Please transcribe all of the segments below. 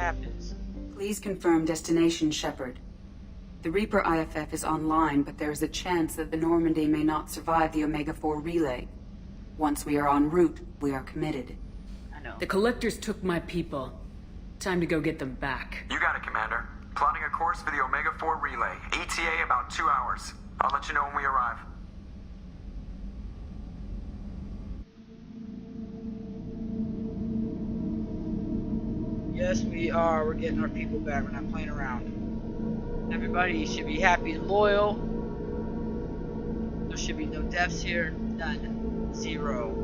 happens. Please confirm destination, Shepard. The Reaper IFF is online, but there is a chance that the Normandy may not survive the Omega-4 relay. Once we are en route, we are committed. I know. The Collectors took my people. Time to go get them back. You got it, Commander. Plotting a course for the Omega-4 relay. ETA about 2 hours. I'll let you know when we arrive. Yes, we are. We're getting our people back. We're not playing around. Everybody should be happy and loyal. There should be no deaths here. None. 0.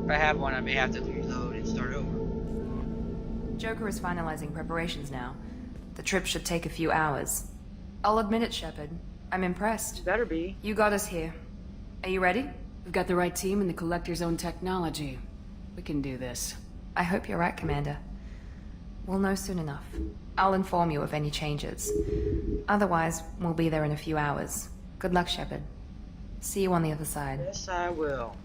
If I have one, I may have to reload and start over. Joker is finalizing preparations now. The trip should take a few hours. I'll admit it, Shepard. I'm impressed. Better be. You got us here. Are you ready? We've got the right team and the Collector's own technology. We can do this. I hope you're right, Commander. We'll know soon enough. I'll inform you of any changes. Otherwise, we'll be there in a few hours. Good luck, Shepard. See you on the other side. Yes, I will.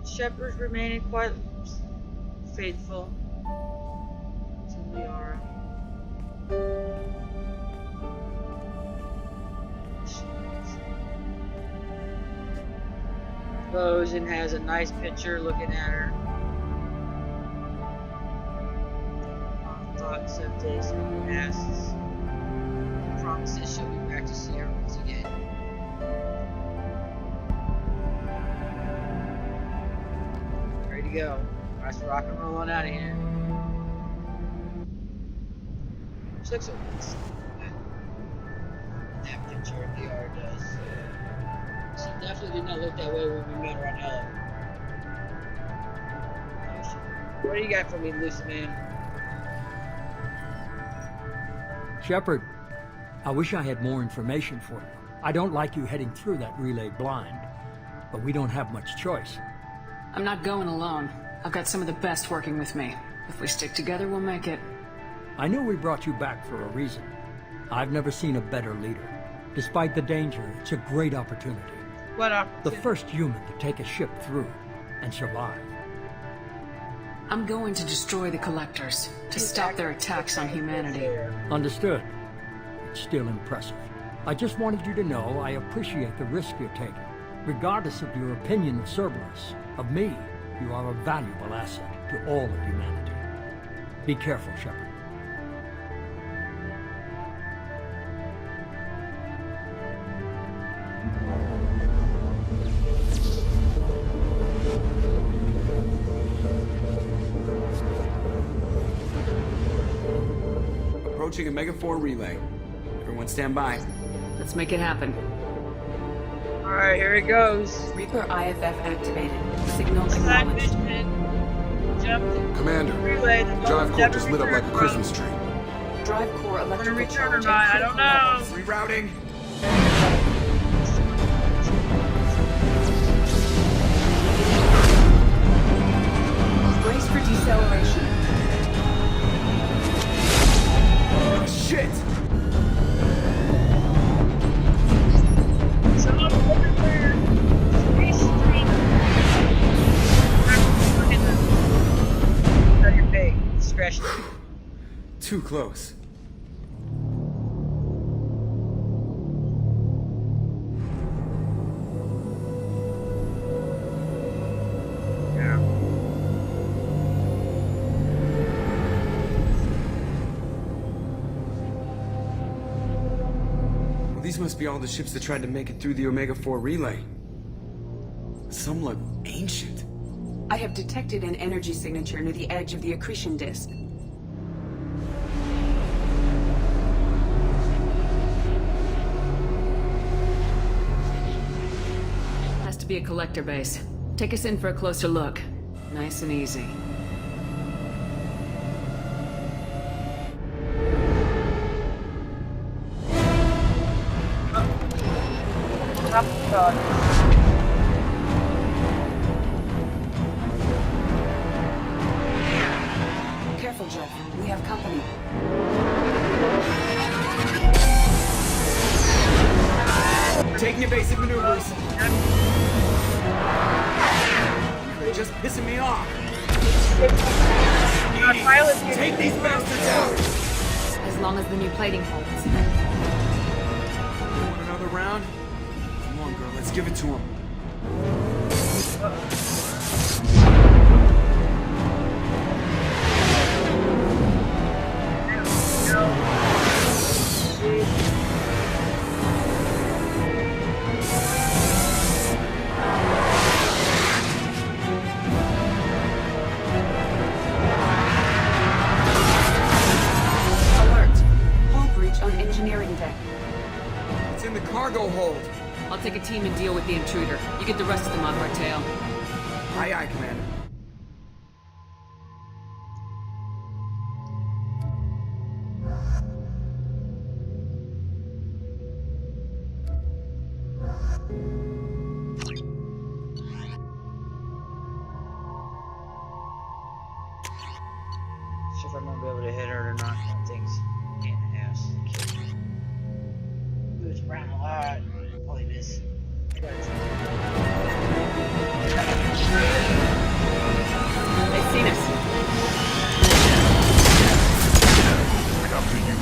Shepard's remaining quite faithful to Liara. Goes and has a nice picture looking at her. Thought 7 days passes. Promises she'll be back to see her once again. Ready to go. Let's rock and roll on out of here. She looks so nice. That picture of Liara does. She definitely did not look that way when we met her on Ella. What do you got for me, loose man? Shepard, I wish I had more information for you. I don't like you heading through that relay blind, but we don't have much choice. I'm not going alone. I've got some of the best working with me. If we stick together, we'll make it. I know we brought you back for a reason. I've never seen a better leader. Despite the danger, it's a great opportunity. What up? The first human to take a ship through and survive. I'm going to destroy the Collectors, to stop their attacks on humanity. Understood. It's still impressive. I just wanted you to know I appreciate the risk you're taking. Regardless of your opinion of Cerberus, of me, you are a valuable asset to all of humanity. Be careful, Shepard. Approaching Omega-4 relay. Everyone stand by. Let's make it happen. Alright, here it goes. Reaper IFF activated. Signal Side acknowledged. mission. Jump to Commander, relay. Drive core just lit up like a Christmas tree. Drive core Gonna electrical return or charge not, at I don't critical know. levels. Rerouting. Brace for deceleration. Shit! So I'm over there. Space Street. Look at the your pig. Scratch it. Too close. Yeah. Well, these must be all the ships that tried to make it through the Omega-4 relay. Some look ancient. I have detected an energy signature near the edge of the accretion disk. Has to be a Collector base. Take us in for a closer look. Nice and easy. Careful, Jeff. We have company. Taking evasive maneuvers. You're just pissing me off. Edie, take these bastards out. As long as the new plating holds. Want another round? Come on, girl, let's give it to him. Alert. Hull breach on engineering deck. It's in the cargo hold. I'll take a team and deal with the intruder. You get the rest of them off our tail. Aye, aye, Commander. So if I'm gonna be able to hit her or not, that thing's pain in the ass. Moves around a lot. Probably miss. I got it. They've seen us. Up to you.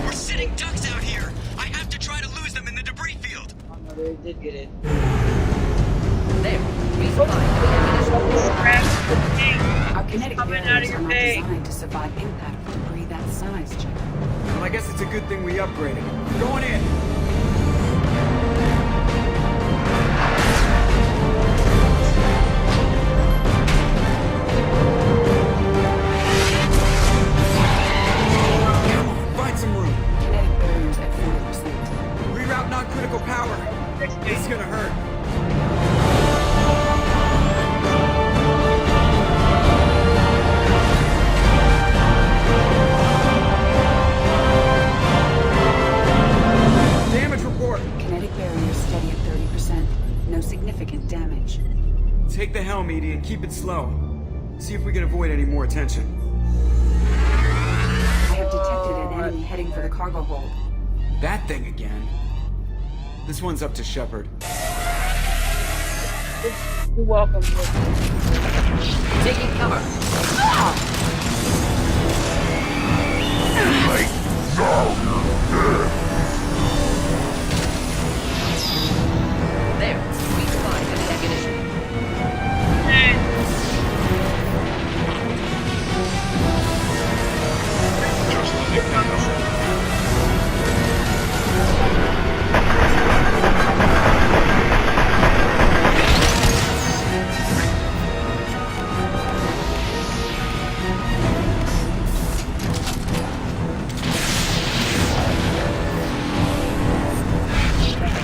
We're sitting ducks out here. I have to try to lose them in the debris field. Oh no, they did get in. There. Our kinetic Coming out of barriers your are not face. designed to survive impact with debris that size, Chip. Well, I guess it's a good thing we upgraded. Going in. Come on, find some room. Kinetic barriers at 40%. Reroute non-critical power. This is gonna hurt. Damage report. Kinetic barriers steady at 30%. No significant damage. Take the helm, Edie, and keep it slow. See if we can avoid any more attention. I have detected an enemy heading for the cargo hold. That thing again. This one's up to Shepard. You're welcome. Taking cover. There. Weak spot for the ammunition.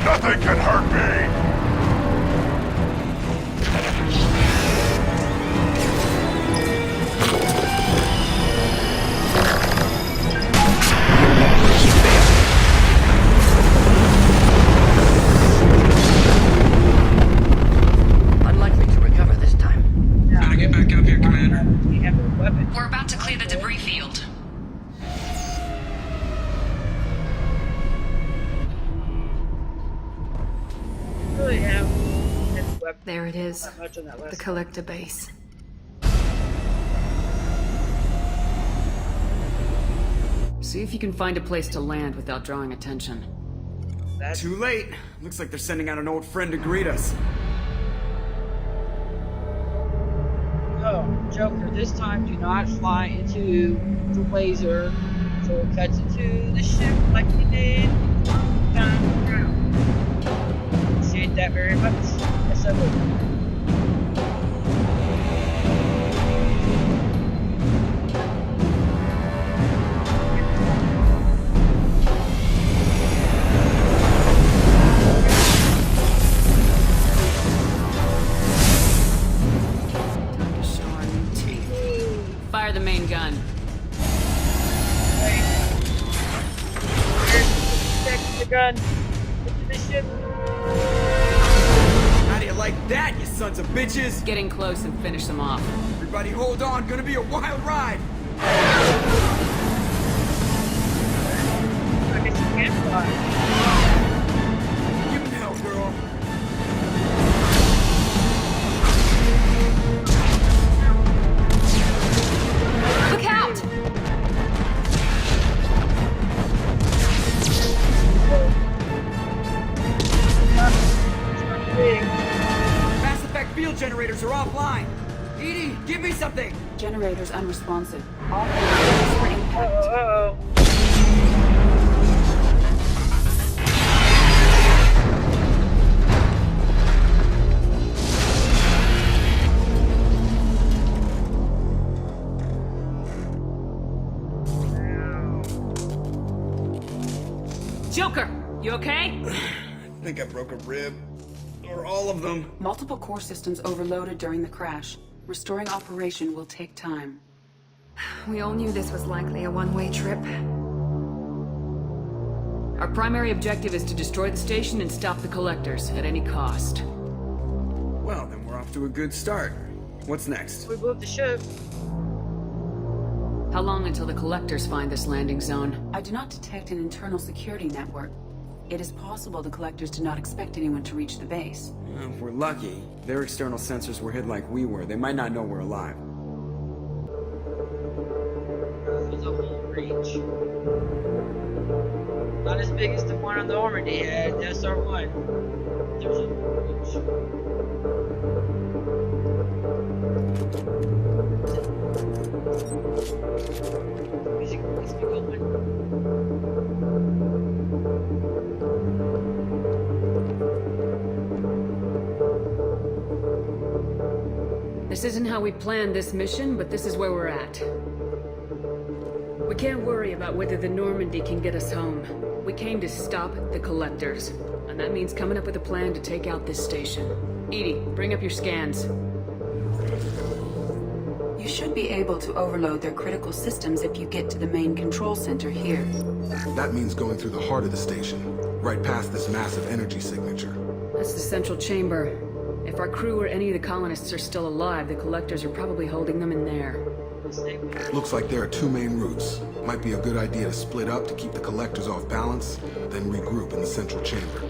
Nothing can hurt me! Unlikely to recover this time. Gotta get back up here, Commander. We have a weapon. We're about to clear the debris field. Really have a weapon. There it is. Not much on that The last collector base. See if you can find a place to land without drawing attention. That's Too late. Looks like they're sending out an old friend to greet us. Oh, Joker, this time do not fly into the laser so it cuts into the ship like you did down the ground. See that very much? Yes, I would. Fire the main gun. Where's the gun? Into the ship. How do you like that, you sons of bitches? Get in close and finish them off. Everybody hold on, gonna be a wild ride. I guess you can't fly. Give him hell, girl. Look out! Mass Effect field generators are offline. Edie, give me something. Generators unresponsive. All conditions for impact. Uh-oh. Joker, you okay? I think I broke a rib. Or all of them. Multiple core systems overloaded during the crash. Restoring operation will take time. We all knew this was likely a one-way trip. Our primary objective is to destroy the station and stop the collectors at any cost. Well, then we're off to a good start. What's next? We blew up the ship. How long until the collectors find this landing zone? I do not detect an internal security network. It is possible the collectors did not expect anyone to reach the base. Well, if we're lucky, their external sensors were hid like we were. They might not know we're alive. There's a whole breach. Not as big as the one on the Normandy had, SR1. There's a breach. Music needs to be going. This isn't how we planned this mission, but this is where we're at. We can't worry about whether the Normandy can get us home. We came to stop the collectors, and that means coming up with a plan to take out this station. Edie, bring up your scans. You should be able to overload their critical systems if you get to the main control center here. That means going through the heart of the station, right past this massive energy signature. That's the central chamber. If our crew or any of the colonists are still alive, the collectors are probably holding them in there. Looks like there are two main routes. Might be a good idea to split up to keep the collectors off balance, then regroup in the central chamber.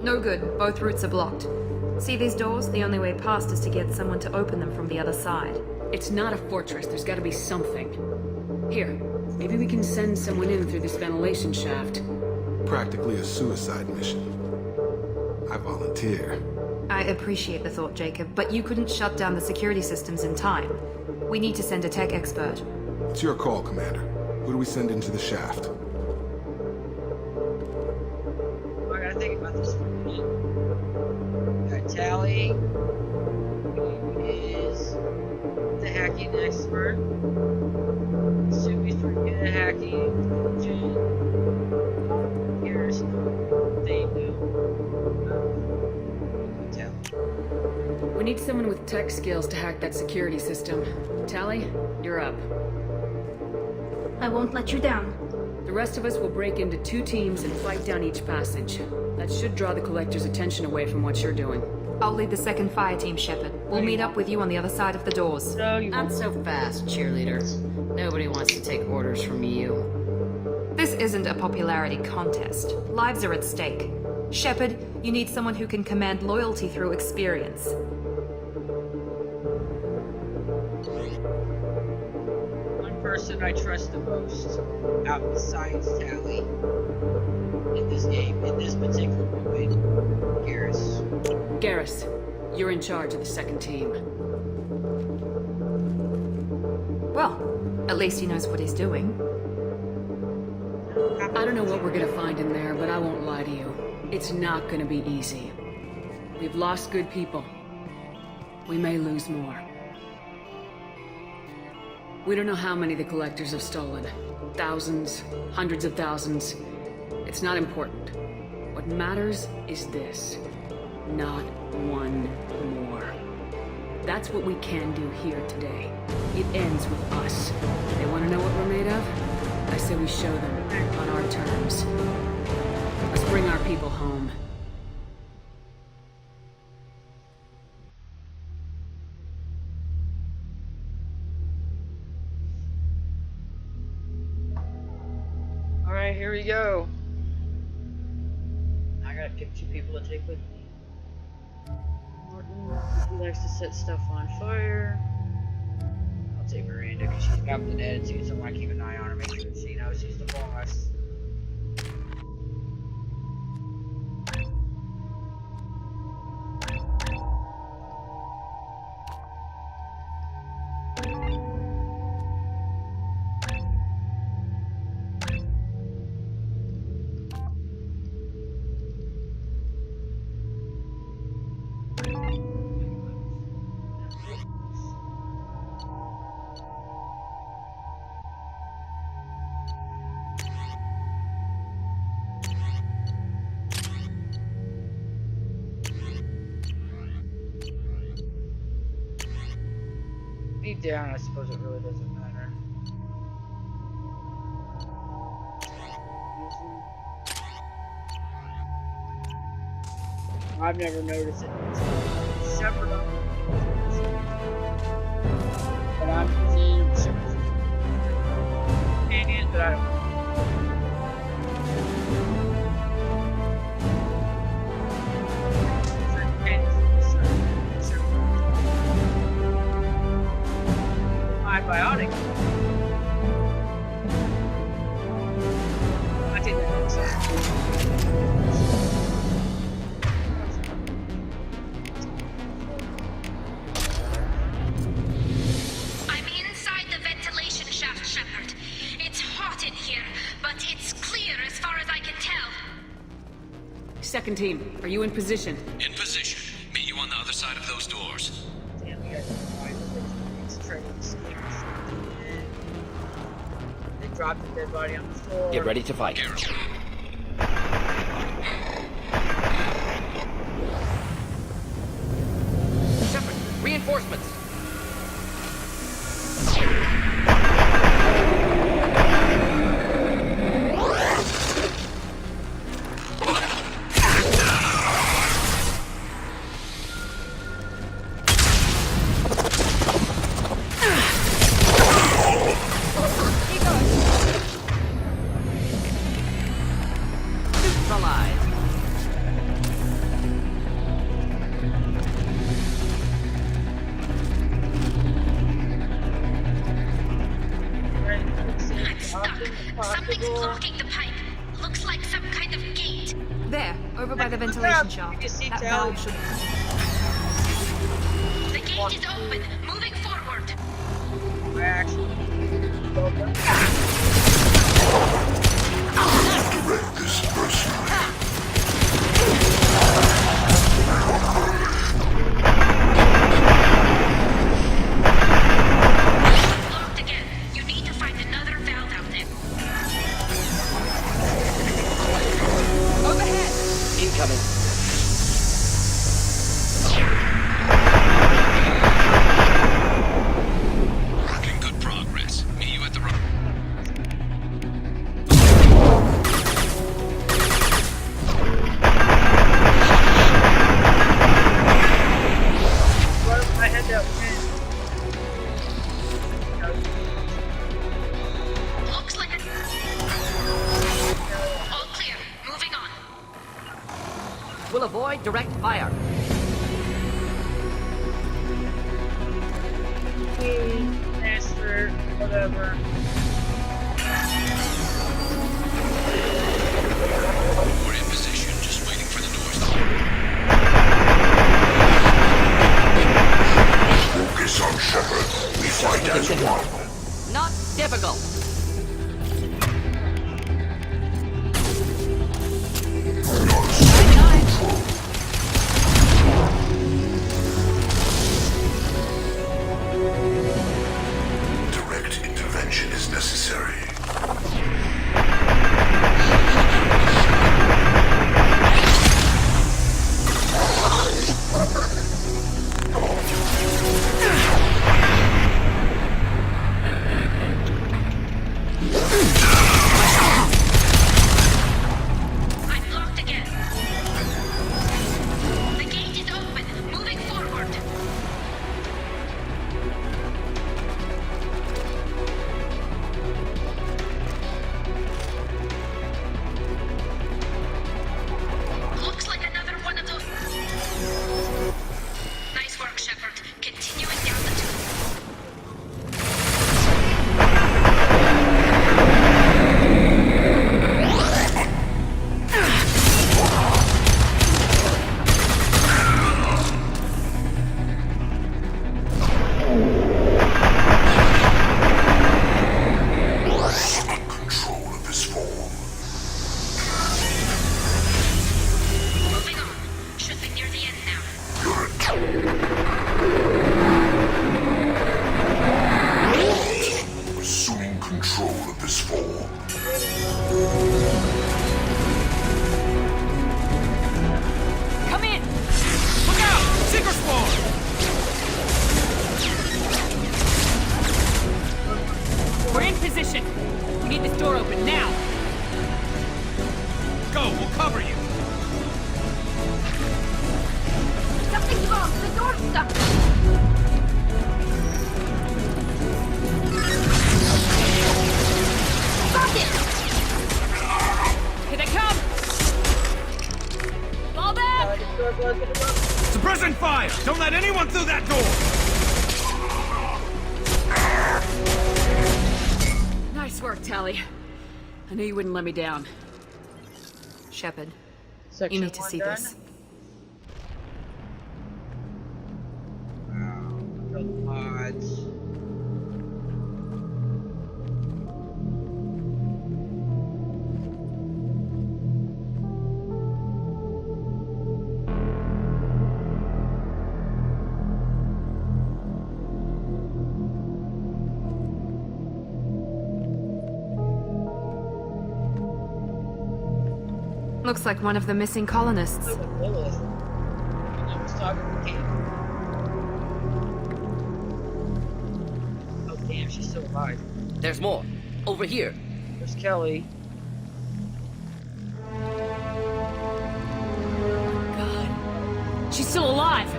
No good. Both routes are blocked. See these doors? The only way past is to get someone to open them from the other side. It's not a fortress. There's got to be something. Here, maybe we can send someone in through this ventilation shaft. Practically a suicide mission. I volunteer. I appreciate the thought, Jacob, but you couldn't shut down the security systems in time. We need to send a tech expert. It's your call, Commander. Who do we send into the shaft? I gotta think about this for a minute. Got Tally, who is the hacking expert. Sumi's pretty good at hacking. Jen, Garrison, they know. We need someone with tech skills to hack that security system. Tally, you're up. I won't let you down. The rest of us will break into 2 teams and fight down each passage. That should draw the collector's attention away from what you're doing. I'll lead the second fire team, Shepard. We'll meet up with you on the other side of the doors. No, you Not so fast, cheerleader. Nobody wants to take orders from you. This isn't a popularity contest. Lives are at stake. Shepard, you need someone who can command loyalty through experience. One person I trust the most out besides Tally in this game, in this particular moment, Garrus. Garrus, you're in charge of the second team. Well, at least he knows what he's doing. I don't know what we're gonna find in there, but I won't lie to you. It's not gonna be easy. We've lost good people. We may lose more. We don't know how many the collectors have stolen. Thousands, hundreds of thousands. It's not important. What matters is this. Not one more. That's what we can do here today. It ends with us. They want to know what we're made of? I say we show them on our terms. Let's bring our people home. Alright, here we go. I gotta pick 2 people to take with me. Martin, he likes to set stuff on fire. I'll take Miranda because she's got the attitude, so I want to keep an eye on her, make sure that she knows she's the boss. Deep down, I suppose it really doesn't matter. I've never noticed it. It's separate on but I'm using separate companions, but I don't know. Biotic. I think that makes sense. I'm inside the ventilation shaft, Shepard. It's hot in here, but it's clear as far as I can tell. Second team, are you in position? In position. Meet you on the other side of those doors. Damn, you guys are fine. They dropped the dead body on the floor. Get ready to fight. Shepard, reinforcements. Something's blocking the pipe. Looks like some kind of gate. There, over by the ventilation shaft. That valve should... The gate is open. Moving forward. Direct this personally. Locked again. You need to find another valve out there. Overhead! Incoming. Making good progress. Meet you at the road. I had that Looks like all clear. Moving on. We'll avoid direct fire. master, whatever. We're in position, just waiting for the doors to open. Focus on Shepard. We fight as one. Not difficult. Direct intervention is necessary. We're in position. We need this door open now. Go, we'll cover you. Something's wrong. The door's stuck. Got it! Here they come! Fall back! Suppressing fire! Don't let anyone through that door! Nice work, Tally. I knew you wouldn't let me down. Shepard, Section you need to 1 see done? this. Wow. Build pods. Looks like one of the missing colonists. Look at Lilith. And I was talking to Kate. Oh damn, she's still alive. There's more. Over here. There's Kelly. God. She's still alive!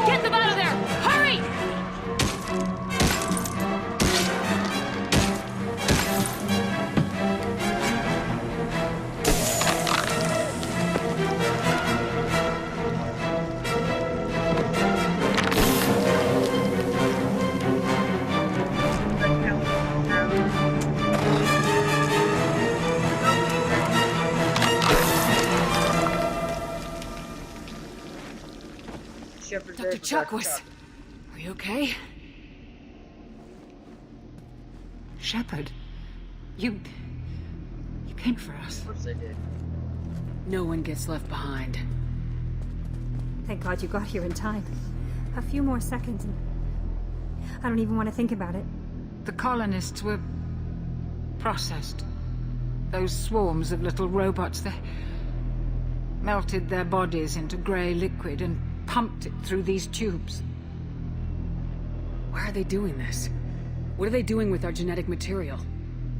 Get them out of there! Hurry! Shepard's Dr. Chakwas, are you okay? Shepard, you came for us. Of course I did. No one gets left behind. Thank God you got here in time. A few more seconds and I don't even want to think about it. The colonists were processed. Those swarms of little robots, they melted their bodies into grey liquid and pumped it through these tubes. Why are they doing this? What are they doing with our genetic material?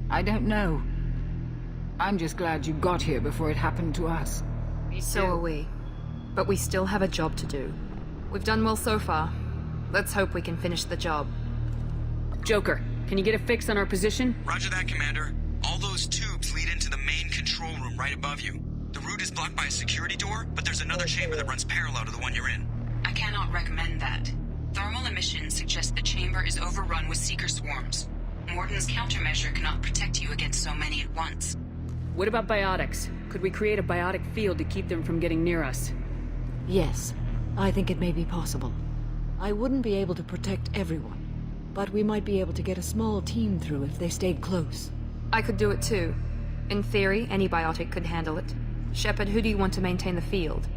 I don't know. I'm just glad you got here before it happened to us. So are we. But we still have a job to do. We've done well so far. Let's hope we can finish the job. Joker, can you get a fix on our position? Roger that, Commander. All those tubes lead into the main control room right above you. The route is blocked by a security door, but there's another chamber that runs parallel to the one you're in. I cannot recommend that. Thermal emissions suggest the chamber is overrun with seeker swarms. Morden's countermeasure cannot protect you against so many at once. What about biotics? Could we create a biotic field to keep them from getting near us? Yes, I think it may be possible. I wouldn't be able to protect everyone, but we might be able to get a small team through if they stayed close. I could do it too. In theory, any biotic could handle it. Shepard, who do you want to maintain the field?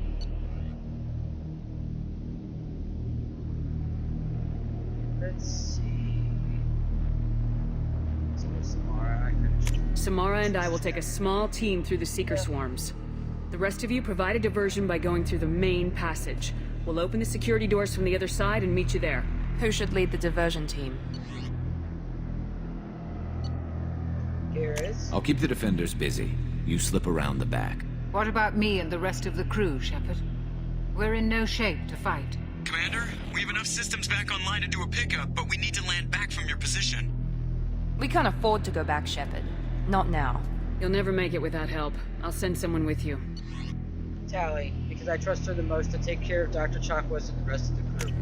Let's see. So Samara, Samara and I will take a small team through the seeker swarms. The rest of you provide a diversion by going through the main passage. We'll open the security doors from the other side and meet you there. Who should lead the diversion team? Garrus. I'll keep the defenders busy. You slip around the back. What about me and the rest of the crew, Shepard? We're in no shape to fight. Commander, we have enough systems back online to do a pickup, but we need to land back from your position. We can't afford to go back, Shepard. Not now. You'll never make it without help. I'll send someone with you. Tally, because I trust her the most to take care of Dr. Chakwas and the rest of the crew.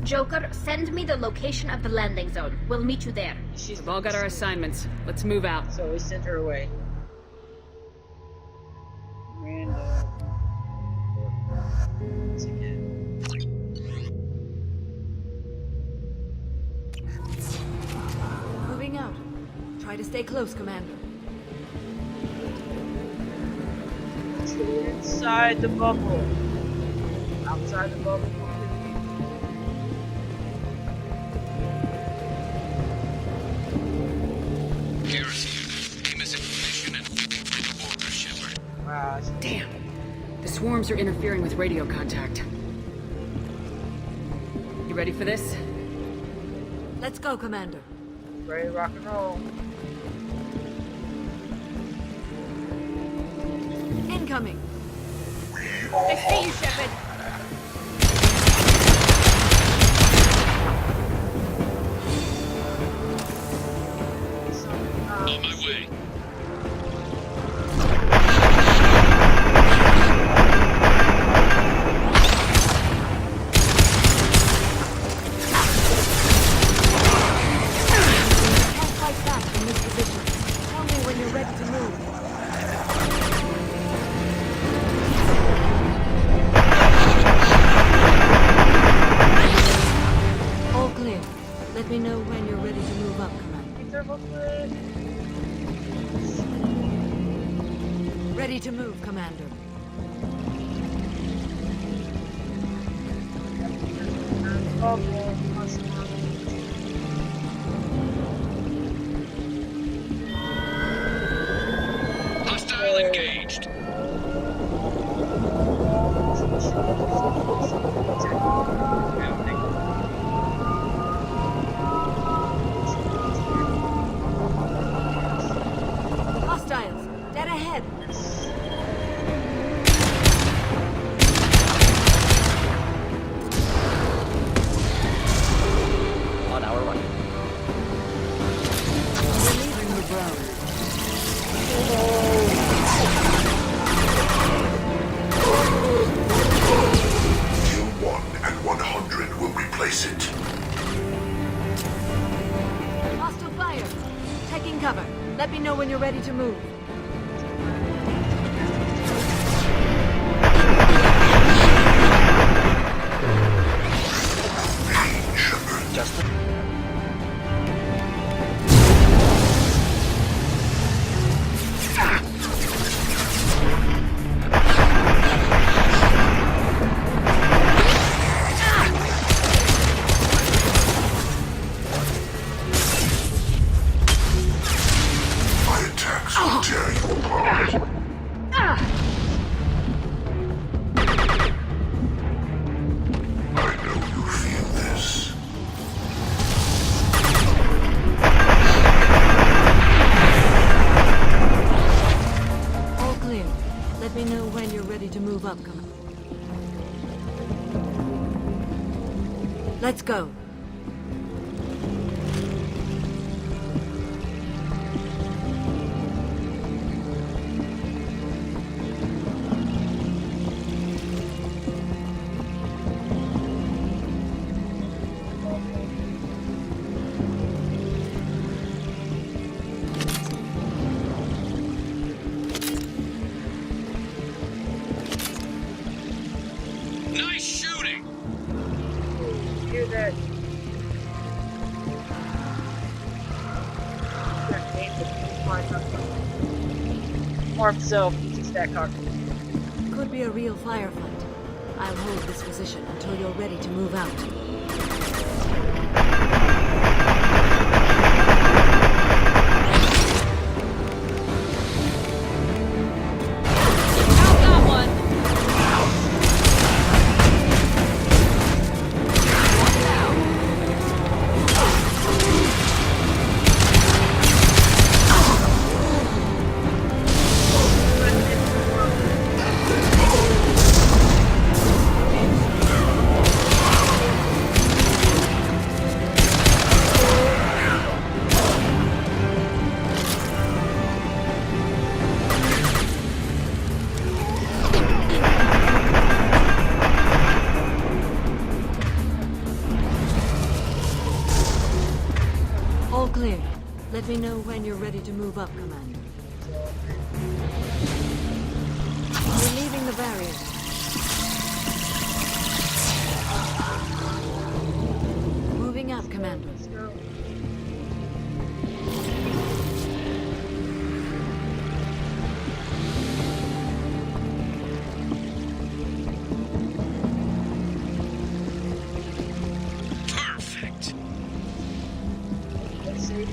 Joker, send me the location of the landing zone. We'll meet you there. We've all got our assignments. Let's move out. So we send her away. Miranda. Once again. Moving out. Try to stay close, Commander. Inside the bubble. Outside the bubble. Garrus here. Amos information and Wow. Damn. The swarms are interfering with radio contact. You ready for this? Let's go, Commander. Ready to rock and roll. Incoming. I see you, Shepard. On my way. Can't fight back from this position. Tell me when you're ready to move. All clear. Let me know when you're ready to move up, Commander. Ready to move, Commander. Hostile engaged. Hostiles, dead ahead. On our right. Relieving the ground. Kill 1 and 100 will replace it. Hostile fire. Taking cover. Let me know when you're ready to move. Just My attacks will tear you apart. I know you feel this. All clear. Let me know when you're ready to move up, Commander. Let's go. Nice shooting. Hear that? More himself, uses that cock. Could be a real firefight. I'll hold this position until you're ready to move out. All clear. Let me know when you're ready to move up, Commander. Relieving the barrier. Moving up, Commander. Perfect. Let's see.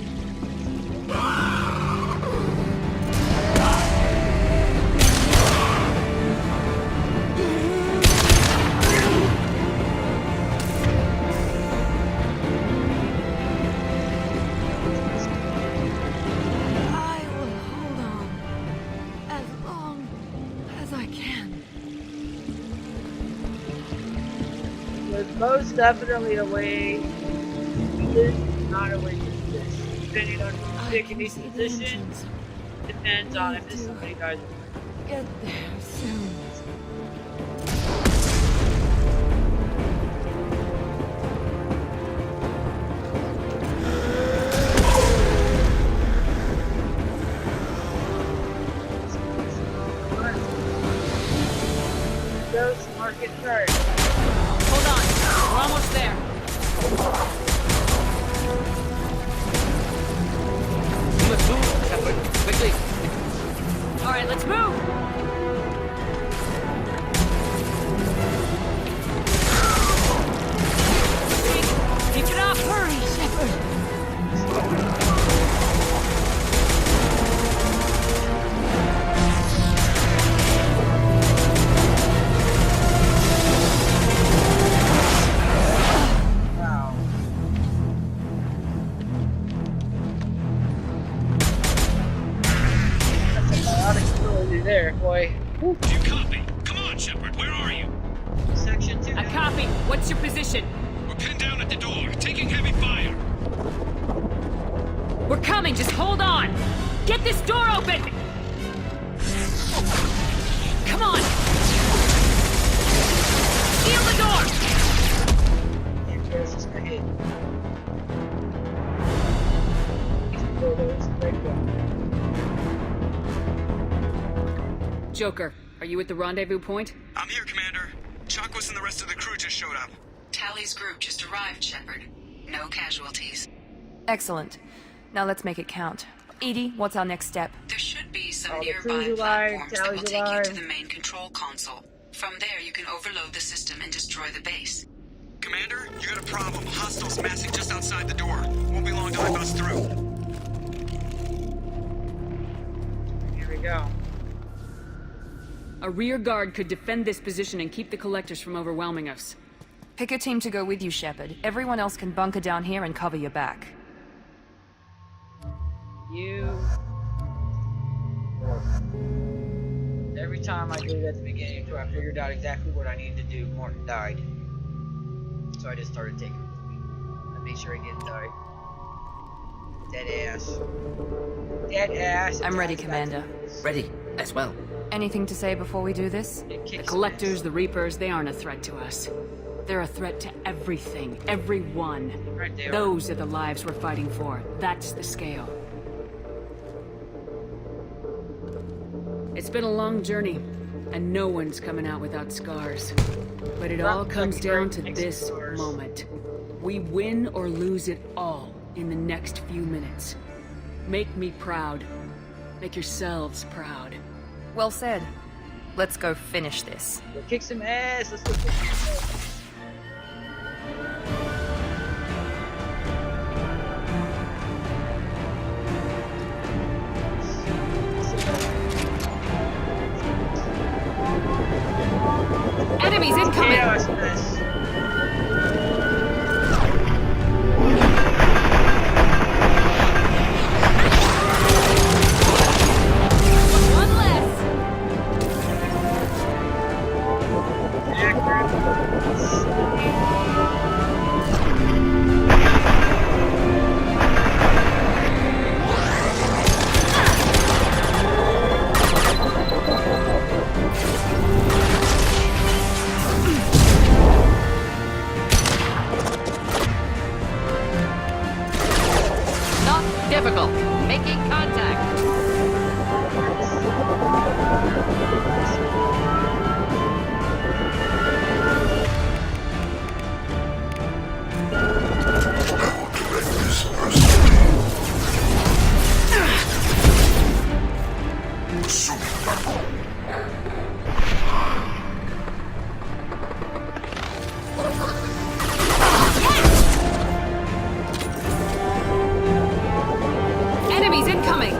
There's most definitely a way to do this, not a way to do this. Depending on who's taking each position, depends on if this somebody guys get there soon. Those market hurt. Hold on. We're almost there. You must move, Shepard. Quickly. All right, let's move. Keep it up. Hurry, Shepard. There, boy. Do you copy? Come on, Shepard, where are you? Section 2. I copy. What's your position? We're pinned down at the door, taking heavy fire. We're coming. Just hold on. Get this door open. Come on. Seal the door. There's just a hit. Joker, are you at the rendezvous point? I'm here, Commander. Chakwas and the rest of the crew just showed up. Tali's group just arrived, Shepard. No casualties. Excellent. Now let's make it count. Edie, what's our next step? There should be some Oh, the nearby crew's alive, platforms that will Tali's take you alive. to the main control console. From there, you can overload the system and destroy the base. Commander, you got a problem. Hostiles massing just outside the door. Won't be long till I bust through. Here we go. A rear guard could defend this position and keep the collectors from overwhelming us. Pick a team to go with you, Shepard. Everyone else can bunker down here and cover your back. You. Every time I did it at the beginning until I figured out exactly what I needed to do, Morton died. So I just started taking it with me. I made sure he didn't die. Dead ass. Dead ass. I'm ready, Commander. Ready, as well. Anything to say before we do this? The Collectors, the Reapers, they aren't a threat to us. They're a threat to everything, everyone. Right there. Those are the lives we're fighting for. That's the scale. It's been a long journey, and no one's coming out without scars. But it all comes down to this moment. We win or lose it all in the next few minutes. Make me proud. Make yourselves proud. Well said. Let's go finish this. Go kick some ass. Let's go kick some ass. Enemies incoming! Chaos mess. One less! Not difficult. Making contact. This personally. Assuming battle. Enemies incoming!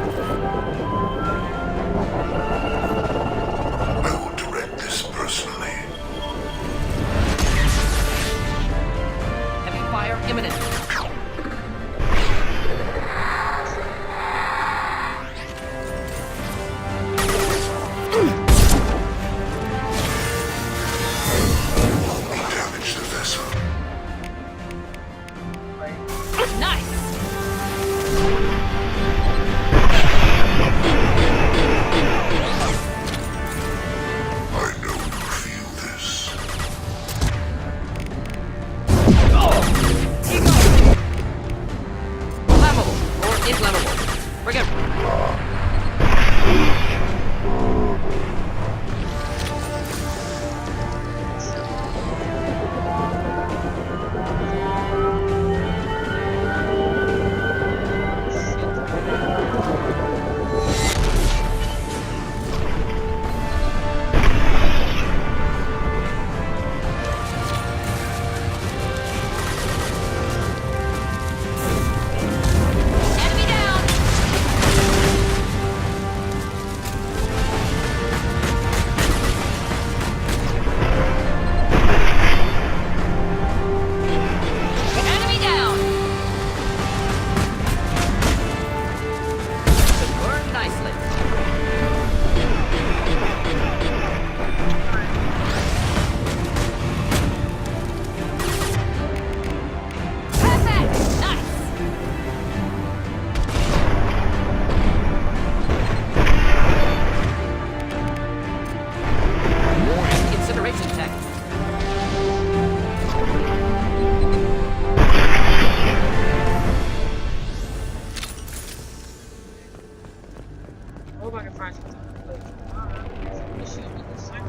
I will direct this personally. Heavy fire imminent. trying to find some mission in the cycle.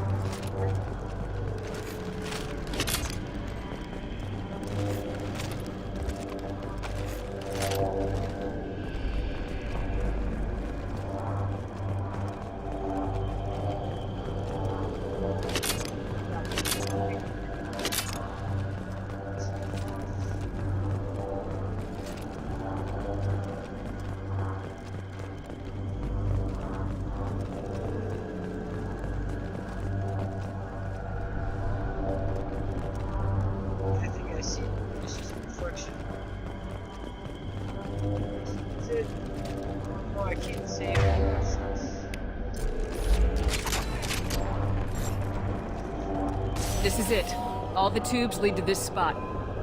This is it. All the tubes lead to this spot.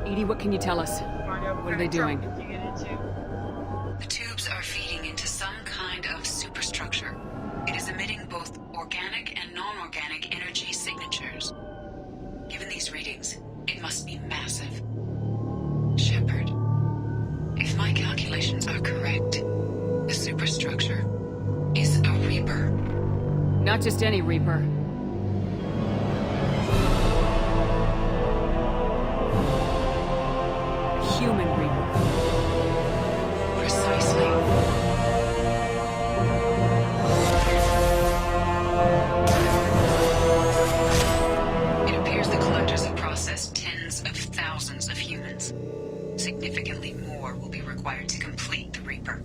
Edie, what can you tell us? What are they doing? The tubes are feeding into some kind of superstructure. It is emitting both organic and non-organic energy signatures. Given these readings, it must be massive. Shepard, if my calculations are correct, the superstructure is a Reaper. Not just any Reaper. Human Reaper. Precisely. It appears the Collectors have processed tens of thousands of humans. Significantly more will be required to complete the Reaper.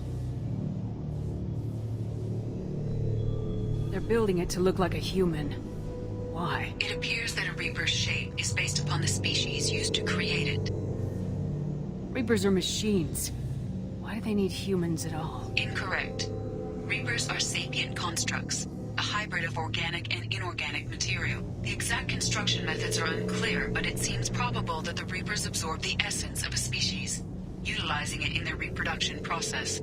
They're building it to look like a human. Why? It appears that a Reaper's shape is based upon the species used to create it. Reapers are machines. Why do they need humans at all? Incorrect. Reapers are sapient constructs, a hybrid of organic and inorganic material. The exact construction methods are unclear, but it seems probable that the Reapers absorb the essence of a species, utilizing it in their reproduction process.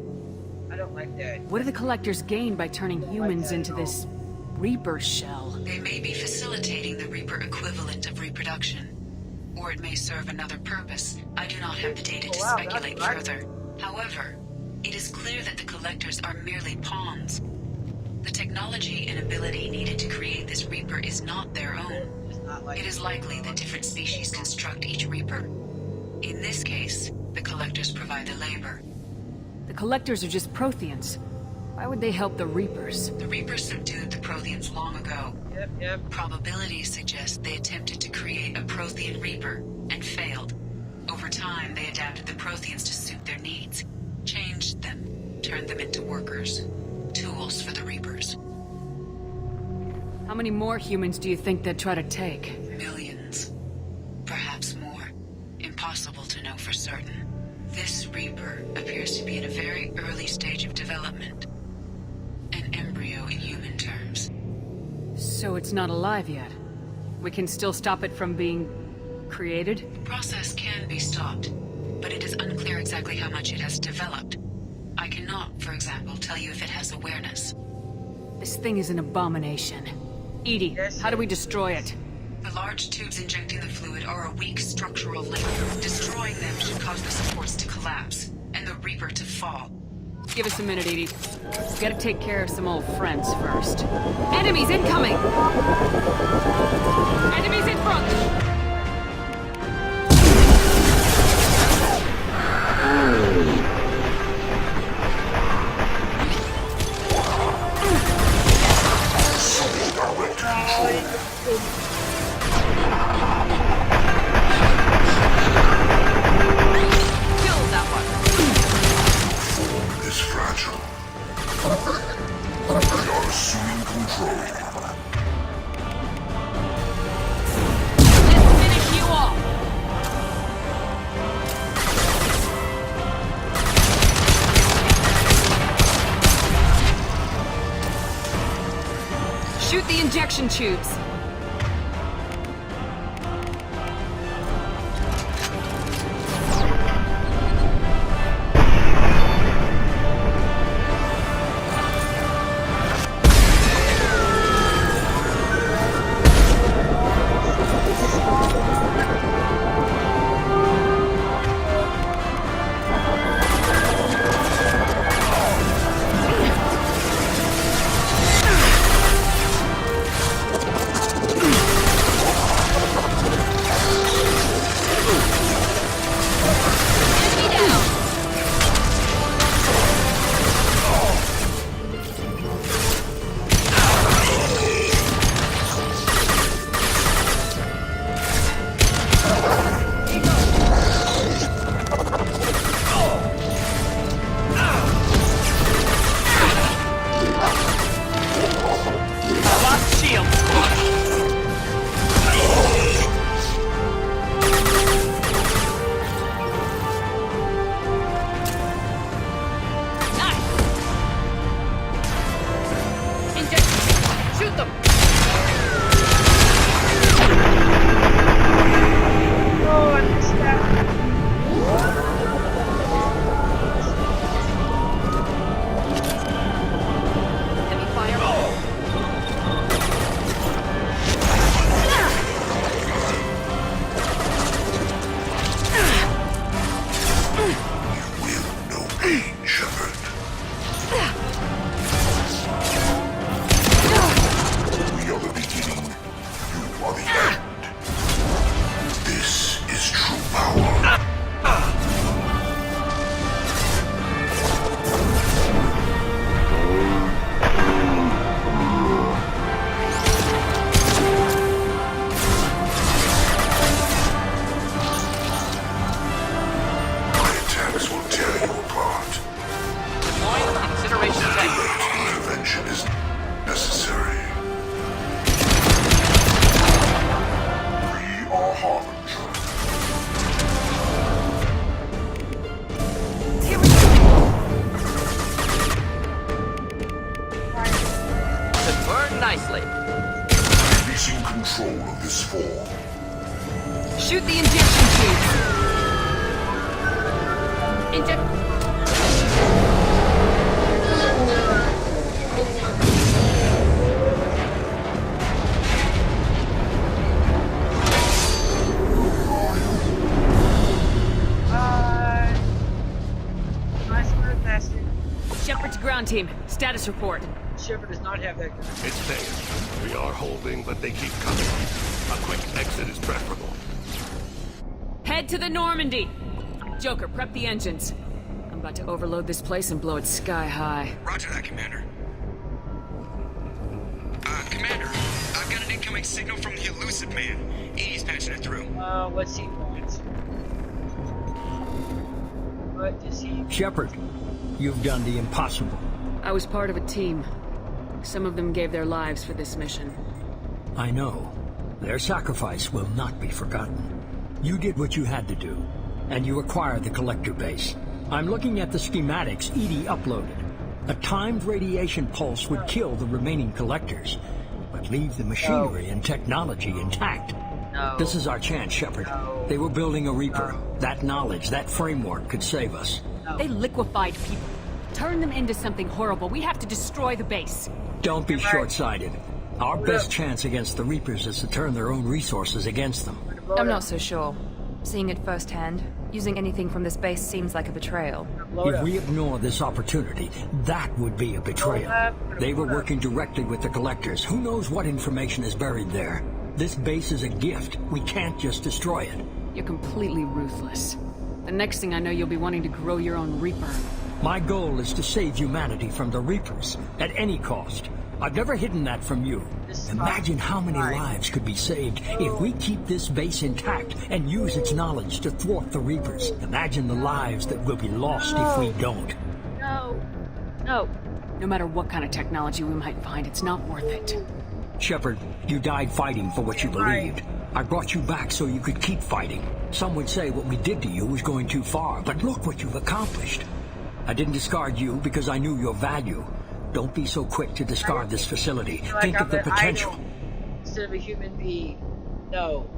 I don't like that. What do the Collectors gain by turning humans into this Reaper shell? They may be facilitating the Reaper equivalent of reproduction. Or it may serve another purpose. I do not have the data to speculate further. However, it is clear that the Collectors are merely pawns. The technology and ability needed to create this Reaper is not their own. It is likely that different species construct each Reaper. In this case, the Collectors provide the labor. The Collectors are just Protheans. Why would they help the Reapers? The Reapers subdued the Protheans long ago. Probabilities suggest they attempted to create a Prothean Reaper and failed. Over time, they adapted the Protheans to suit their needs, changed them, turned them into workers, tools for the Reapers. How many more humans do you think they'd try to take? Millions. Perhaps more. Impossible to know for certain. This Reaper appears to be in a very early stage of development. An embryo in human terms. So it's not alive yet. We can still stop it from being created? The process can be stopped, but it is unclear exactly how much it has developed. I cannot, for example, tell you if it has awareness. This thing is an abomination. Edie, how do we destroy it? The large tubes injecting the fluid are a weak structural link. Destroying them should cause the supports to collapse, and the Reaper to fall. Give us a minute, Edie. We gotta take care of some old friends first. Enemies incoming! Enemies in front! Shoot the injection tubes. Shoot them! Oh, I missed that. Heavy fire. No pain, Shepard. We are the beginning. You are the end. This is true power. My attacks will tear you apart. Deploying incineration tank. Intervention is necessary. We are Harbinger. Could burn nicely. Releasing control of this form. Shoot the injection tubes. Nice work, Bastard. Shepard to ground team. Status report. Shepard does not have that gun. It's safe. We are holding, but they keep coming. A quick exit is preferable. Head to the Normandy. Joker, prep the engines. I'm about to overload this place and blow it sky high. Roger that, Commander. Commander, I've got an incoming signal from the Elusive Man. He's patching it through. What's he want? What does he... Shepard, you've done the impossible. I was part of a team. Some of them gave their lives for this mission. I know. Their sacrifice will not be forgotten. You did what you had to do, and you acquired the Collector base. I'm looking at the schematics EDI uploaded. A timed radiation pulse would kill the remaining Collectors, but leave the machinery and technology intact. No. This is our chance, Shepard. No. They were building a Reaper. That knowledge, that framework could save us. They liquefied people. Turn them into something horrible. We have to destroy the base. Don't be short-sighted. Our best chance against the Reapers is to turn their own resources against them. I'm not so sure. Seeing it firsthand, using anything from this base seems like a betrayal. If we ignore this opportunity, that would be a betrayal. They were working directly with the Collectors. Who knows what information is buried there? This base is a gift. We can't just destroy it. You're completely ruthless. The next thing I know, you'll be wanting to grow your own Reaper. My goal is to save humanity from the Reapers, at any cost. I've never hidden that from you. Imagine how many lives could be saved if we keep this base intact and use its knowledge to thwart the Reapers. Imagine the lives that will be lost if we don't. No. No. No matter what kind of technology we might find, it's not worth it. Shepard, you died fighting for what you believed. I brought you back so you could keep fighting. Some would say what we did to you was going too far, but look what you've accomplished. I didn't discard you because I knew your value. Don't be so quick to discard this facility. Think of the potential. Instead of a human being. No.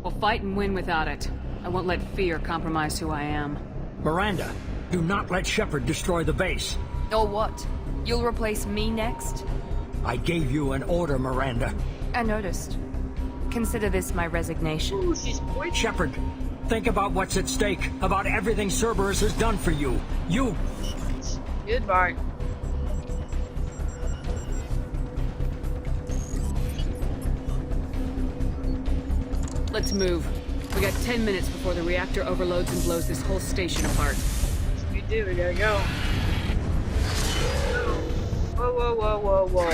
We'll fight and win without it. I won't let fear compromise who I am. Miranda, do not let Shepard destroy the base. Or what? You'll replace me next? I gave you an order, Miranda. I noticed. Consider this my resignation. Ooh, she's pointing. Shepard, think about what's at stake, about everything Cerberus has done for you. You... Goodbye. Let's move. We got 10 minutes before the reactor overloads and blows this whole station apart. We do, we gotta go. Whoa, whoa, whoa, whoa,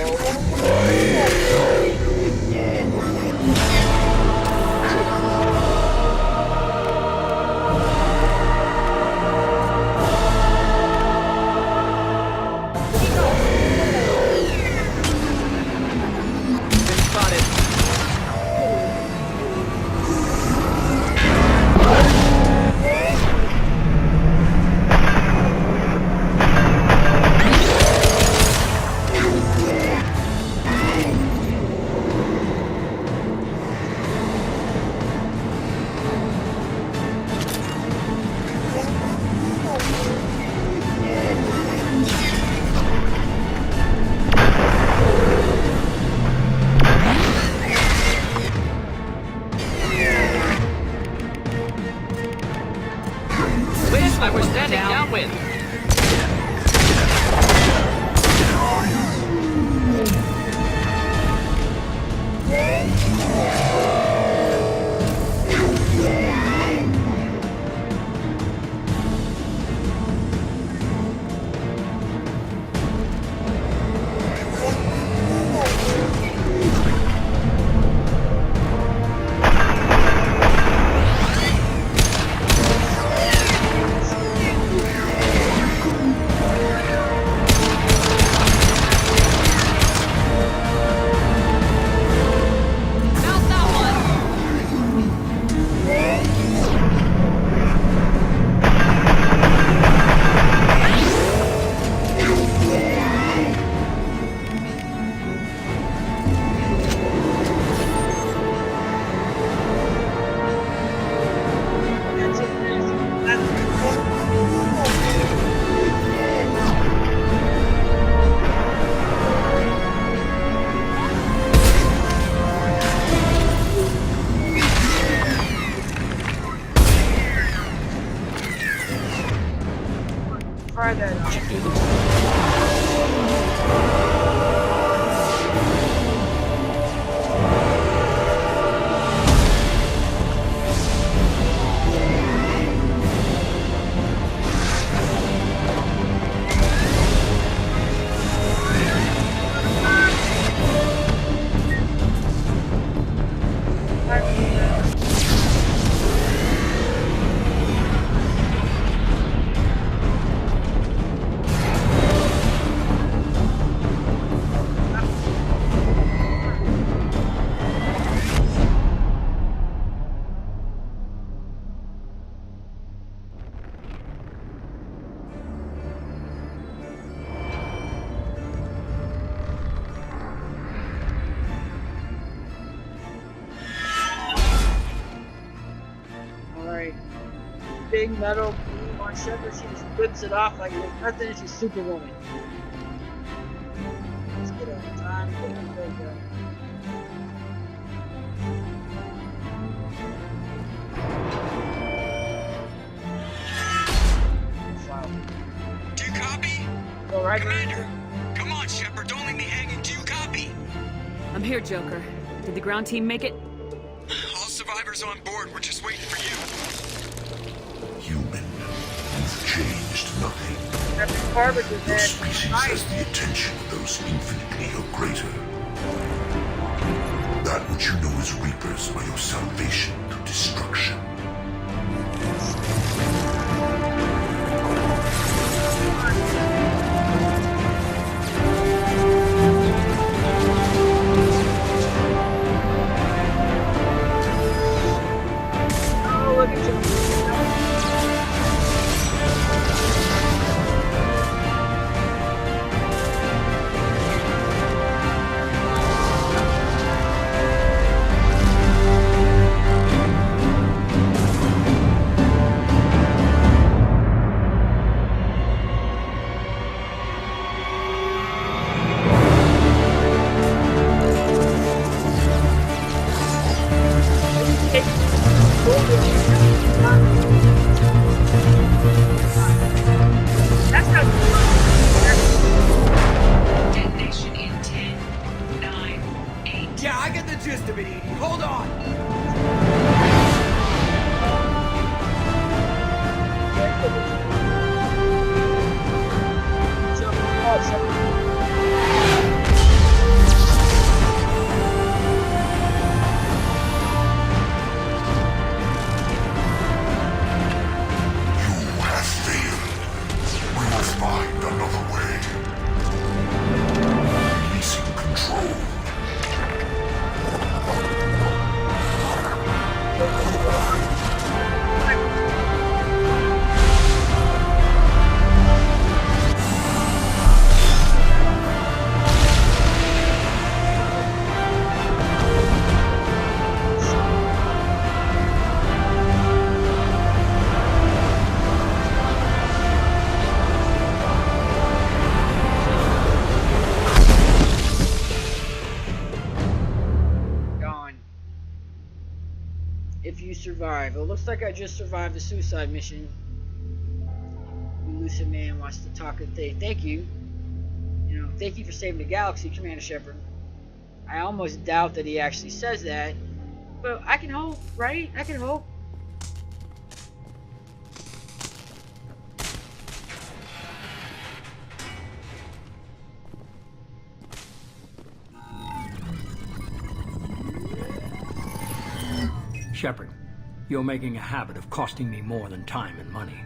big metal beam on Shepard. She just whips it off like there's nothing. She's Superwoman. Let's get on time. Go. Do you copy? All right, Commander. Come on, Shepard. Don't leave me hanging. Do you copy? I'm here, Joker. Did the ground team make it? All survivors on board. We're just waiting for you. Human, you've changed nothing. Your species has the attention of those infinitely or greater. That which you know as Reapers are your salvation through destruction. Oh, look at you. That's how Detonation in 10, 9, 8. Yeah, I get the gist of it, Edie. Hold on. You have failed. We must find another way. Releasing control. gone. If you survive. It looks like I just survived the suicide mission. Lucid Man wants to talk and say thank you. You know, thank you for saving the galaxy, Commander Shepard. I almost doubt that he actually says that. But I can hope, right? I can hope. Shepard, you're making a habit of costing me more than time and money.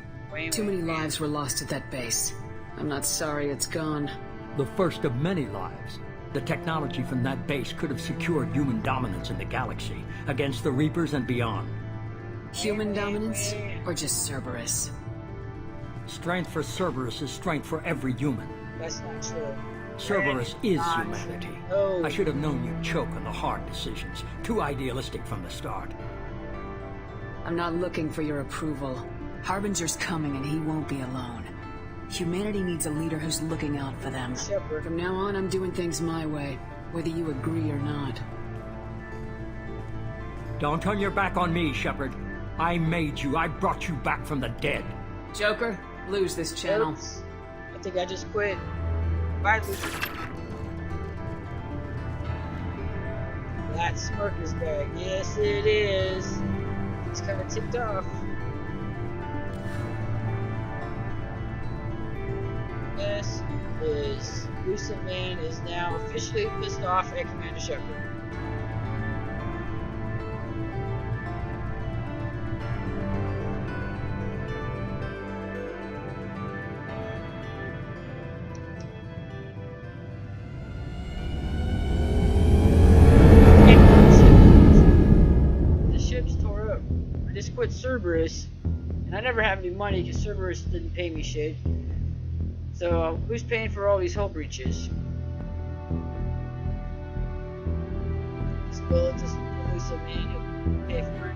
Too many lives were lost at that base. I'm not sorry it's gone. The first of many lives. The technology from that base could have secured human dominance in the galaxy against the Reapers and beyond. Human dominance? Or just Cerberus? Strength for Cerberus is strength for every human. That's not true. Cerberus is humanity. No. I should have known you'd choke on the hard decisions. Too idealistic from the start. I'm not looking for your approval. Harbinger's coming and he won't be alone. Humanity needs a leader who's looking out for them. Shepard. From now on, I'm doing things my way, whether you agree or not. Don't turn your back on me, Shepard. I made you. I brought you back from the dead. Joker, lose this channel. Oops. I think I just quit. Bye, Lucy. That smirk is back. Yes, it is. It's kind of ticked off. Yes, it is. Lucid Man is now officially pissed off at Commander Shepard. The ship's tore up. I just quit Cerberus, and I never have any money because Cerberus didn't pay me shit. So, who's paying for all these hull breaches? Just bill it to Lucid Man, he'll pay for it.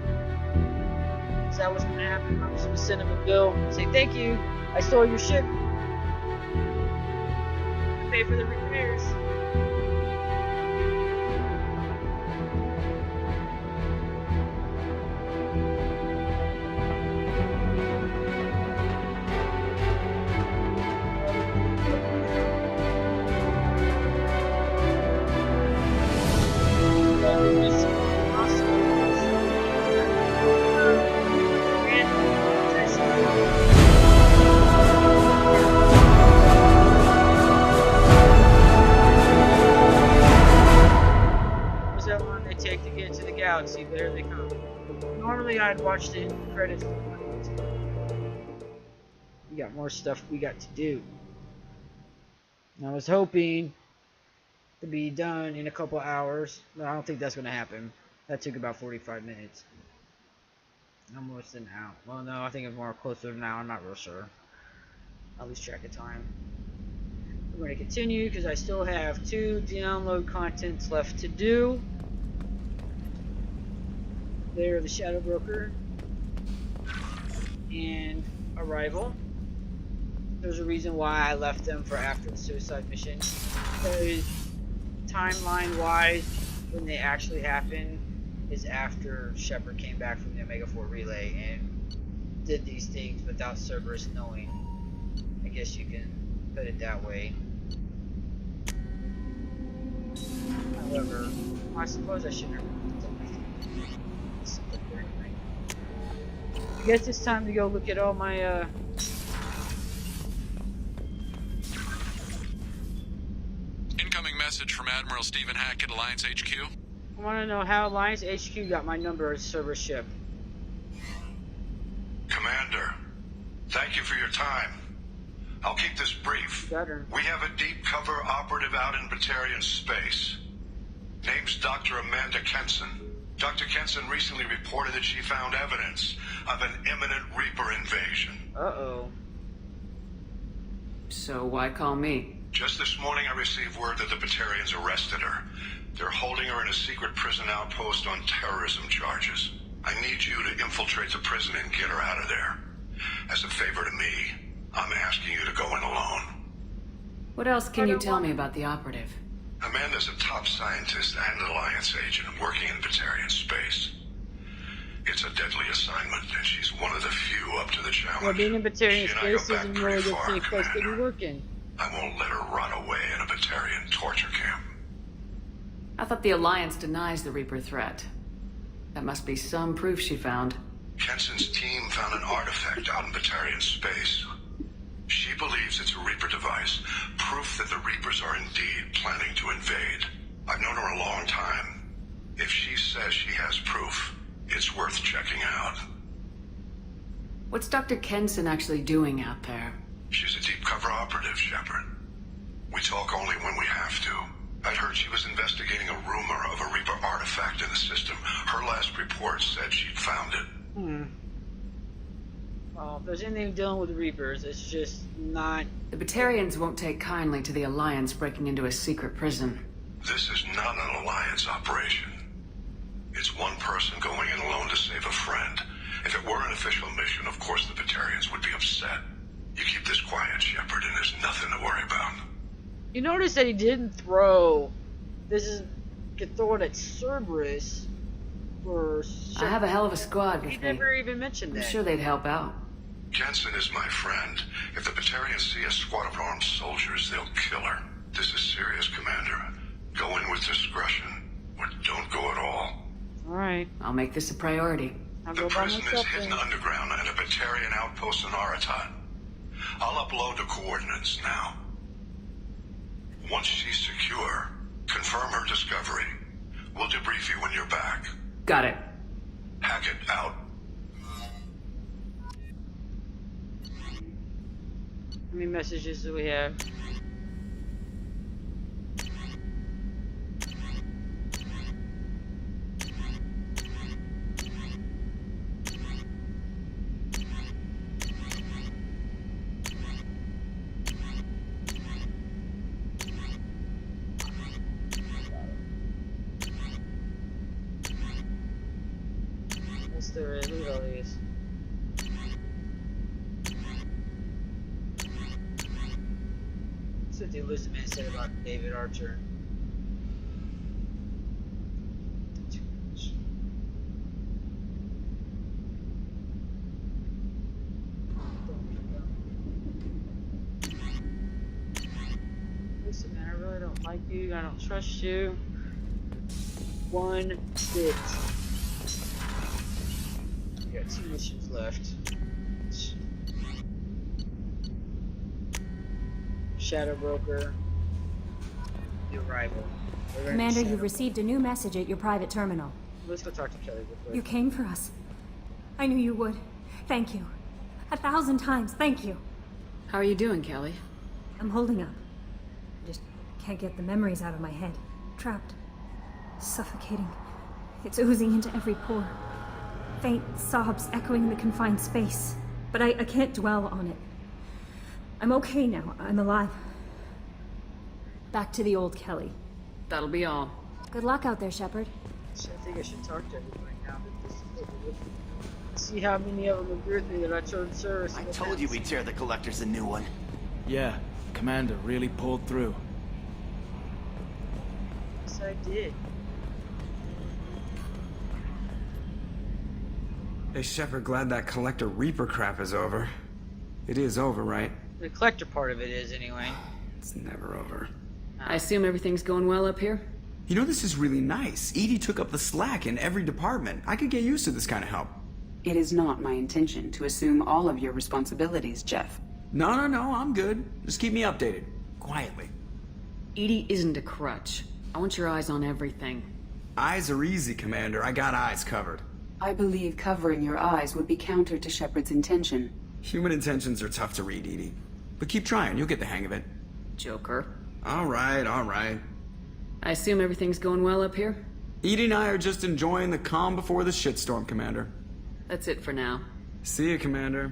Is that what's going to happen? I'm just going to send him a bill and say, thank you, I stole your ship. Pay for the repairs. See, there they come. Normally I'd watch the credits. We got more stuff we got to do. I was hoping to be done in a couple hours, but I don't think that's going to happen. That took about 45 minutes. Almost an hour. Well, no, I think it's more closer to an hour. I'm not real sure. I'll lose track of time. We're going to continue because I still have 2 download contents left to do. There, the Shadow Broker and Arrival. There's a reason why I left them for after the suicide mission. Because timeline-wise, when they actually happen is after Shepard came back from the Omega-4 relay and did these things without Cerberus knowing. I guess you can put it that way. However, I suppose I shouldn't have. I guess it's time to go look at all my Incoming message from Admiral Stephen Hackett, Alliance HQ. I want to know how Alliance HQ got my number as Cerberus ship. Commander, thank you for your time. I'll keep this brief. We have a deep cover operative out in Batarian space. Name's Dr. Amanda Kenson. Dr. Kenson recently reported that she found evidence of an imminent Reaper invasion. Uh-oh. So why call me? Just this morning I received word that the Batarians arrested her. They're holding her in a secret prison outpost on terrorism charges. I need you to infiltrate the prison and get her out of there. As a favor to me, I'm asking you to go in alone. What else can you tell me about the operative? Amanda's a top scientist and Alliance agent working in Batarian space. It's a deadly assignment, and she's one of the few up to the challenge. Well, being in Batarian space isn't really a good safe place to be working. I won't let her rot away in a Batarian torture camp. I thought the Alliance denies the Reaper threat. That must be some proof she found. Kenson's team found an artifact out in Batarian space. She believes it's a Reaper device, proof that the Reapers are indeed planning to invade. I've known her a long time. If she says she has proof, it's worth checking out. What's Dr. Kenson actually doing out there? She's a deep cover operative, Shepard. We talk only when we have to. I'd heard she was investigating a rumor of a Reaper artifact in the system. Her last report said she'd found it. Well, if there's anything dealing with Reapers, it's just not... The Batarians won't take kindly to the Alliance breaking into a secret prison. This is not an Alliance operation. It's one person going in alone to save a friend. If it were an official mission, of course the Batarians would be upset. You keep this quiet, Shepard, and there's nothing to worry about. You notice that he didn't throw... could throw it at Cerberus for... I have a hell of a squad with me. He never even mentioned that. I'm sure they'd help out. Kenson is my friend. If the Batarians see a squad of armed soldiers, they'll kill her. This is serious, Commander. Go in with discretion, or don't go at all. Alright. I'll make this a priority. The prison is hidden underground in a Batarian outpost in Aratat. I'll upload the coordinates now. Once she's secure, confirm her discovery. We'll debrief you when you're back. Got it. Hackett out. How many messages do we have? There is. Look at all these. what the Elusive Man said about David Archer. Listen, man, I really don't like you. I don't trust you. One bit. We got 2 missions left. Shadow Broker. The Arrival. Commander, you've received a new message at your private terminal. Let's go talk to Kelly real quick. You came for us. I knew you would. Thank you. 1,000 times, thank you. How are you doing, Kelly? I'm holding up. I just can't get the memories out of my head. Trapped. Suffocating. It's oozing into every pore. Faint sobs echoing the confined space. But I can't dwell on it. I'm okay now. I'm alive. Back to the old Kelly. That'll be all. Good luck out there, Shepard. So I think I should talk to everybody now. See how many of them agree with me that I chose service. I told you we'd tear the Collectors a new one. Yeah, Commander really pulled through. Yes, I did. Hey, Shepard, glad that Collector Reaper crap is over. It is over, right? The Collector part of it is, anyway. It's never over. I assume everything's going well up here? You know, this is really nice. EDI took up the slack in every department. I could get used to this kind of help. It is not my intention to assume all of your responsibilities, Jeff. No, I'm good. Just keep me updated. Quietly. EDI isn't a crutch. I want your eyes on everything. Eyes are easy, Commander. I got eyes covered. I believe covering your eyes would be counter to Shepard's intention. Human intentions are tough to read, EDI. But keep trying. You'll get the hang of it. Joker. All right. I assume everything's going well up here? EDI and I are just enjoying the calm before the shitstorm, Commander. That's it for now. See you, Commander.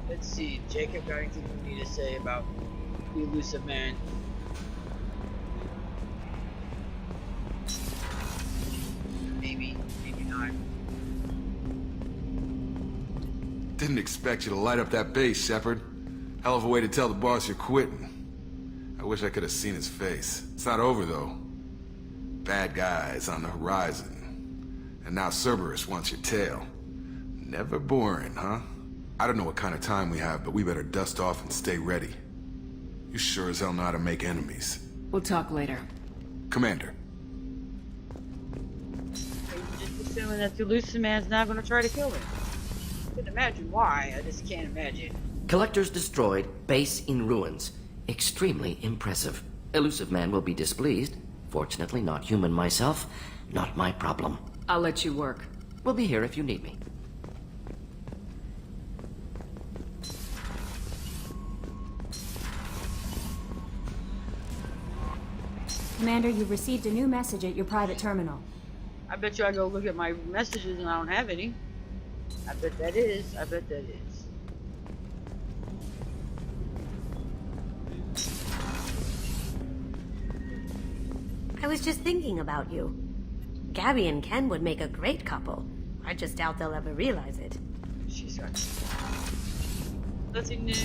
Let's see. Jacob got anything you need to say about the Elusive Man? Maybe not. Didn't expect you to light up that base, Shepard. Hell of a way to tell the boss you're quitting. I wish I could have seen his face. It's not over, though. Bad guys on the horizon. And now Cerberus wants your tail. Never boring, huh? I don't know what kind of time we have, but we better dust off and stay ready. You sure as hell know how to make enemies. We'll talk later. Commander. I'm just assuming that the Elusive Man's not going to try to kill me. I can imagine why, I just can't imagine. Collectors destroyed, base in ruins. Extremely impressive. Elusive Man will be displeased. Fortunately, not human myself. Not my problem. I'll let you work. We'll be here if you need me. Commander, you've received a new message at your private terminal. I bet you I go look at my messages and I don't have any. I bet that is. I was just thinking about you. Gabby and Ken would make a great couple. I just doubt they'll ever realize it. She's got nothing new.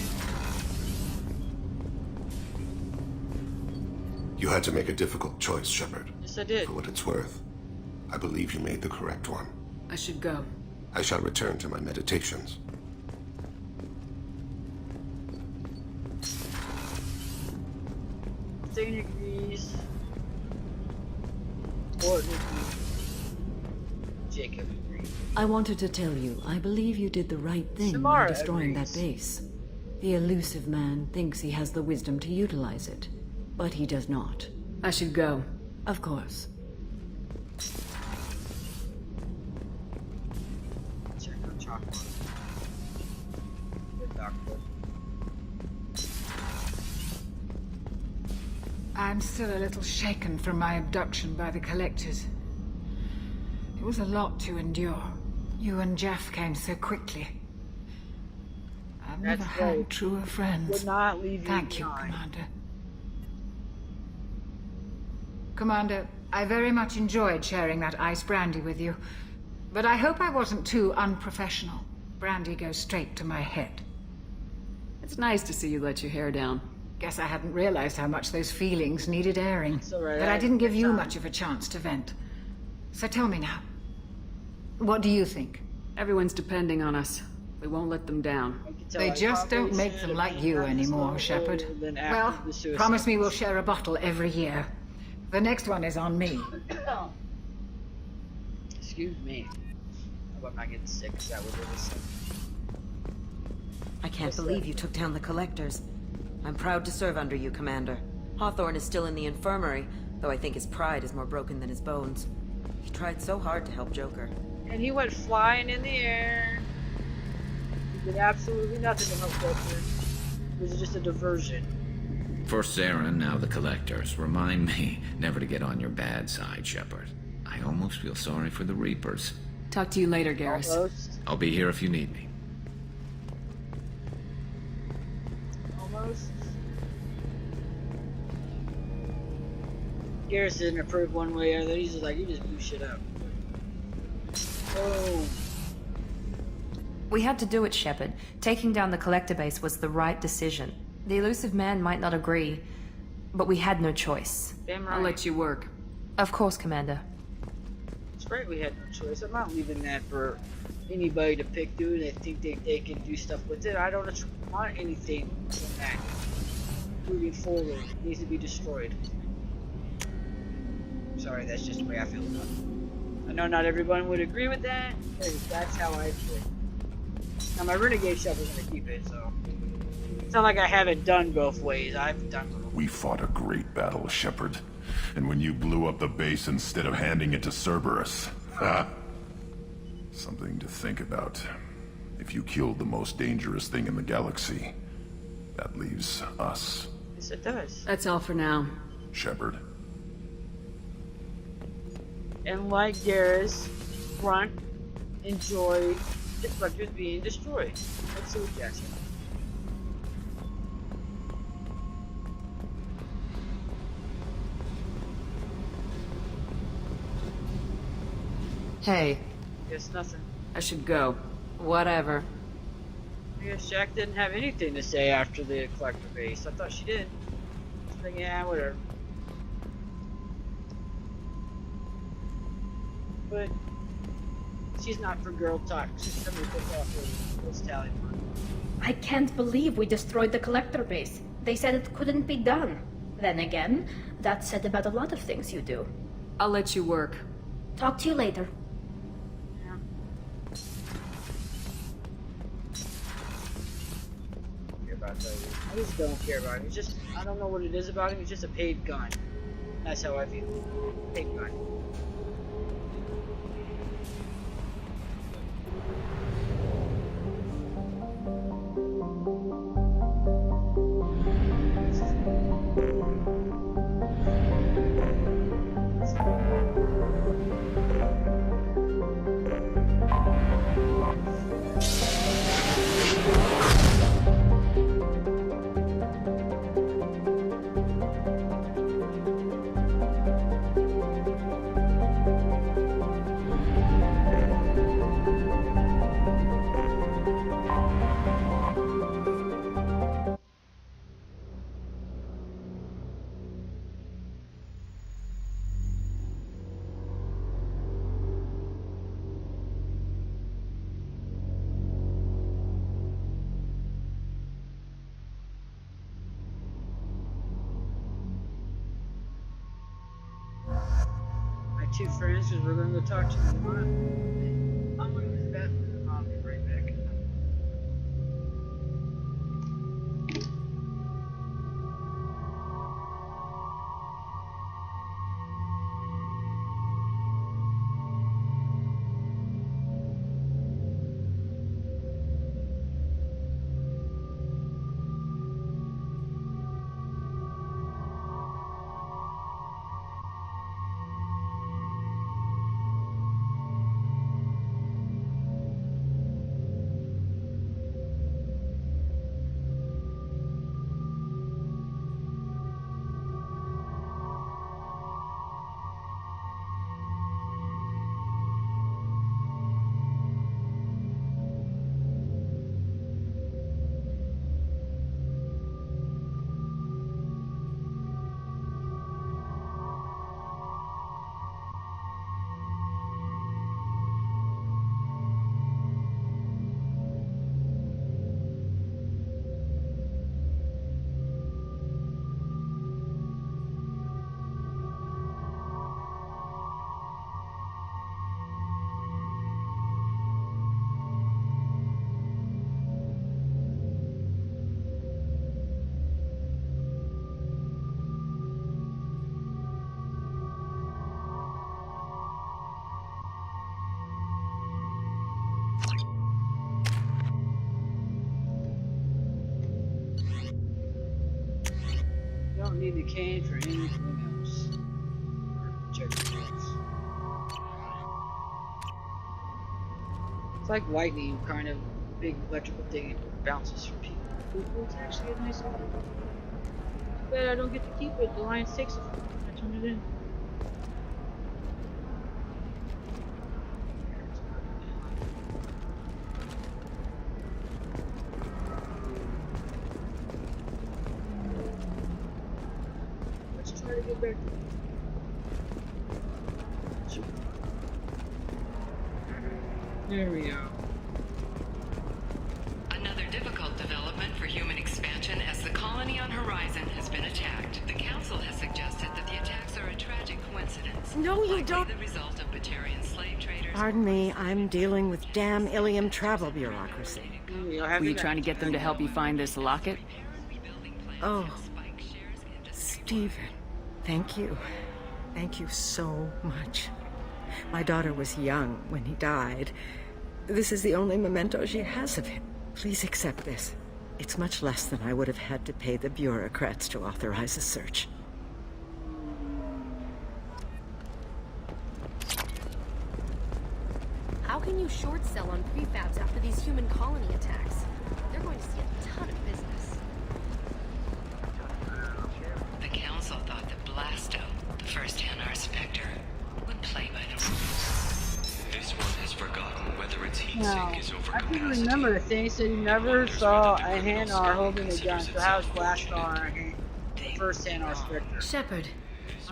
You had to make a difficult choice, Shepard. Yes, I did. For what it's worth, I believe you made the correct one. I should go. I shall return to my meditations. Thing agrees. Gordon agrees. Jacob agrees. I wanted to tell you, I believe you did the right thing Samara by destroying agrees. that base. The Elusive Man thinks he has the wisdom to utilize it, but he does not. I should go. Of course. Check on chocolate. Good doctor. I'm still a little shaken from my abduction by the Collectors. It was a lot to endure. You and Jeff came so quickly. I've never had truer friends. Would not leave you Thank you, behind. Commander. Commander, I very much enjoyed sharing that ice brandy with you. But I hope I wasn't too unprofessional. Brandy goes straight to my head. It's nice to see you let your hair down. Guess I hadn't realized how much those feelings needed airing. It's all right, But I didn't give you much of a chance to vent. So tell me now. What do you think? Everyone's depending on us. We won't let them down. They just don't make them like you anymore, Shepard. Well, promise me we'll share a bottle every year. The next one is on me. Excuse me. I hope I'm not getting sick, because that was really sick. I can't believe you took down the Collectors. I'm proud to serve under you, Commander. Hawthorne is still in the infirmary, though I think his pride is more broken than his bones. He tried so hard to help Joker. And he went flying in the air. He did absolutely nothing to help Joker. It was just a diversion. First Saren, now the Collectors. Remind me never to get on your bad side, Shepard. I almost feel sorry for the Reapers. Talk to you later, Garrus. Almost. I'll be here if you need me. Almost. Garrus didn't approve one way or the other. He's just like, you just blew shit up. Oh. We had to do it, Shepard. Taking down the Collector base was the right decision. The Illusive Man might not agree, but we had no choice. Damn right. I'll let you work. Of course, Commander. It's right we had no choice. I'm not leaving that for anybody to pick, dude. They think they can do stuff with it. I don't want anything from that. Moving forward, it needs to be destroyed. Sorry, that's just the way I feel about it. I know not everyone would agree with that, but that's how I feel. Now my Renegade Shuffle's gonna keep it, so it's not like I haven't done both ways. I've done both. We fought a great battle, Shepard. And when you blew up the base instead of handing it to Cerberus, something to think about. If you killed the most dangerous thing in the galaxy, that leaves us. Yes, it does. That's all for now. Shepard. And like Garrus, Grunt enjoyed the Collectors being destroyed. Let's see what Jackson. Hey. Guess nothing. I should go. Whatever. I guess Jack didn't have anything to say after the Collector base. I thought she did. I was thinking, yeah, whatever. But she's not for girl talk. She's somebody put off those tally mark. I can't believe we destroyed the Collector base. They said it couldn't be done. Then again, that's said about a lot of things you do. I'll let you work. Talk to you later. I just don't care about him. It's just, I don't know what it is about him. He's just a paid gun. That's how I feel. Paid gun. Two friends because we're going to go talk to them tomorrow. I'm going to go to the bathroom. I'll be right back. Don't need the cane for anything else. Check the notes. It's like lightning, kind of big electrical thing. It bounces from people. It's actually a nice item. Too bad I don't get to keep it. The Lions takes it from me. I turned it in. Let's try to get back. There we go. Another difficult development for human expansion as the colony on Horizon has been attacked. The Council has suggested that the attacks are a tragic coincidence. No, you likely don't. The result of Batarian slave traders. Pardon me, I'm dealing with damn Ilium travel bureaucracy. Were you trying to get them to help you find this locket? Oh, Stephen, thank you. Thank you so much. My daughter was young when he died. This is the only memento she has of him. Please accept this. It's much less than I would have had to pay the bureaucrats to authorize a search. How can you short sell on prefabs after these human colony attacks? They're going to see a ton of business. The Council thought that Blasto, the first Hanar Spectre, would play by the rules. This one has forgotten whether its heat Now, sink is over I can capacity. remember the thing said he never saw a Hanar holding a gun, so how's Blastar the first Hanar Spectre? Shepard,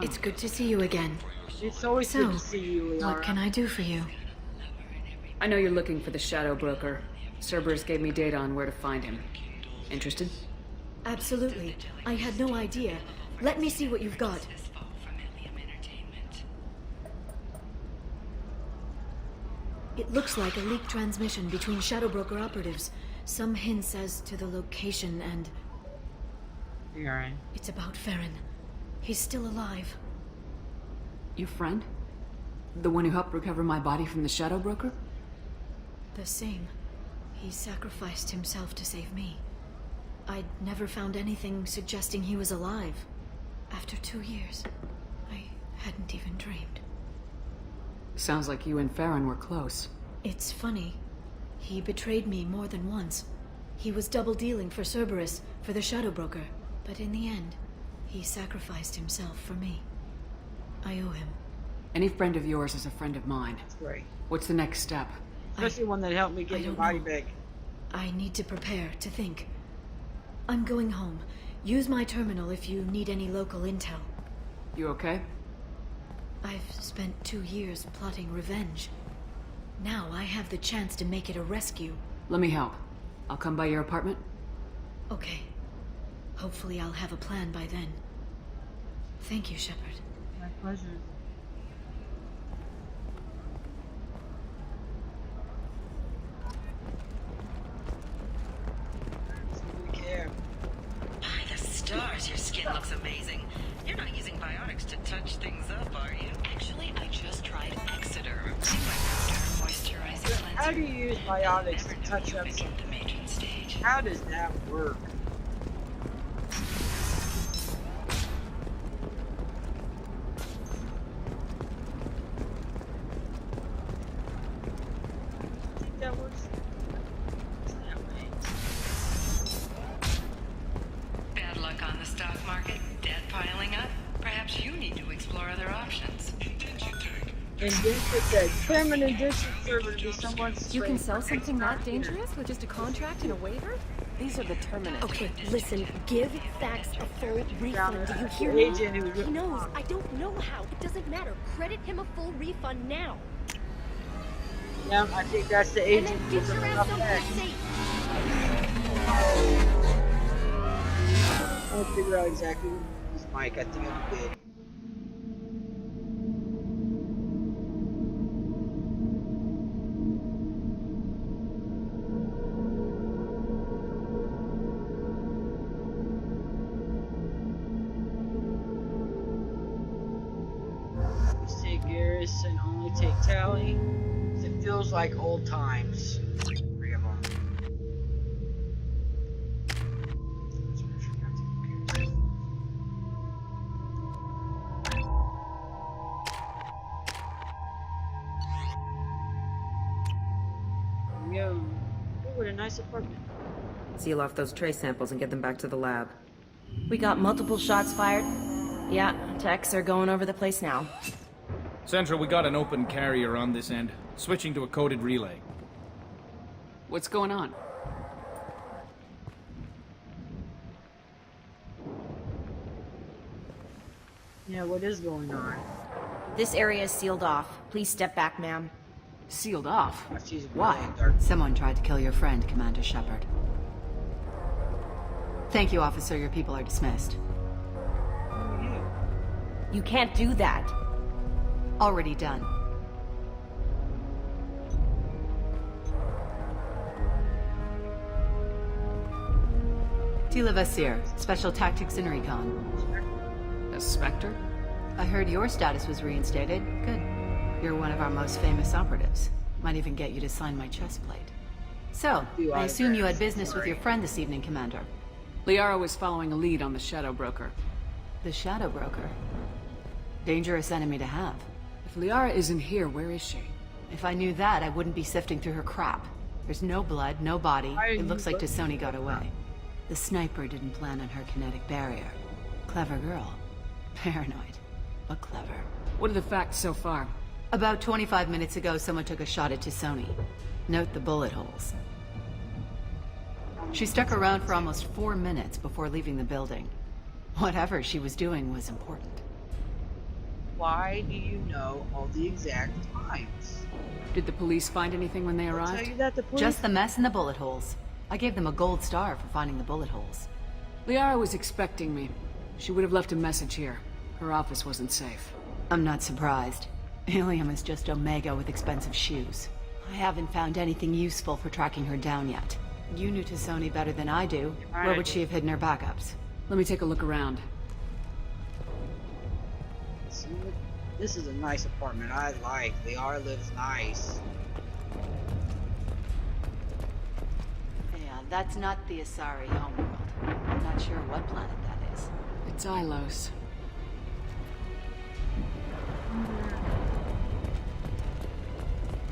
it's good to see you again. It's always So, good to see you, Liara. what can I do for you? I know you're looking for the Shadow Broker. Cerberus gave me data on where to find him. Interested? Absolutely. I had no idea. Let me see what you've got. It looks like a leaked transmission between Shadow Broker operatives. Some hints as to the location and... You alright? It's about Farron. He's still alive. Your friend? The one who helped recover my body from the Shadow Broker? The same. He sacrificed himself to save me. I'd never found anything suggesting he was alive. After 2 years, I hadn't even dreamed. Sounds like you and Farron were close. It's funny. He betrayed me more than once. He was double-dealing for Cerberus, for the Shadow Broker. But in the end, he sacrificed himself for me. I owe him. Any friend of yours is a friend of mine. That's great. What's the next step? Especially one that helped me get your body back. I need to prepare, to think. I'm going home. Use my terminal if you need any local intel. You okay? I've spent 2 years plotting revenge. Now I have the chance to make it a rescue. Let me help. I'll come by your apartment. Okay. Hopefully I'll have a plan by then. Thank you, Shepard. My pleasure. By the stars, your skin looks amazing. You're not using biotics to touch things up, are you? Actually, I just tried Exeter. Moisturizer cleanser. How do you use biotics to touch up something? How does that work? I think that works. That way. Bad luck on the stock market, debt piling up. Perhaps you need to explore other options. Indenture said, claim an indenture server to be someone's You can slave sell for something that $8 dangerous with just a contract and a waiver? These are the Terminus. Okay, listen. Give Fax a full refund. Do you hear The me? agent who He knows. I don't know how. It doesn't matter. Credit him a full refund now. Yeah, I think that's the And agent then who's get your looking ass up somewhere there. safe. I'll figure out exactly what this mic. I think I'm good. Let's take Garrus and only take Tally. It feels like old times. 3 of them. nice apartment. Seal off those trace samples and get them back to the lab. We got multiple shots fired. Yeah, techs are going over the place now. Central, we got an open carrier on this end. Switching to a coded relay. What's going on? Yeah, what is going on? This area is sealed off. Please step back, ma'am. Sealed off? Why? Someone tried to kill your friend, Commander Shepard. Thank you, officer. Your people are dismissed. You can't do that. Already done. Tila Vasir, Special Tactics and Recon. A Spectre? I heard your status was reinstated. Good. You're one of our most famous operatives. Might even get you to sign my chest plate. So, I assume you had business with your friend this evening, Commander. Liara was following a lead on the Shadow Broker. The Shadow Broker? Dangerous enemy to have. If Liara isn't here, where is she? If I knew that, I wouldn't be sifting through her crap. There's no blood, no body. It looks like T'Soni got away. The sniper didn't plan on her kinetic barrier. Clever girl. Paranoid, but clever. What are the facts so far? About 25 minutes ago, someone took a shot at T'Soni. Note the bullet holes. She stuck around for almost 4 minutes before leaving the building. Whatever she was doing was important. Why do you know all the exact times? Did the police find anything when they arrived? Tell you that the police... Just the mess and the bullet holes. I gave them a gold star for finding the bullet holes. Liara was expecting me. She would have left a message here. Her office wasn't safe. I'm not surprised. Ilium is just Omega with expensive shoes. I haven't found anything useful for tracking her down yet. You knew T'Soni better than I do. Where would she have hidden her backups? Let me take a look around. This is a nice apartment. I like. Liara lives nice. Yeah, that's not the Asari homeworld. I'm not sure what planet that is. It's Ilos.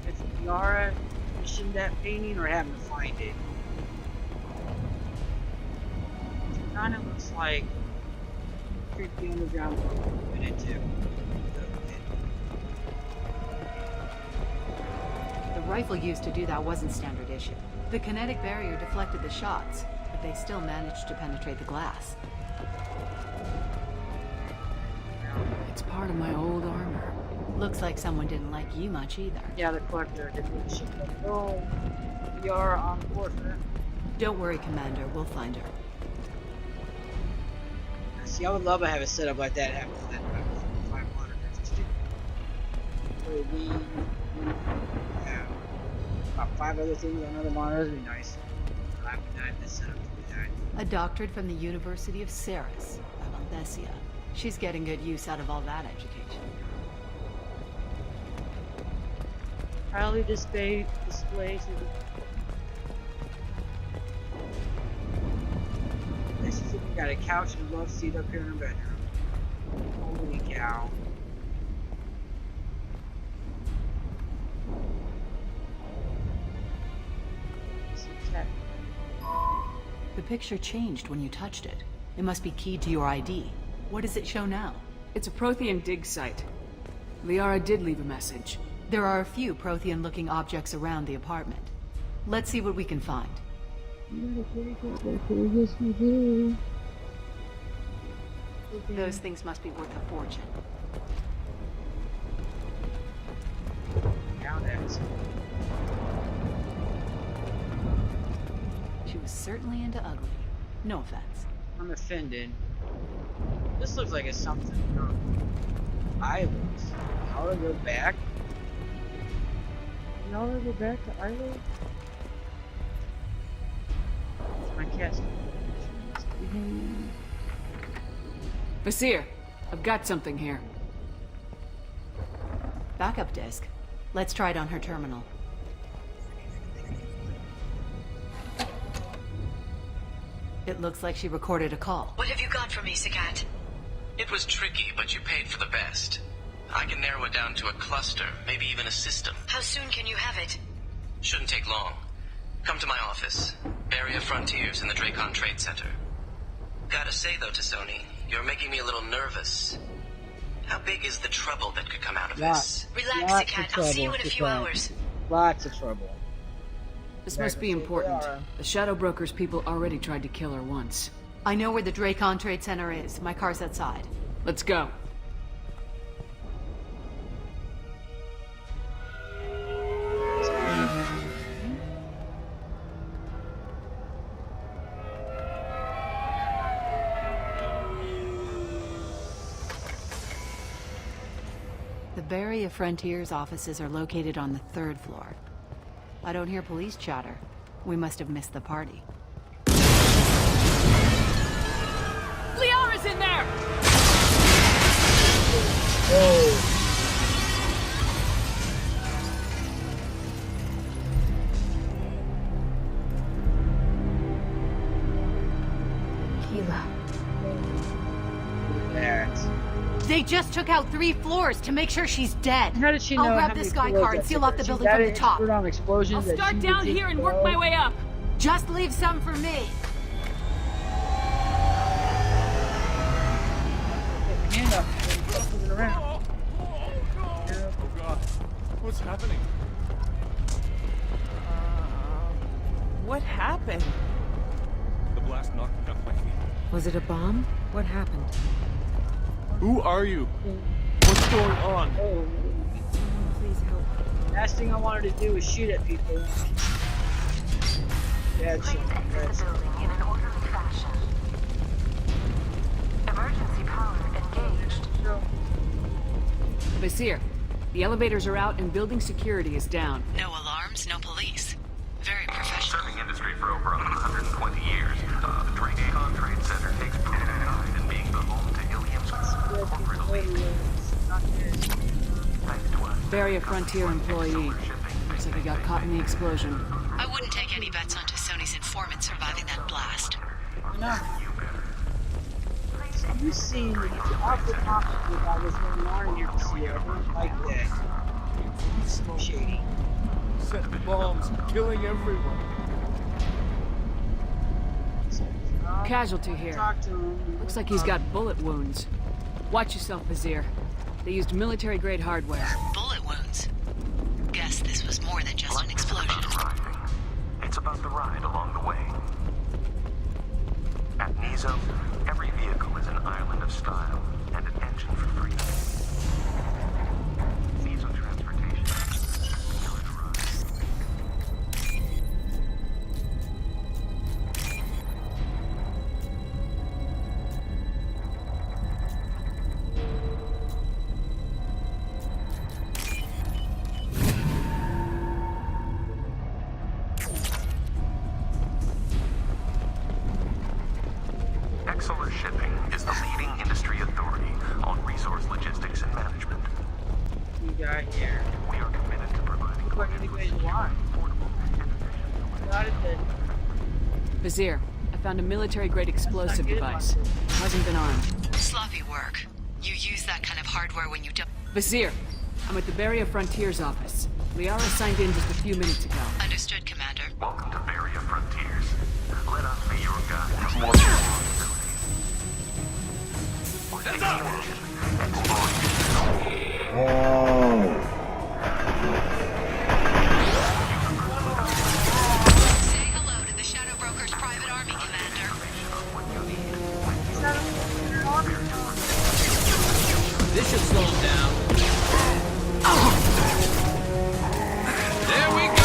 If Liara commissioned that painting or having to find it. It kind of looks like creepy underground world we went into. The rifle used to do that wasn't standard issue. The kinetic barrier deflected the shots, but they still managed to penetrate the glass. It's part of my old armor. Looks like someone didn't like you much either. Yeah, the collector didn't ship them. Oh, we are on board for that. Don't worry, Commander. We'll find her. See, I would love to have it set up like that. Have that 5 monitors too. So we have about 5 other things on other monitors. Would be nice. I would have this set up to do that. A doctorate from the University of Ceres, Alanthesia. She's getting good use out of all that education. Proudly displays She's even got a couch and a love seat up here in her bedroom. Holy cow. The picture changed when you touched it. It must be keyed to your ID. What does it show now? It's a Prothean dig site. Liara did leave a message. There are a few Prothean-looking objects around the apartment. Let's see what we can find. Those things must be worth a fortune. Count it. She was certainly into ugly. No offense. I'm offended. This looks like it's something from Ilos. Y'all go back? Y'all go back to Ilos? My cat's Vasir, I've got something here. Backup disk. Let's try it on her terminal. It looks like she recorded a call. What have you got for me, Sagat? It was tricky, but you paid for the best. I can narrow it down to a cluster, maybe even a system. How soon can you have it? Shouldn't take long. Come to my office. Area Frontiers in the Dracon Trade Center. Gotta say, though, to Sony, you're making me a little nervous. How big is the trouble that could come out of this? Relax, Cat. I'll see you in a few hours. Lots of trouble. This must be important. The Shadow Broker's people already tried to kill her once. I know where the Dracon Trade Center is. My car's outside. Let's go. The Barrier Frontiers offices are located on the 3rd floor. I don't hear police chatter. We must have missed the party. Liara's in there! Keela. They just took out 3 floors to make sure she's dead. How did she know? I'll grab the sky car and seal off the building from the top. On explosions I'll start down here and work my way up. Just leave some for me. Hand up. Moving around. Oh god. What's happening? What happened? The blast knocked me off my feet. Was it a bomb? What happened? Who are you? What's going on? Oh, please help. Last thing I wanted to do was shoot at people. Bad shit. Bad shit. In an orderly fashion. Emergency power engaged. Basir, the elevators are out and building security is down. No alarms, no police. Very professional. Serving industry for over 120 years, the Dracon Trade Center takes pride in being the home to Ilium's corporate elite. Thanks to us. Barrier Frontier employee. Looks like he got caught in the explosion. I wouldn't take any bets onto Sony's informant surviving that blast. No. You see the awful possible about what's going on here, Sierra. Like that. It's so shady. Setting bombs, killing everyone. Casualty here. Looks like he's got bullet wounds. Watch yourself, Basir. They used military-grade hardware. Bullet wounds? Guess this was more than just an explosion. It's about the ride along the way. At Nizo, every vehicle is an island of style and an engine for freedom. Nizo Transportation. Exeler Shipping is the leading industry authority on resource logistics and management. You got here. We are committed to providing Look like anybody's alive. Got it then. Basir, I found a military-grade explosive device. Hasn't been armed. Sloppy work. You use that kind of hardware when you don't... Basir, I'm at the Barrier Frontiers office. Liara signed in just a few minutes ago. Understood, Commander. Welcome to Barrier Frontiers. Let us be your guide. Say hello to the Shadow Broker's private army, Commander. This should slow him down. There we go!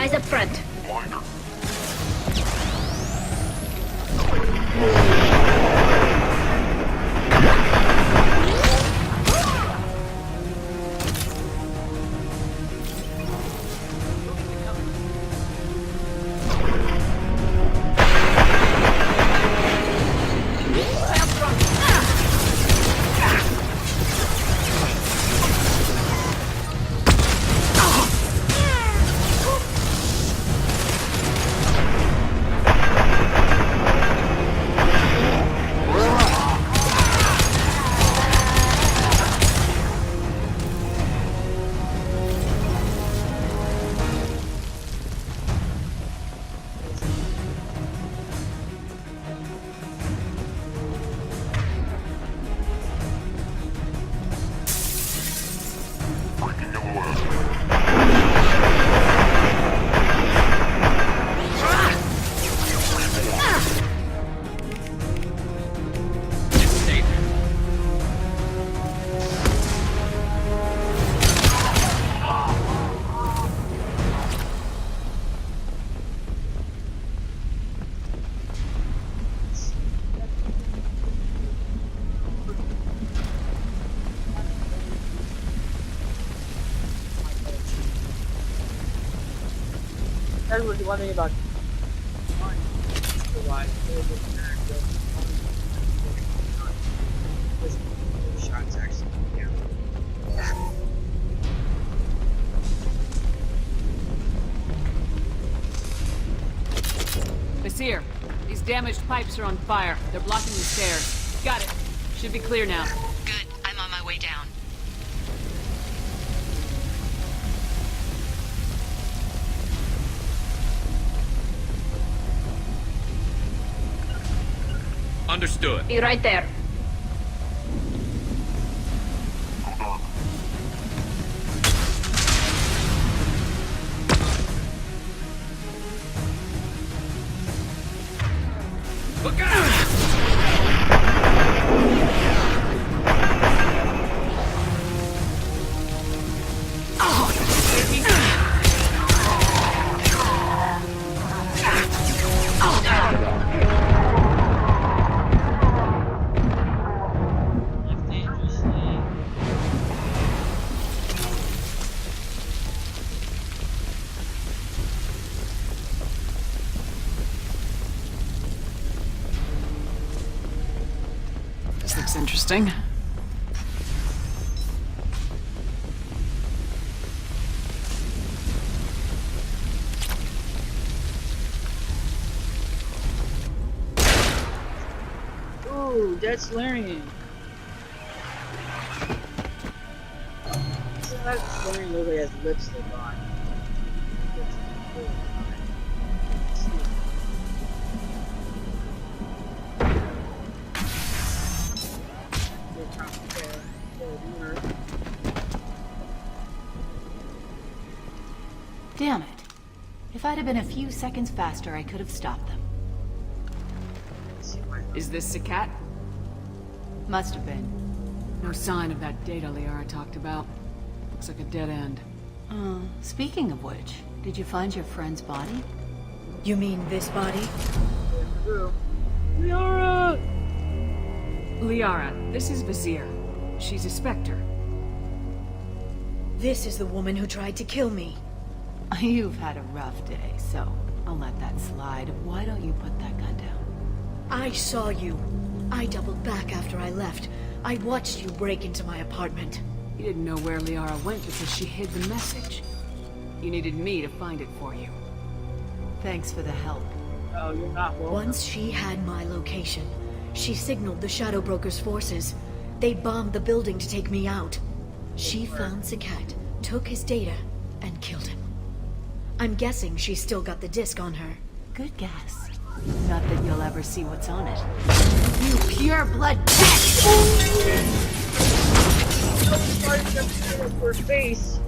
supplies up front. I was wondering about shots actually. Yeah. Basir, these damaged pipes are on fire. They're blocking the stairs. Got it. Should be clear now. Good. I'm on my way down. Understood. Be right there. Look out! This looks interesting. Ooh, that's Larian. That Larian literally has lipstick on. Damn it. If I'd have been a few seconds faster, I could have stopped them. Is this Sakat? Must have been. No sign of that data Liara talked about. Looks like a dead end. Speaking of which, did you find your friend's body? You mean this body? Liara! Liara, this is Basir. She's a Spectre. This is the woman who tried to kill me. You've had a rough day, so I'll let that slide. Why don't you put that gun down? I saw you. I doubled back after I left. I watched you break into my apartment. You didn't know where Liara went because she hid the message. You needed me to find it for you. Thanks for the help. Oh, you're not welcome. Once she had my location, she signaled the Shadow Broker's forces. They bombed the building to take me out. She found Sakat, took his data, and killed him. I'm guessing she's still got the disc on her. Good guess. Not that you'll ever see what's on it. You pure blood pest! Her face.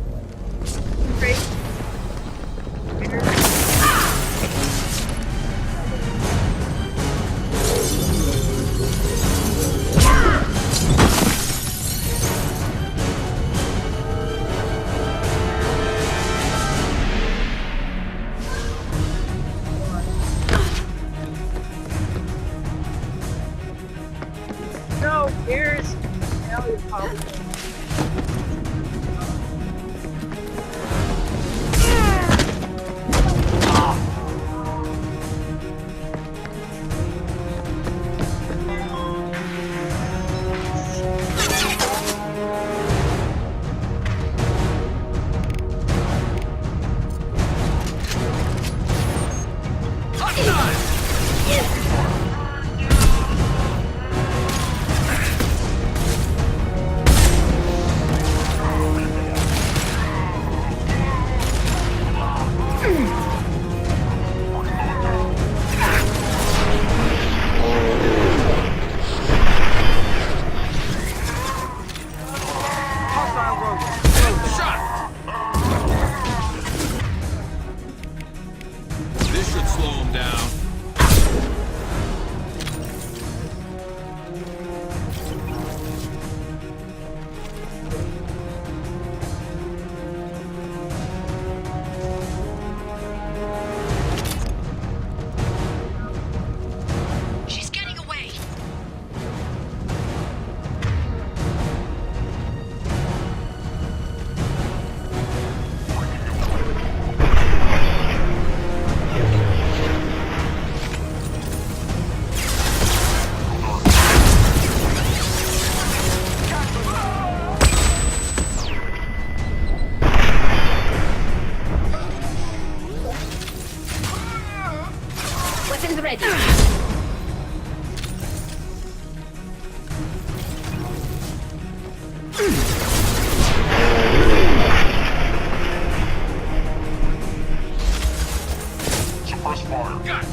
Press fire. Got it.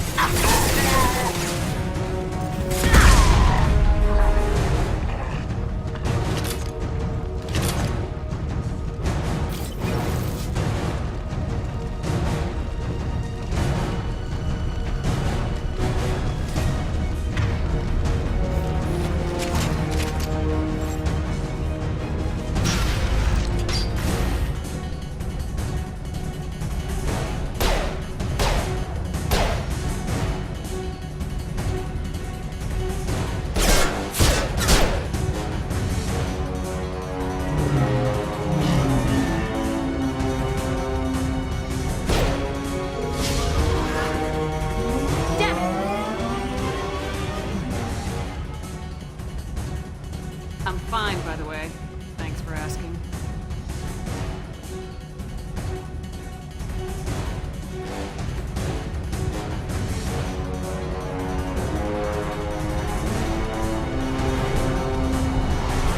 I'm fine, by the way. Thanks for asking.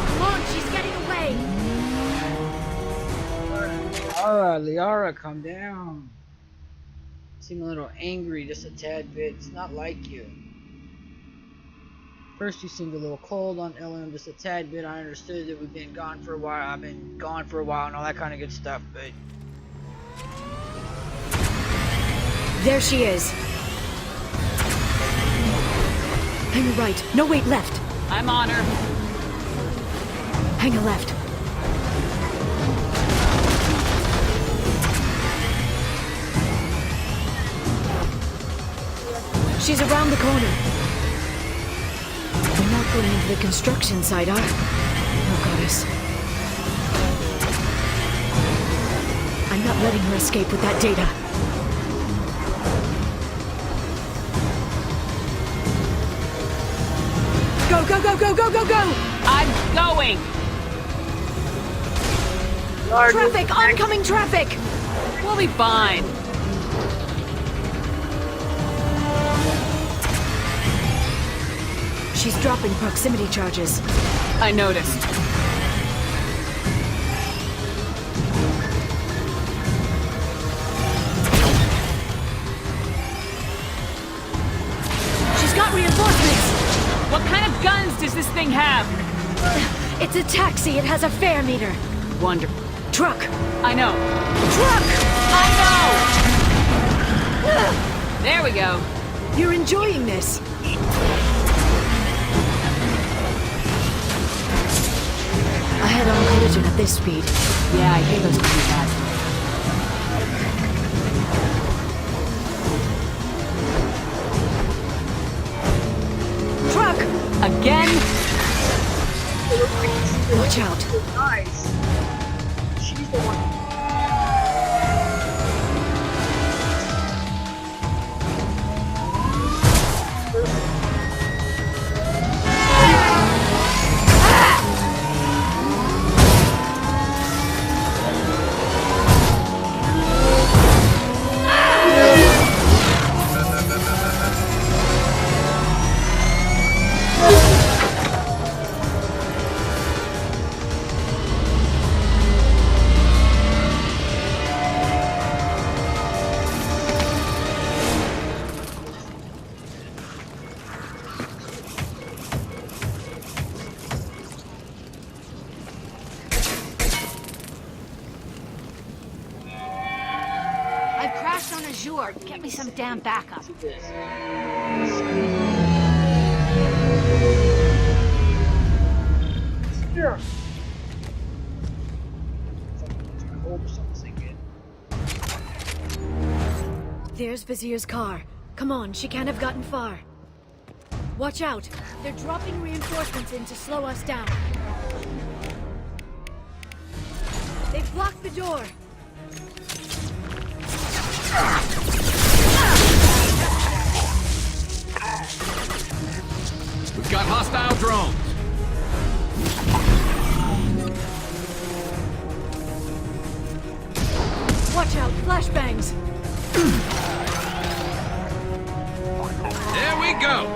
Come on, she's getting away! Liara, calm down. Seem a little angry, just a tad bit. It's not like you. First you seemed a little cold on Ellen, just a tad bit. I understood that we've been gone for a while. I've been gone for a while and all that kind of good stuff, but... There she is. Hang a right. No, wait, left. I'm on her. Hang a left. She's around the corner. We're not going into the construction site, are we? Oh, goddess. I'm not letting her escape with that data. Go, go, go, go, go, go, go! I'm going! Traffic! Oncoming traffic! We'll be fine. She's dropping proximity charges. I noticed. She's got reinforcements! What kind of guns does this thing have? It's a taxi. It has a fare meter. Wonderful. Truck! I know. Truck! I know! There we go. You're enjoying this. A head-on collision at this speed. Yeah, I hate those pretty bad. Truck! Again? Watch out. Nice. She's the one. Get me some damn backup. Here. There's Vizier's car. Come on, she can't have gotten far. Watch out. They're dropping reinforcements in to slow us down. They've blocked the door. We've got hostile drones. Watch out, flashbangs. There we go.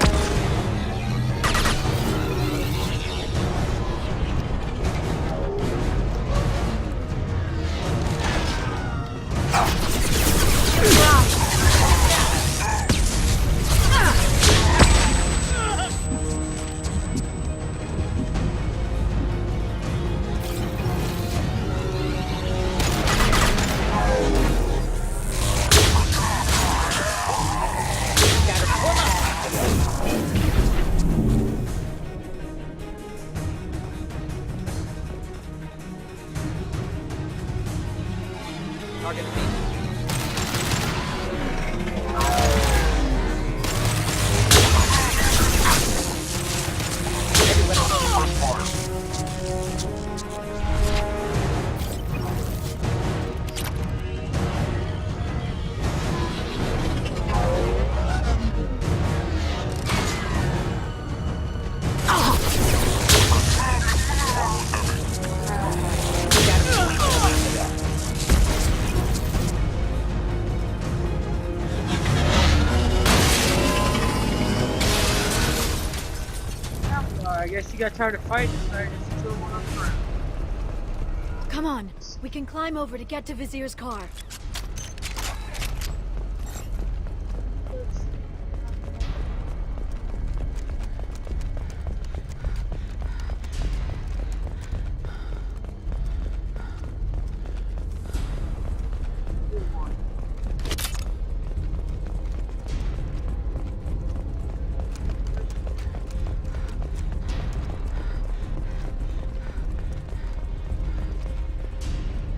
guess he got tired of fighting, so I just threw one on the ground. Come on, we can climb over to get to Vizier's car.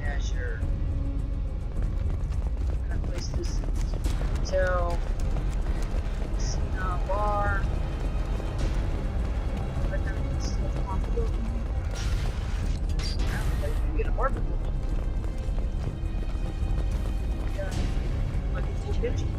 Yeah, sure. I'm gonna place this hotel, casino, bar. Right now, this is on the building. I don't know, get an apartment building. Yeah, like it's a kitchen.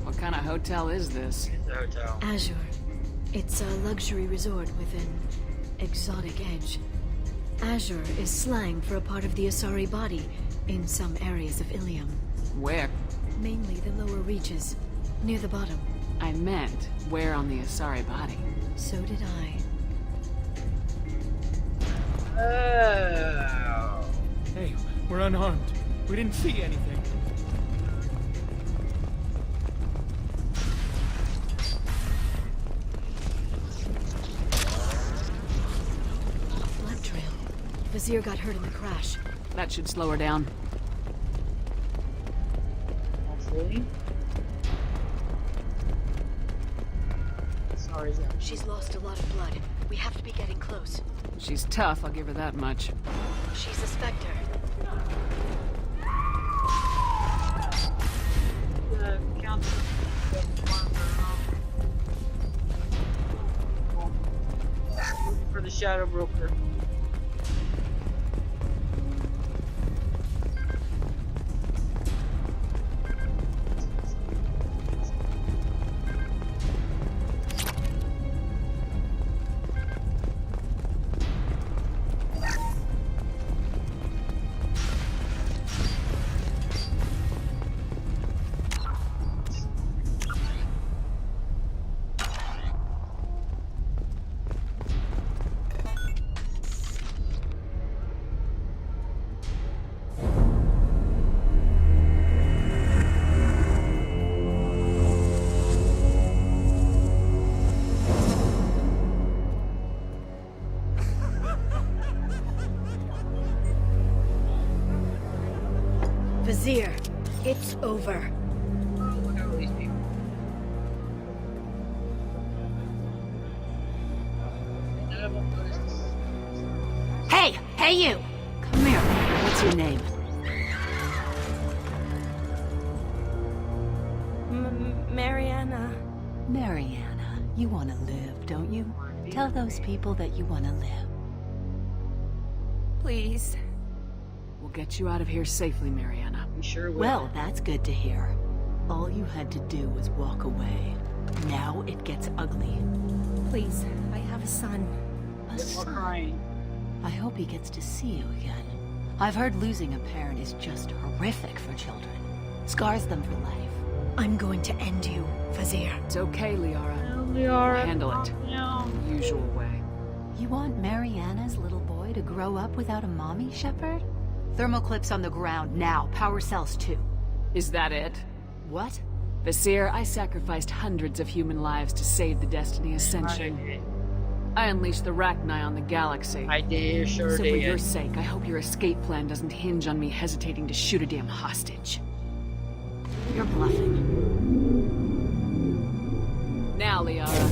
What kind of hotel is this? It's a hotel. Azure. It's a luxury resort with an exotic edge. Azure is slang for a part of the Asari body in some areas of Ilium. Where? Mainly the lower reaches, near the bottom. I meant, where on the Asari body? So did I. Oh. Hey, we're unarmed. We didn't see anything. Blood trail. Vizier got hurt in the crash. That should slow her down. Hopefully. Sorry, Zach. She's lost a lot of blood. We have to be getting close. She's tough, I'll give her that much. She's a Spectre. The council. Looking for the Shadow Broker. Vizier, it's over. Look at all these people. None of them noticed this. Hey! Hey, you! Come here. What's your name? Mariana. Mariana. You want to live, don't you? Tell those people that you want to live. Please. We'll get you out of here safely, Mariana. We sure will. Well, that's good to hear. All you had to do was walk away. Now it gets ugly. Please, I have a son. A son? Crying. I hope he gets to see you again. I've heard losing a parent is just horrific for children. Scars them for life. I'm going to end you, Vizier. It's okay, Liara. Liara. We'll handle it. The usual way. You want Mariana's little boy to grow up without a mommy, Shepard? Thermal clips on the ground now. Power cells too. Is that it? What? Visir, I sacrificed hundreds of human lives to save the Destiny Ascension. I unleashed the Rachni on the galaxy. I did, sure so did. for your sake, I hope your escape plan doesn't hinge on me hesitating to shoot a damn hostage. You're bluffing. Now, Liara.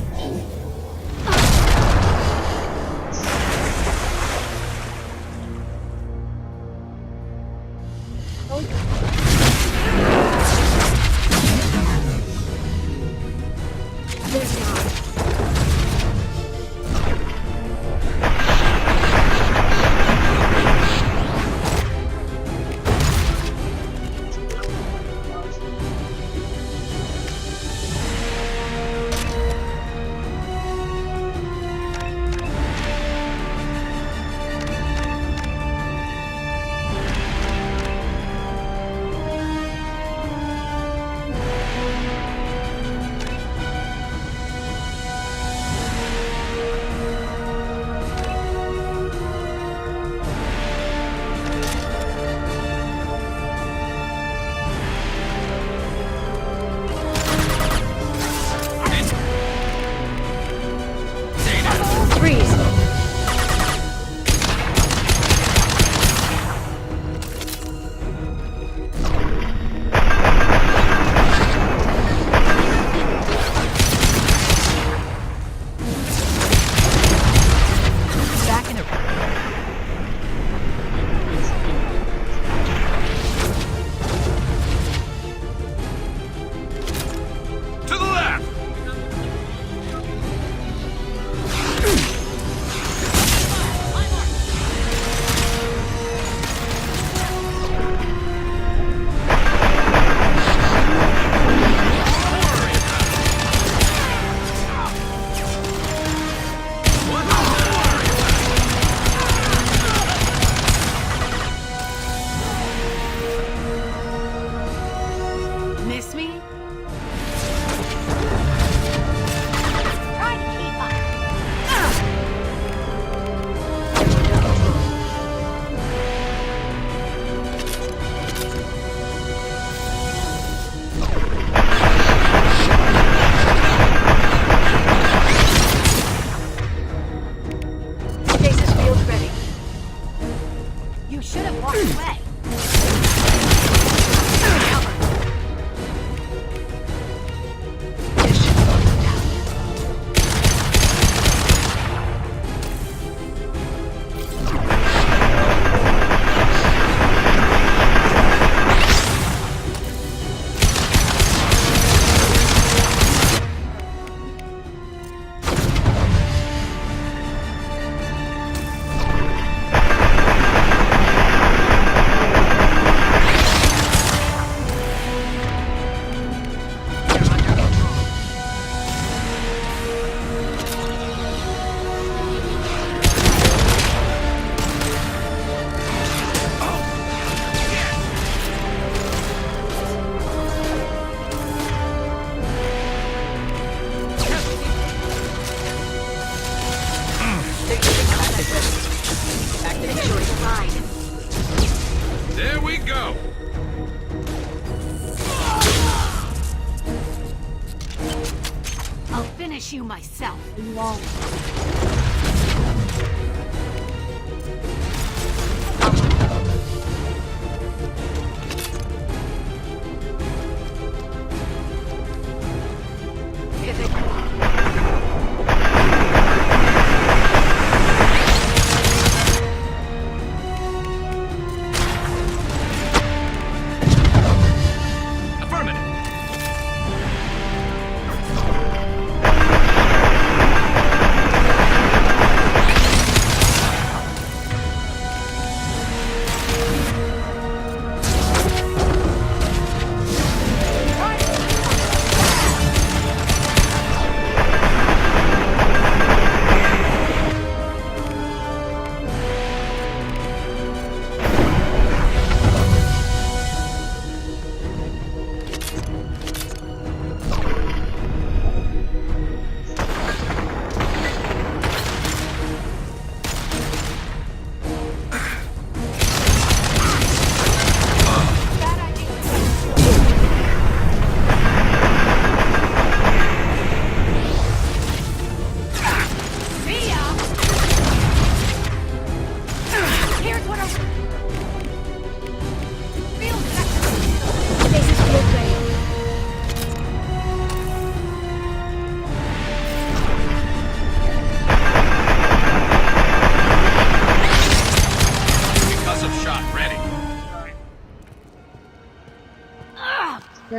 finish you myself.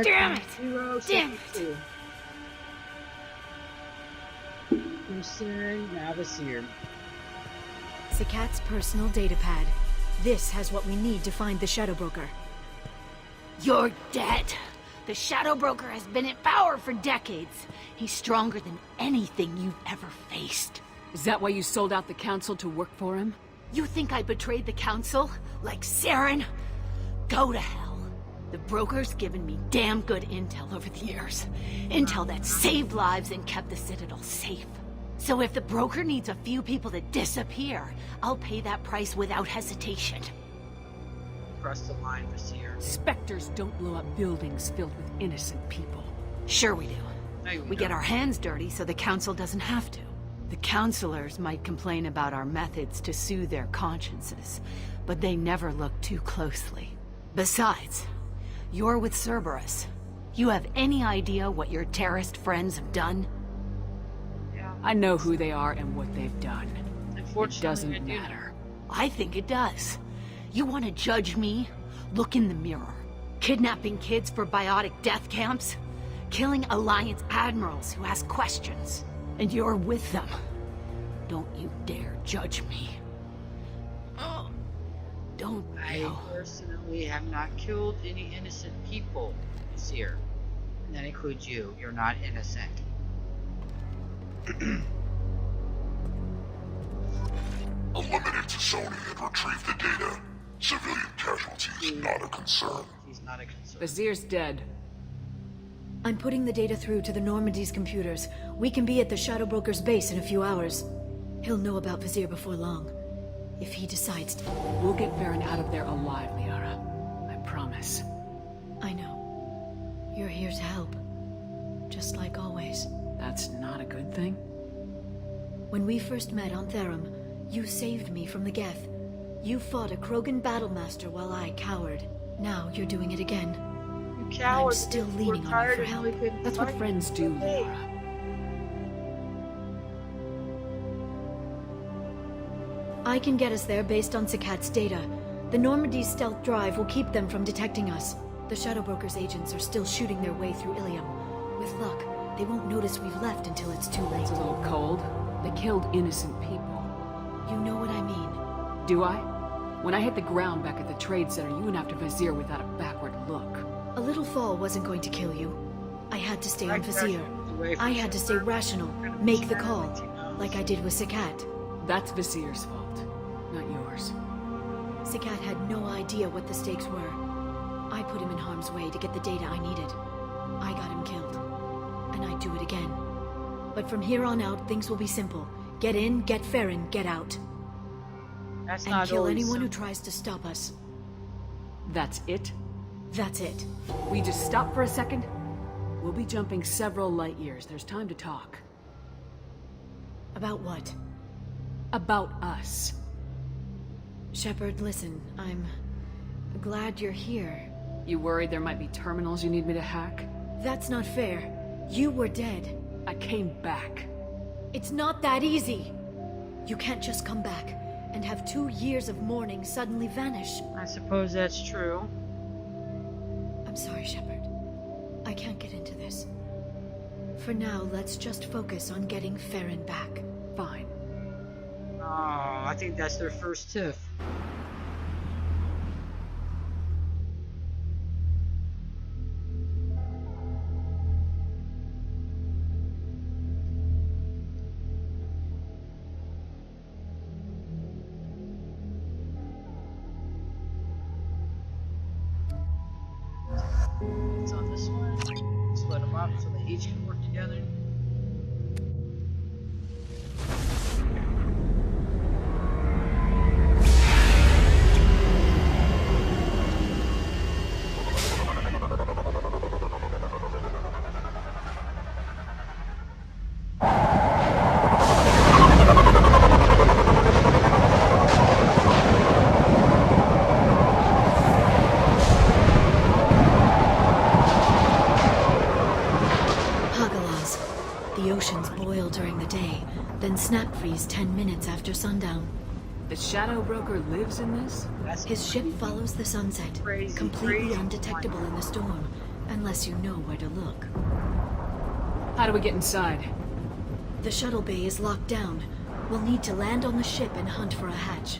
Damn it! Damn it! Saren, now Vizier. Sakat's personal datapad. This has what we need to find the Shadow Broker. You're dead. The Shadow Broker has been in power for decades. He's stronger than anything you've ever faced. Is that why you sold out the Council to work for him? You think I betrayed the Council? Like Saren? Go to hell. The Broker's given me damn good intel over the years. Intel that saved lives and kept the Citadel safe. So if the Broker needs a few people to disappear, I'll pay that price without hesitation. Cross the line, Vizier. Spectres don't blow up buildings filled with innocent people. Sure we do. No, We get our hands dirty so the Council doesn't have to. The Councilors might complain about our methods to soothe their consciences, but they never look too closely. Besides, you're with Cerberus. You have any idea what your terrorist friends have done? I know who they are and what they've done. Unfortunately, It doesn't matter. I think it does. You want to judge me? Look in the mirror. Kidnapping kids for biotic death camps? Killing Alliance admirals who ask questions. And you're with them. Don't you dare judge me. Oh, don't I personally have not killed any innocent people this year. And that includes you. You're not innocent. Eliminated Sony had retrieved the data. Civilian casualties not a concern. He's not a concern. Vizier's dead. I'm putting the data through to the Normandy's computers. We can be at the Shadow Broker's base in a few hours. He'll know about Vizier before long. If he decides to... We'll get Varen out of there alive, Liara. I promise. I know. You're here to help. Just like always. That's not a good thing? When we first met on Therum, you saved me from the Geth. You fought a Krogan battlemaster while I cowered. Now you're doing it again. You coward. I'm still leaning on you for help. That's what friends do, Liara. I can get us there based on Sakat's data. The Normandy's stealth drive will keep them from detecting us. The Shadow Broker's agents are still shooting their way through Ilium. With luck, they won't notice we've left until it's too late. It's a little cold. They killed innocent people. You know what I mean. Do I? When I hit the ground back at the trade center, you went after Vizier without a backward look. A little fall wasn't going to kill you. I had to stay on Vizier. I had to stay rational, make the call, like I did with Sakat. That's Vizier's fault, not yours. Sakat had no idea what the stakes were. I put him in harm's way to get the data I needed. I got him killed. And I'd do it again. But from here on out, things will be simple. Get in, get Farron, get out. That's and not kill always anyone who simple. tries to stop us. That's it? That's it. We just stop for a second? We'll be jumping several light years. There's time to talk. About what? About us. Shepard, listen, I'm glad you're here. You worried there might be terminals you need me to hack? That's not fair. You were dead. I came back. It's not that easy. You can't just come back and have 2 years of mourning suddenly vanish. I suppose that's true. I'm sorry, Shepard. I can't get into this. For now, let's just focus on getting Farron back. Fine. Oh, I think that's their first tiff. It's on this one. Split them up so they each can work together. Snap freeze 10 minutes after sundown. The Shadow Broker lives in this? His ship follows the sunset, completely undetectable in the storm, unless you know where to look. How do we get inside? The shuttle bay is locked down. We'll need to land on the ship and hunt for a hatch.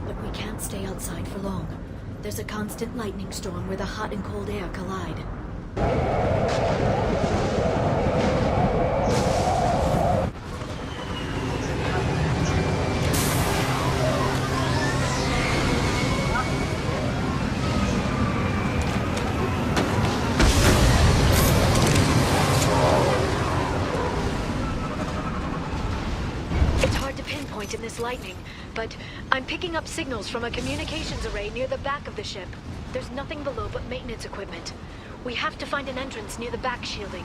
But we can't stay outside for long. There's a constant lightning storm where the hot and cold air collide. In this lightning, but I'm picking up signals from a communications array near the back of the ship. There's nothing below but maintenance equipment. We have to find an entrance near the back shielding.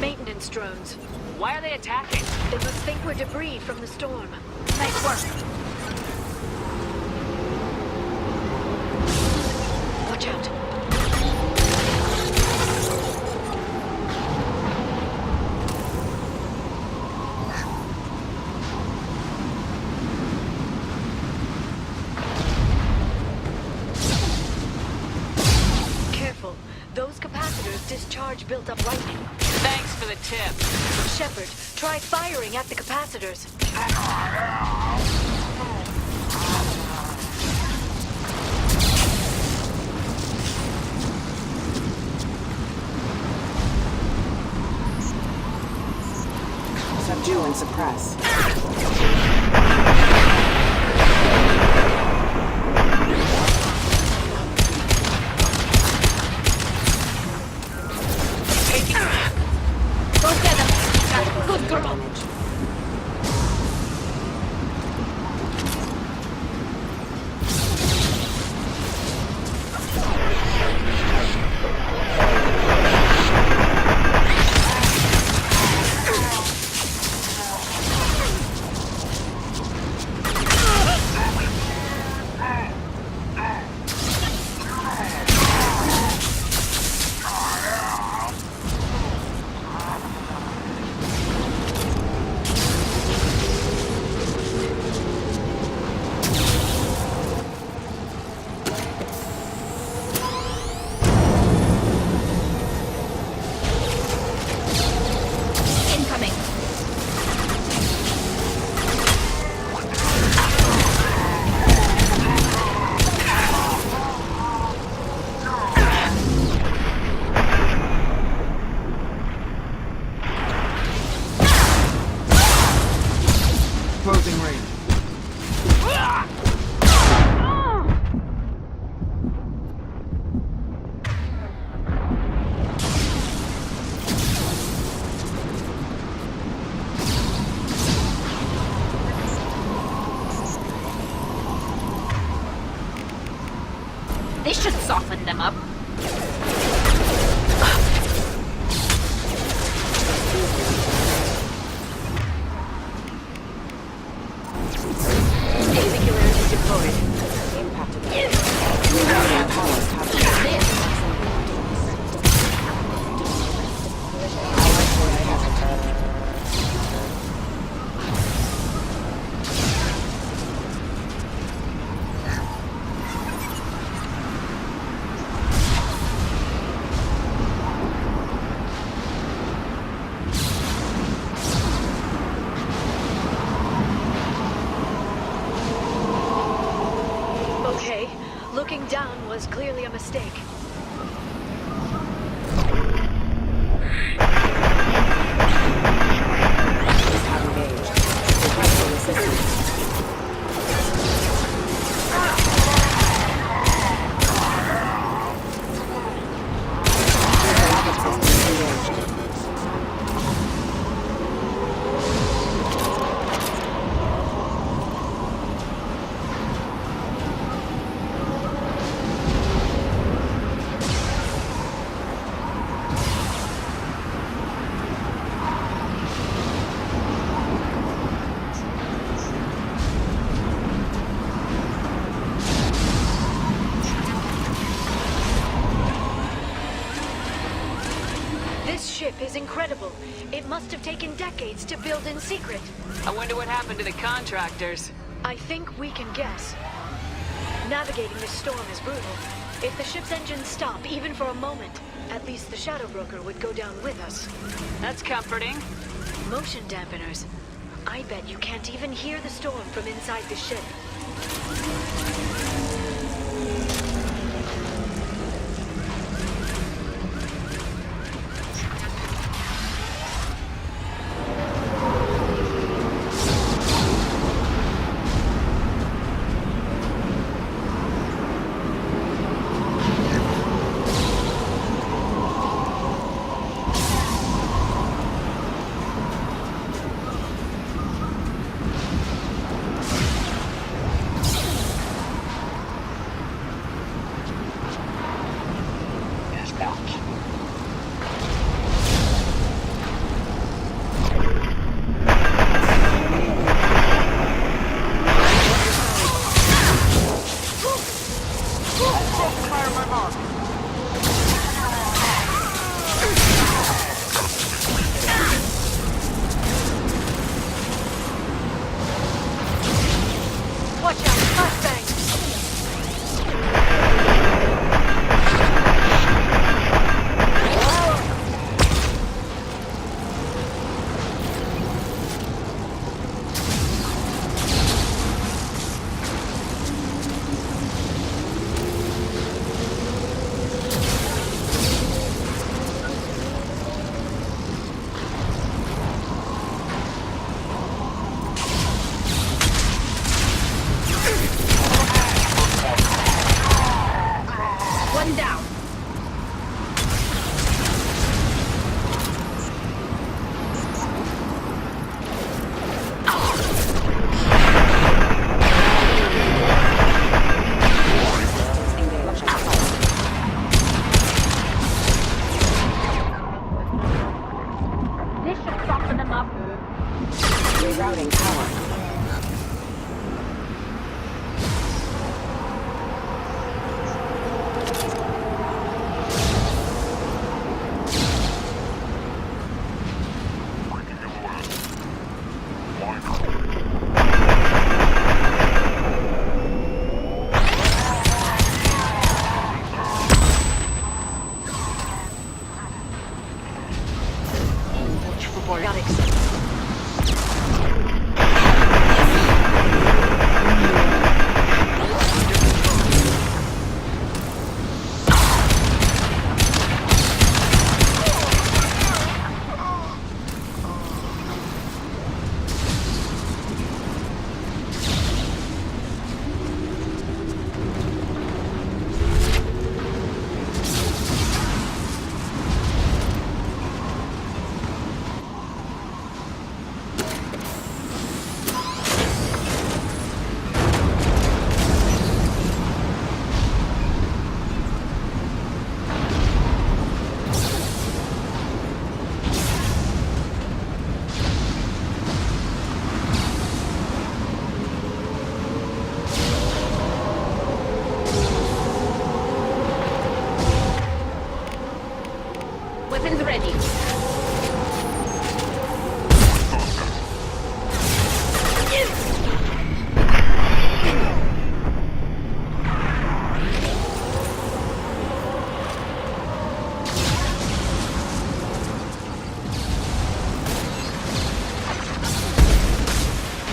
Maintenance drones. Why are they attacking? They must think we're debris from the storm. Nice work. Watch out. Discharge built up lightning. Thanks for the tip. Shepard, try firing at the capacitors. Subdue and suppress. was clearly a mistake. Is incredible. It must have taken decades to build in secret. I wonder what happened to the contractors. I think we can guess. Navigating this storm is brutal. If the ship's engines stop, even for a moment, at least the Shadow Broker would go down with us. That's comforting. Motion dampeners. I bet you can't even hear the storm from inside the ship.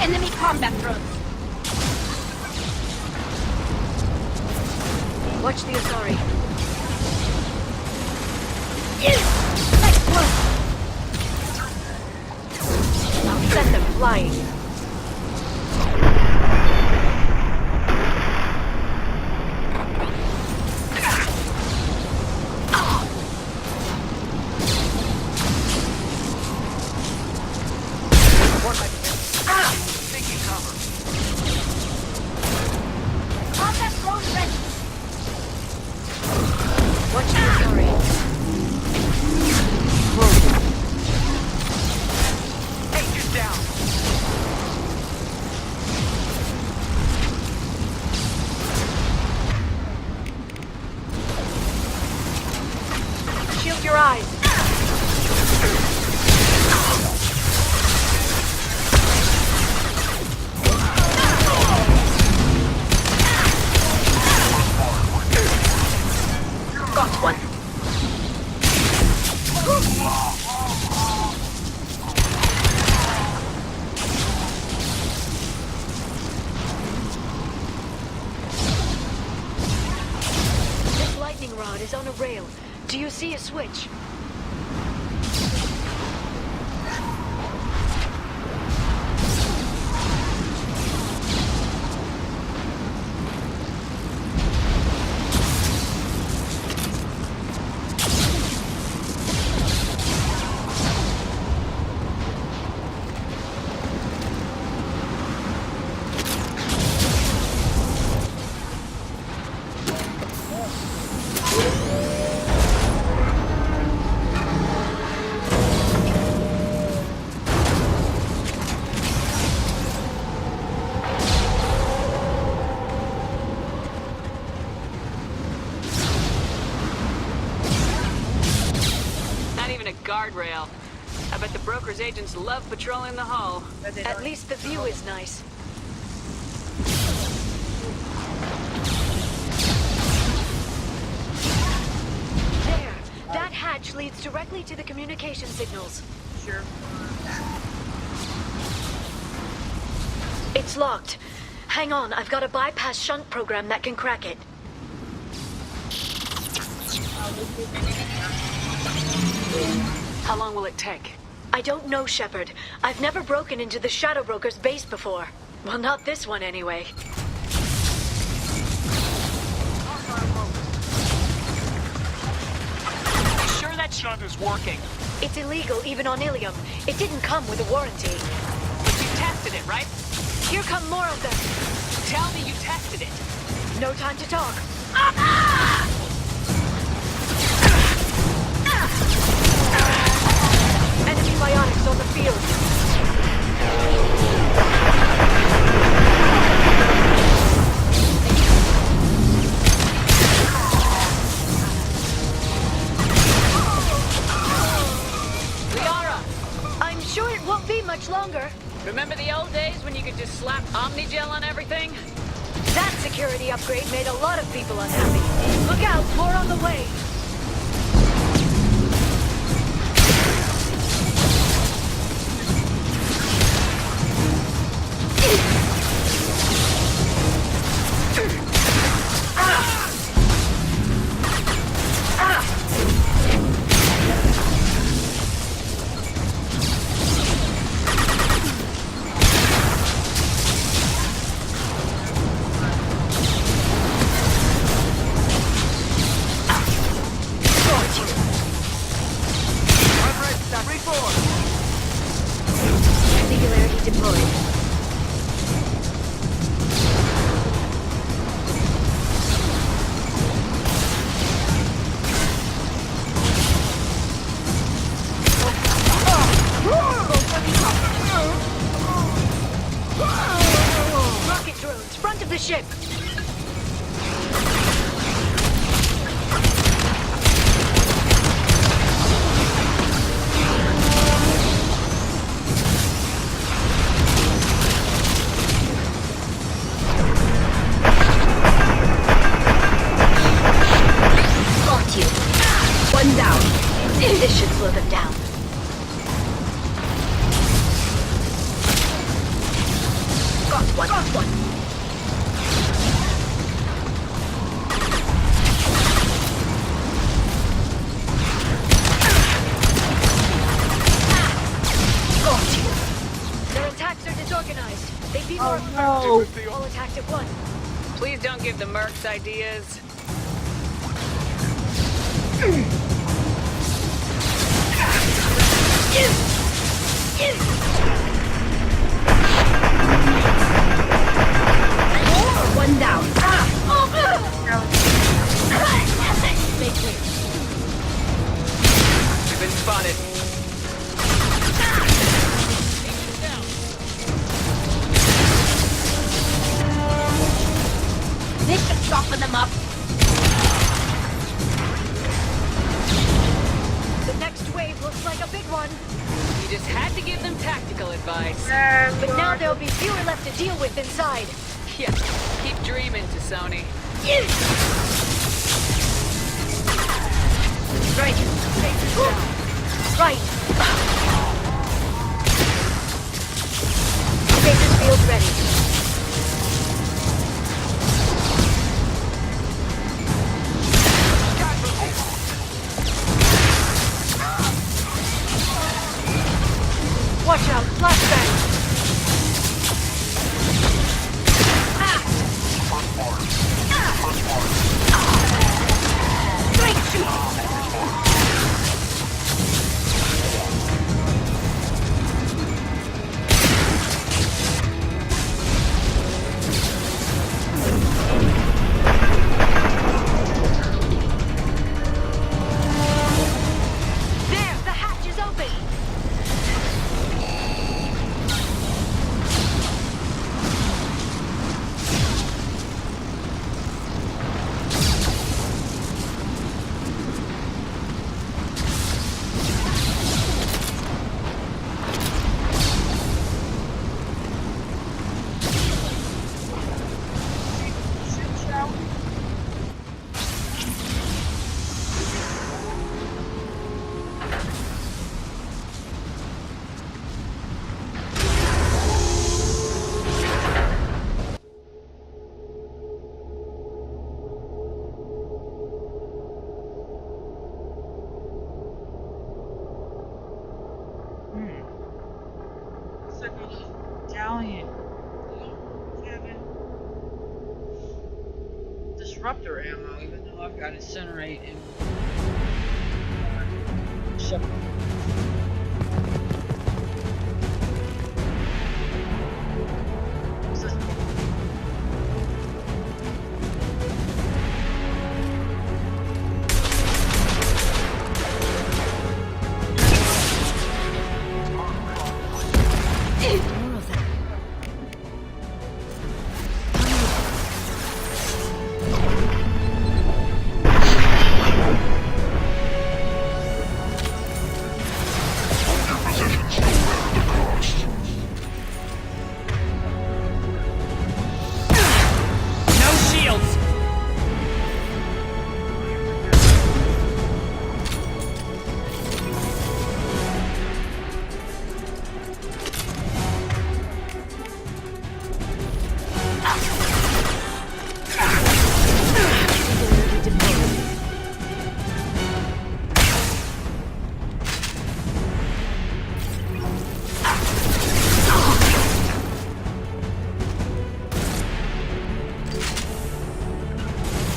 Enemy combat drones. Watch the Asari. I'll send them flying. Taking cover. Contact drone ready. Watch the Asari. Agent down. Shield your eyes. Got one. This lightning rod is on a rail. Do you see a switch? Guardrail. I bet the broker's agents love patrolling the hull. At least the view is nice. There! That hatch leads directly to the communication signals. Sure. It's locked. Hang on, I've got a bypass shunt program that can crack it. How long will it take? I don't know, Shepard. I've never broken into the Shadow Broker's base before. Well, not this one anyway. You sure that shunt is working? It's illegal even on Ilium. It didn't come with a warranty. But you tested it, right? Here come more of them. Tell me you tested it. No time to talk. Enemy biotics on the field. Liara! I'm sure it won't be much longer. Remember the old days when you could just slap Omnigel on everything? That security upgrade made a lot of people unhappy. Look out, more on the way. Singularity deployed. Rocket drones, front of the ship. Got you. One down. This should slow them down. Got one. attacks are disorganized. They'd be more no. all attacked at once. Please don't give the mercs ideas. One down. We've been spotted. This should soften them up. The next wave looks like a big one. You just had to give them tactical advice. But now there'll be fewer left to deal with inside. Yeah, keep dreaming, T'Soni. Right. Right. Stasis field ready. Watch out, flashbang! There, the hatch is open! Italian. Disruptor ammo, even though I've got incinerate and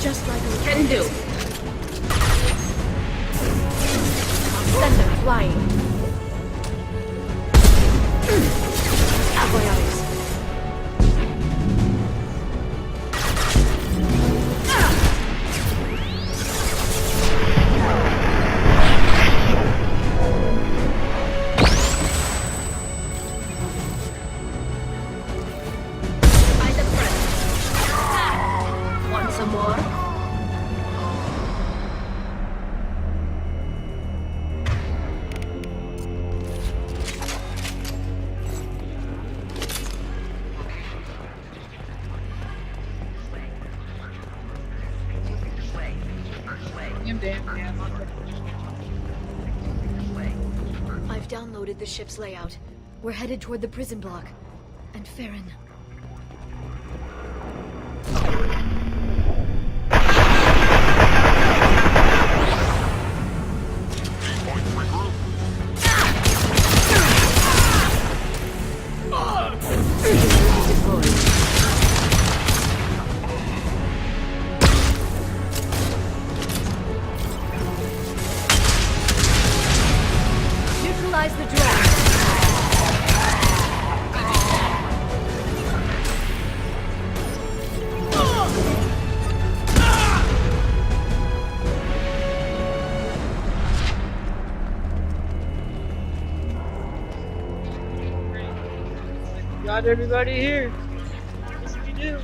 Just like we can do. Send them flying. Aboyales. By the front. Want some more? I've downloaded the ship's layout. We're headed toward the prison block. And Farron. Got everybody here. Yes, we do.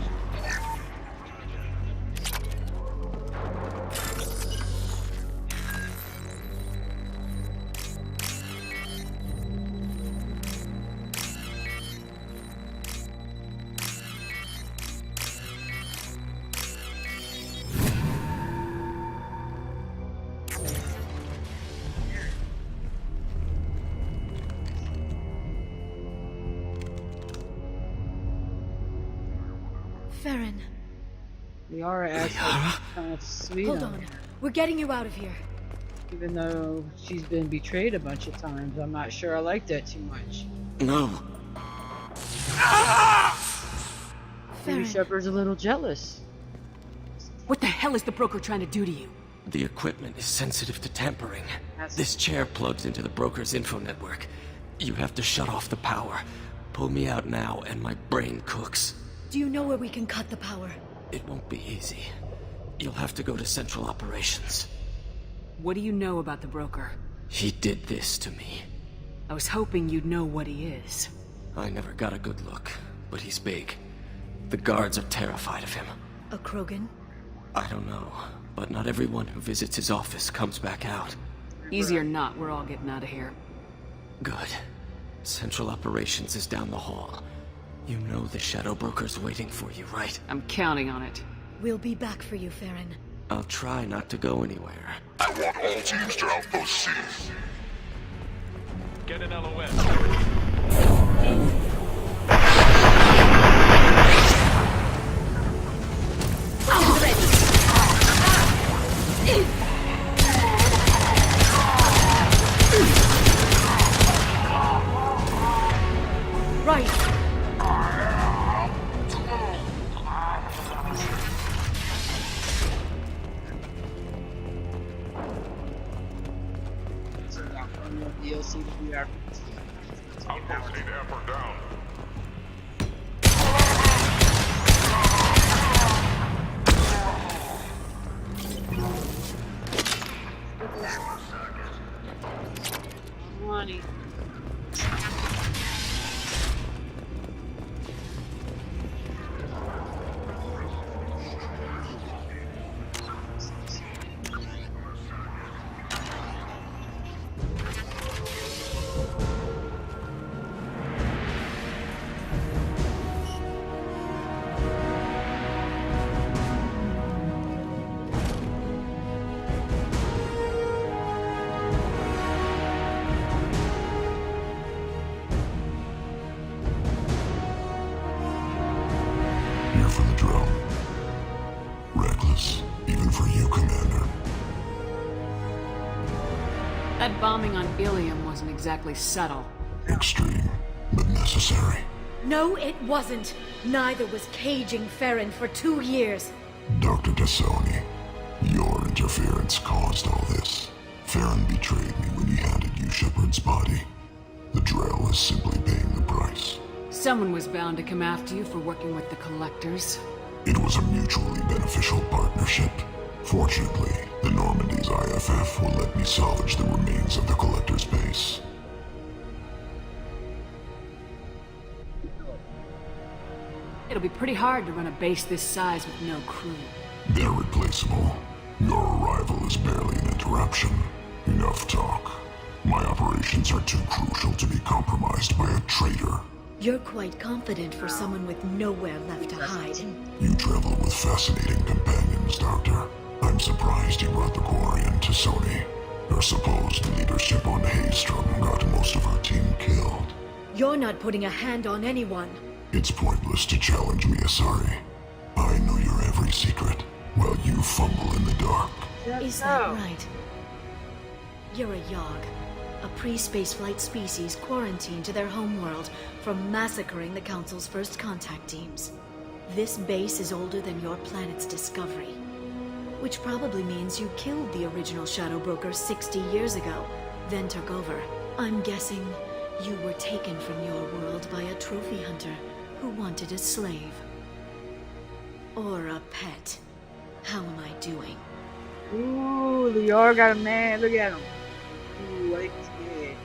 Farron. Liara actually kind of sweet. Hold on. We're getting you out of here. Even though she's been betrayed a bunch of times, I'm not sure I like that too much. No. Maybe Shepard's a little jealous. What the hell is the broker trying to do to you? The equipment is sensitive to tampering. This chair plugs into the broker's info network. You have to shut off the power. Pull me out now and my brain cooks. Do you know where we can cut the power? It won't be easy. You'll have to go to Central Operations. What do you know about the broker? He did this to me. I was hoping you'd know what he is. I never got a good look, but he's big. The guards are terrified of him. A Krogan? I don't know, but not everyone who visits his office comes back out. Easy or not, we're all getting out of here. Good. Central Operations is down the hall. You know the Shadow Broker's waiting for you, right? I'm counting on it. We'll be back for you, Farron. I'll try not to go anywhere. I want all teams to Outpost C. Get an LOS. Right. DLC to do our Outpost need up or down. money. Here for the drill. Reckless, even for you, Commander. That bombing on Ilium wasn't exactly subtle. Extreme, but necessary. No, it wasn't. Neither was caging Farron for 2 years. Dr. Tassoni, your interference caused all this. Farron betrayed me when he handed you Shepard's body. The Drell is simply paying the price. Someone was bound to come after you for working with the Collectors. It was a mutually beneficial partnership. Fortunately, the Normandy's IFF will let me salvage the remains of the Collector's base. It'll be pretty hard to run a base this size with no crew. They're replaceable. Your arrival is barely an interruption. Enough talk. My operations are too crucial to be compromised by a traitor. You're quite confident for someone with nowhere left to hide. You travel with fascinating companions, Doctor. I'm surprised you brought the Quarian to Sony. Your supposed leadership on Haystrom got most of her team killed. You're not putting a hand on anyone. It's pointless to challenge me, Asari. I know your every secret, while you fumble in the dark. Is that right? You're a Yogg, a pre-spaceflight species quarantined to their homeworld from massacring the Council's first contact teams. This base is older than your planet's discovery, which probably means you killed the original Shadow Broker 60 years ago, then took over. I'm guessing you were taken from your world by a trophy hunter who wanted a slave. Or a pet. How am I doing? Ooh, Liara got a man. Look at him. Ooh, I think he's good.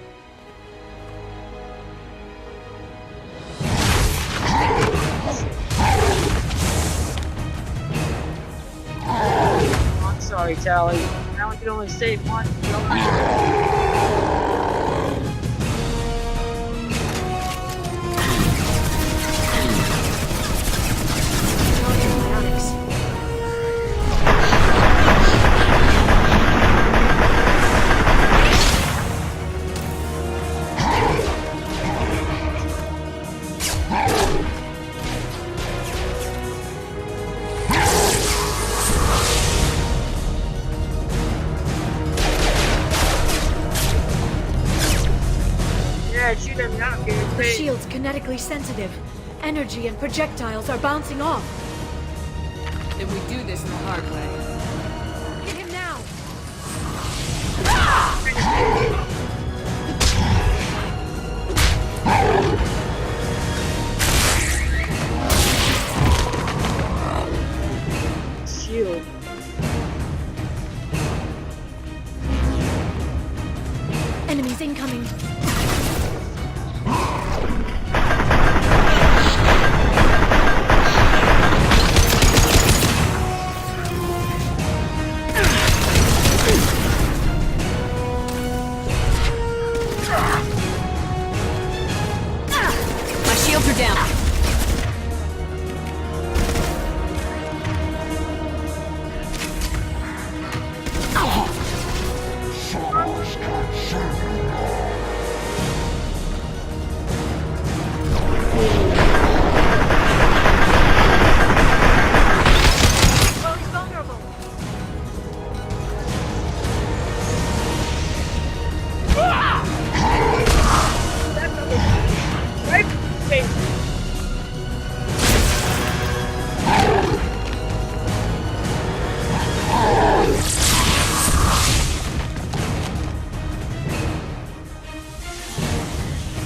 sorry, Tally. Now we can only save one. The shield's kinetically sensitive. Energy and projectiles are bouncing off. Then we do this the hard way. Hit him now! Shield. Enemies incoming.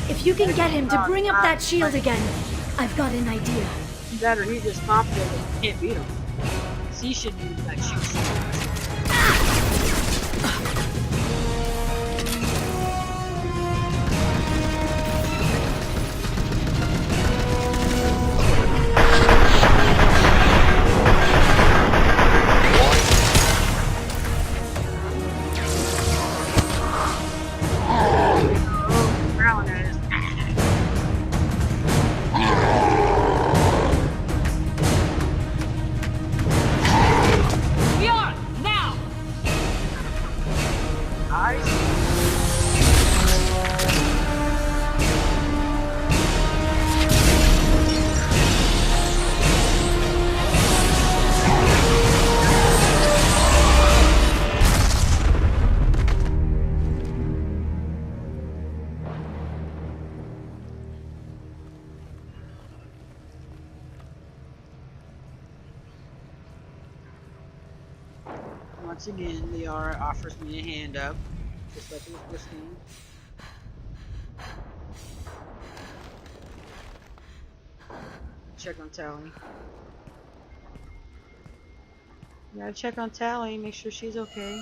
If you can get him to bring up that shield again, I've got an idea. That or he's just confident that you can't beat him. So he should use that shield. Once again, Liara offers me a hand up, just like in the first game. Check on Tally. You gotta check on Tally, make sure she's okay.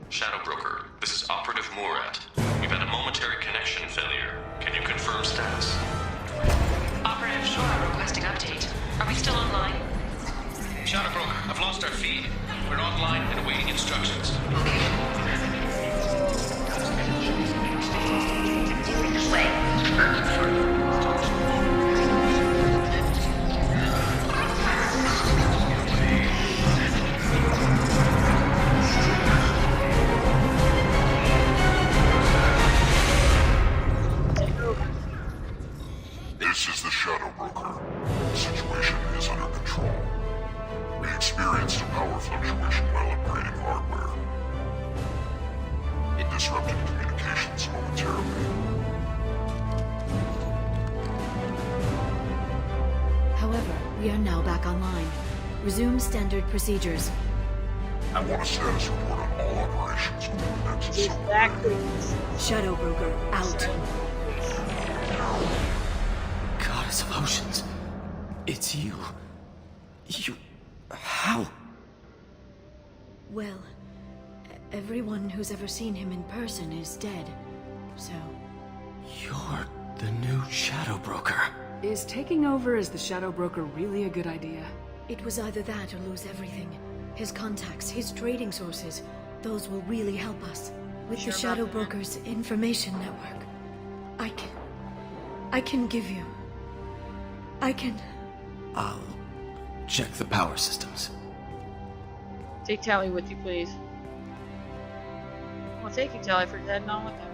Shadow Broker, this is Operative Murat. We've had a momentary connection failure. Can you confirm status? Operative Shora requesting update. Are we still online? Shadow Broker, I've lost our feed. We're online and awaiting instructions. This is the Shadow Broker. The situation is under control. We experienced a power fluctuation while upgrading hardware. It disrupted communications momentarily. However, we are now back online. Resume standard procedures. I want a status report on all operations within the next Exactly. Shadow Broker out. Goddess of Oceans. It's you. You... How? Well, everyone who's ever seen him in person is dead. So... You're the new Shadow Broker. Is taking over as the Shadow Broker really a good idea? It was either that or lose everything. His contacts, his trading sources, those will really help us. With the Shadow Broker's information network, I can give you... I'll check the power systems. Take Tally with you, please. I'll take you, Tally, for heading on with him.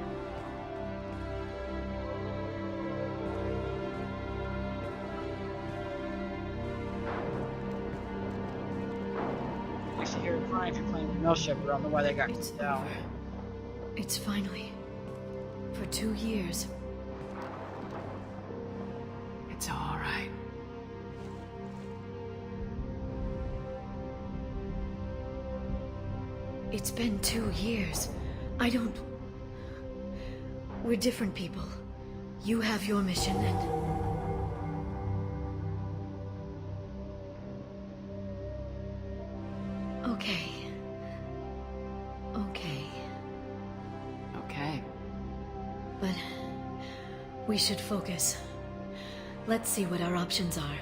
You should hear it crying if you're playing with Mel Shepherd. I don't know why they got kicked down. It's finally... For 2 years. It's all right. It's been 2 years. I don't... We're different people. You have your mission and... Okay. Okay. But... we should focus. Let's see what our options are.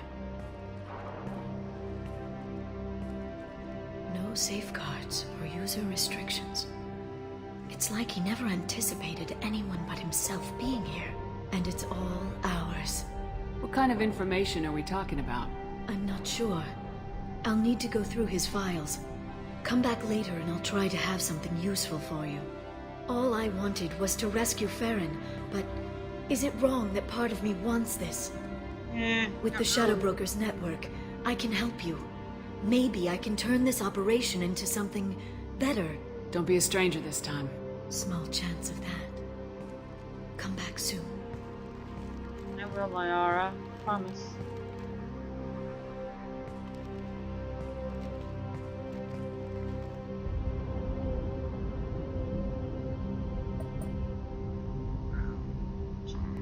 No safeguards or user restrictions. It's like he never anticipated anyone but himself being here. And it's all ours. What kind of information are we talking about? I'm not sure. I'll need to go through his files. Come back later and I'll try to have something useful for you. All I wanted was to rescue Farron, but is it wrong that part of me wants this? With the Shadow Broker's network, I can help you. Maybe I can turn this operation into something better. Don't be a stranger this time. Small chance of that. Come back soon. I will, Liara. Promise.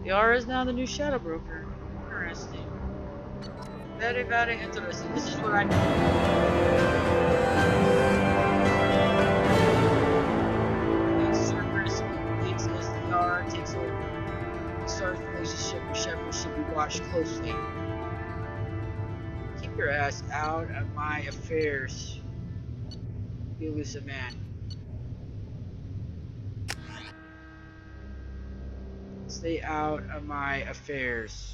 Liara is now the new Shadow Broker. Interesting. Very, very interesting. This is what I know. Cerberus leads as Liara takes over. Star's relationship with Shepard should be watched closely. Keep your ass out of my affairs, you elusive man. Stay out of my affairs.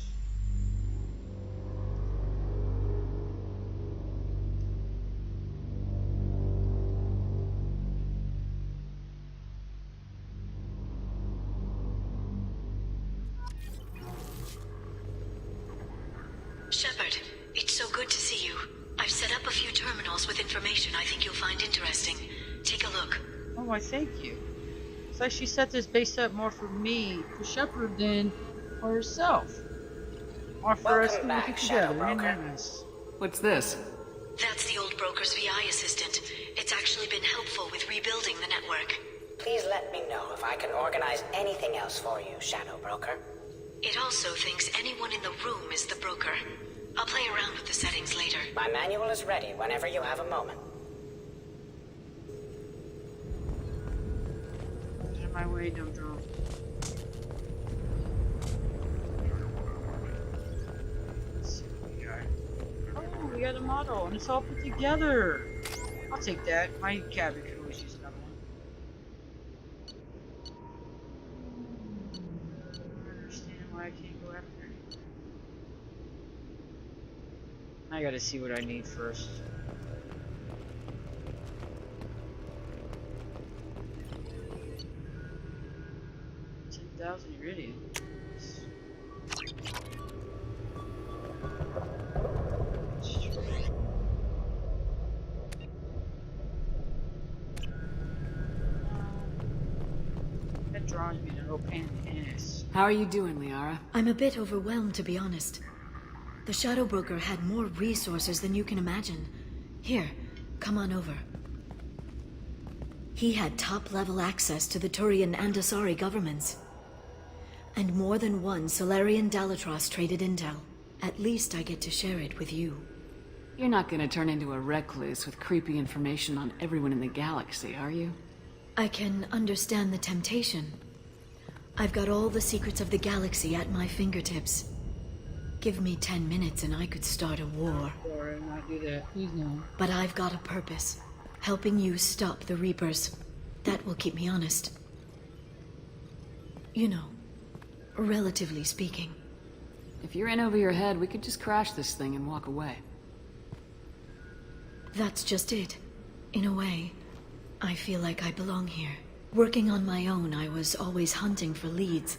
Shepard, it's so good to see you. I've set up a few terminals with information I think you'll find interesting. Take a look. Oh, why thank you. It's like she set this base up more for me, for Shepard, than for herself. Or for us to look at together. What's this? That's the old broker's VI assistant. It's actually been helpful with rebuilding the network. Please let me know if I can organize anything else for you, Shadow Broker. It also thinks anyone in the room is the broker. I'll play around with the settings later. My manual is ready whenever you have a moment. Get in my way, Dum-Dum. Let's see what we got. Oh, we got a model, and it's all put together. I'll take that. My cabin could always use another one. I don't understand why I can't go after it. I gotta see what I need first. Iridium. That draws me to no pain in the ass. How are you doing, Liara? I'm a bit overwhelmed, to be honest. The Shadow Broker had more resources than you can imagine. Here, come on over. He had top-level access to the Turian and Asari governments. And more than one Solarian Dalatros traded intel. At least I get to share it with you. You're not gonna turn into a recluse with creepy information on everyone in the galaxy, are you? I can understand the temptation. I've got all the secrets of the galaxy at my fingertips. Give me 10 minutes and I could start a war. Or not do that. Please no. But I've got a purpose. Helping you stop the Reapers. That will keep me honest. You know, relatively speaking. If you're in over your head, we could just crash this thing and walk away. That's just it. In a way, I feel like I belong here. Working on my own, I was always hunting for leads.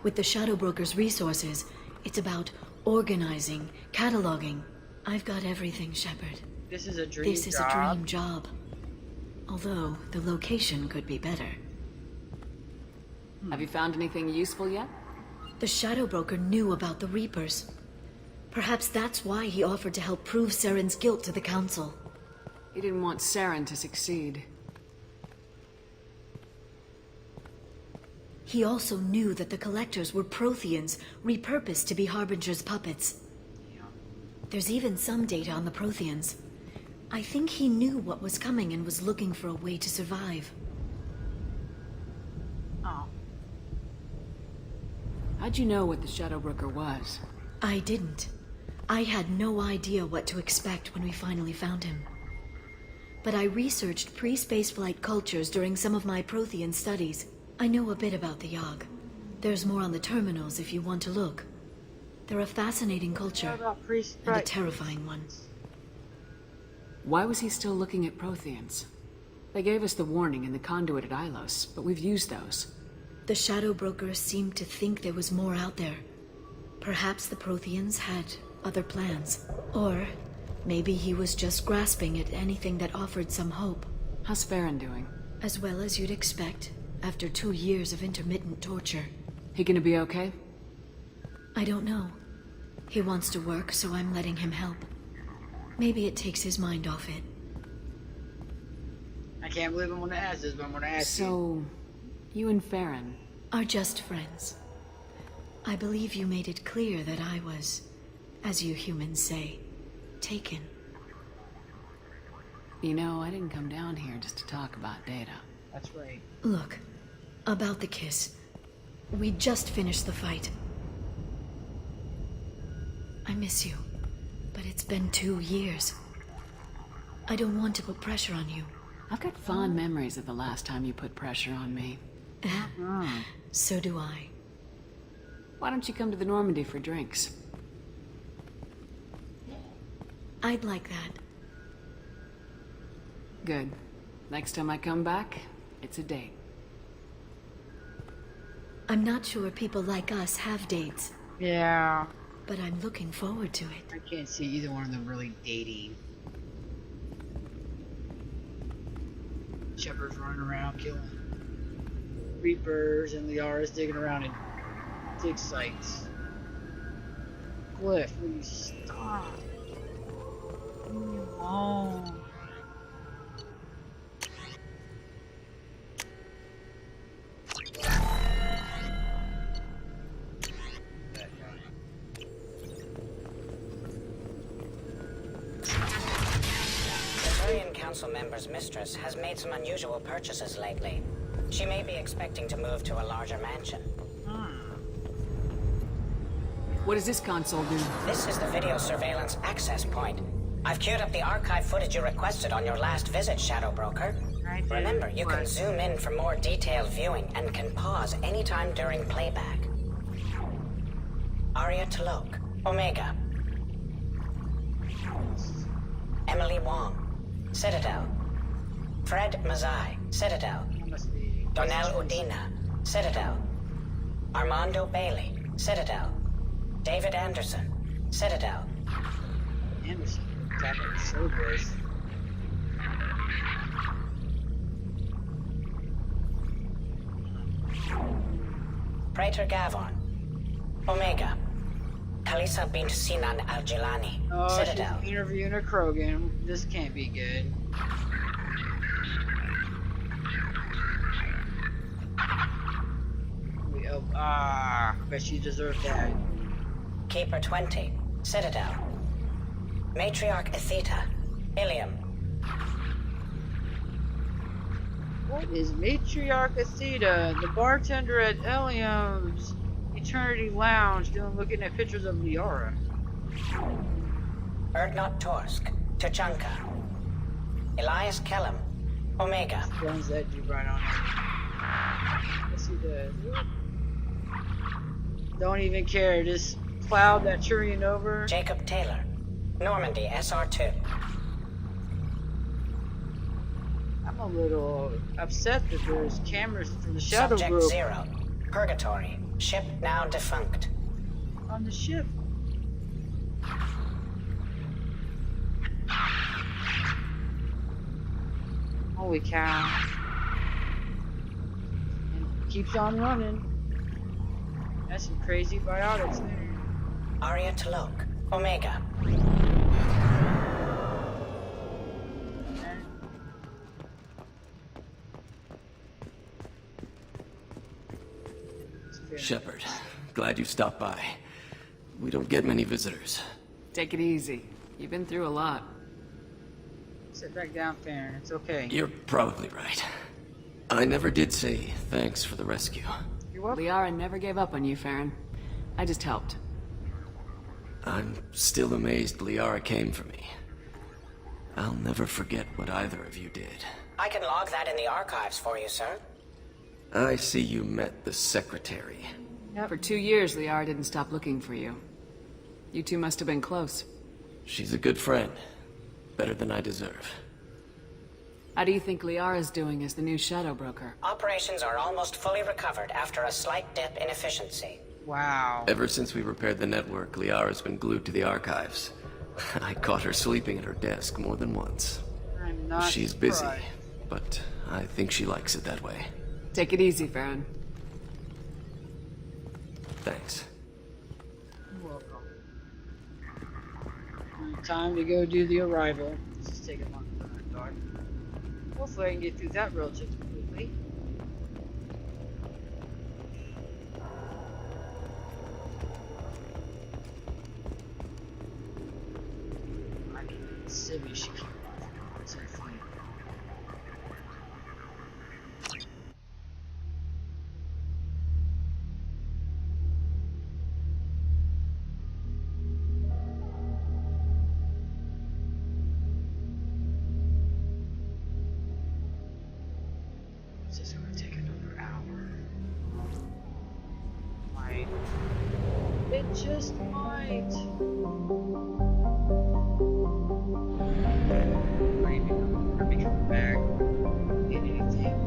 With the Shadow Broker's resources, it's about organizing, cataloging. I've got everything, Shepard. This is a dream job. This is a dream job. Although, the location could be better. Have you found anything useful yet? The Shadow Broker knew about the Reapers. Perhaps that's why he offered to help prove Saren's guilt to the Council. He didn't want Saren to succeed. He also knew that the Collectors were Protheans, repurposed to be Harbinger's puppets. There's even some data on the Protheans. I think he knew what was coming and was looking for a way to survive. Oh. How'd you know what the Shadow Broker was? I didn't. I had no idea what to expect when we finally found him. But I researched pre-spaceflight cultures during some of my Prothean studies. I know a bit about the Yogg. There's more on the terminals if you want to look. They're a fascinating culture, and a terrifying one. Why was he still looking at Protheans? They gave us the warning in the conduit at Ilos, but we've used those. The Shadow Broker seemed to think there was more out there. Perhaps the Protheans had other plans. Or maybe he was just grasping at anything that offered some hope. How's Farron doing? As well as you'd expect, after 2 years of intermittent torture. He gonna be okay? I don't know. He wants to work, so I'm letting him help. Maybe it takes his mind off it. I can't believe I'm gonna ask this, but I'm gonna ask you. So, you and Farron are just friends. I believe you made it clear that I was, as you humans say, taken. You know, I didn't come down here just to talk about Data. That's right. Look, about the kiss. We just finished the fight. I miss you, but it's been 2 years. I don't want to put pressure on you. I've got fond memories of the last time you put pressure on me. So do I. Why don't you come to the Normandy for drinks? I'd like that. Good. Next time I come back, it's a date. I'm not sure people like us have dates. Yeah. But I'm looking forward to it. I can't see either one of them really dating. Shepard's running around killing Reapers and Liara's digging around in dig sites. Glyph, will you stop? Leave me alone. Council member's mistress has made some unusual purchases lately. She may be expecting to move to a larger mansion. What does this console do? This is the video surveillance access point. I've queued up the archive footage you requested on your last visit, Shadow Broker. Remember, you can zoom in for more detailed viewing and can pause anytime during playback. Arya T'Loak, Omega. Emily Wong, Citadel. Fred Mazai, Citadel. Donnell Udina, Citadel. Armando Bailey, Citadel. David Anderson, Citadel. Anderson, that is so good. Praetor Gavon, Omega. Kalisa bint Sinan Al-Jilani, Citadel. She's interviewing a Krogan. This can't be good. Bet she deserved that. Keeper 20, Citadel. Matriarch Atheta, Ilium. What is Matriarch Atheta? The bartender at Ilium's. Eternity Lounge looking at pictures of Liara. Erdnot Torsk, Tuchanka, Elias Kellam, Omega. Ones that you right on. Let's see the. Don't even care. Just cloud that Turian over. Jacob Taylor, Normandy SR2. I'm a little upset that there's cameras from the Shadow Subject Group. 0, Purgatory, ship now defunct. On the ship. Holy cow. And keeps on running. That's some crazy biotics there. Arya T'Loak, Omega. Shepard, glad you stopped by. We don't get many visitors. Take it easy. You've been through a lot. Sit back down, Farron. It's okay. You're probably right. I never did say thanks for the rescue. You're welcome. Liara never gave up on you, Farron. I just helped. I'm still amazed Liara came for me. I'll never forget what either of you did. I can log that in the archives for you, sir. I see you met the Secretary. Yep. For 2 years, Liara didn't stop looking for you. You two must have been close. She's a good friend. Better than I deserve. How do you think Liara's doing as the new Shadow Broker? Operations are almost fully recovered after a slight dip in efficiency. Wow. Ever since we repaired the network, Liara's been glued to the archives. I caught her sleeping at her desk more than once. I'm not She's surprised. busy, but I think she likes it that way. Take it easy, Farron. Thanks. You're welcome. Time to go do the arrival. This is taking longer than I thought. Hopefully I can get through that relatively quickly. I need Sibby should keep on. What's her fine? This is gonna take another hour. Might. It just might. Might be coming back. Get anything.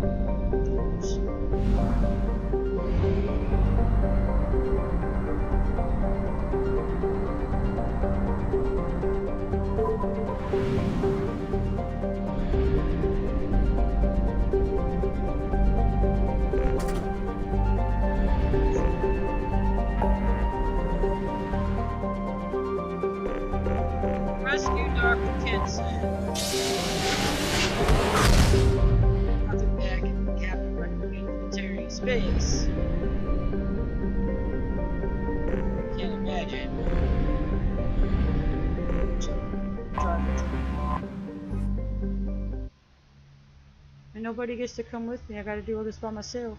Rescue Dr. Kenson. Other back in the Captain recommended military space. Can't imagine. And nobody gets to come with me. I gotta do all this by myself.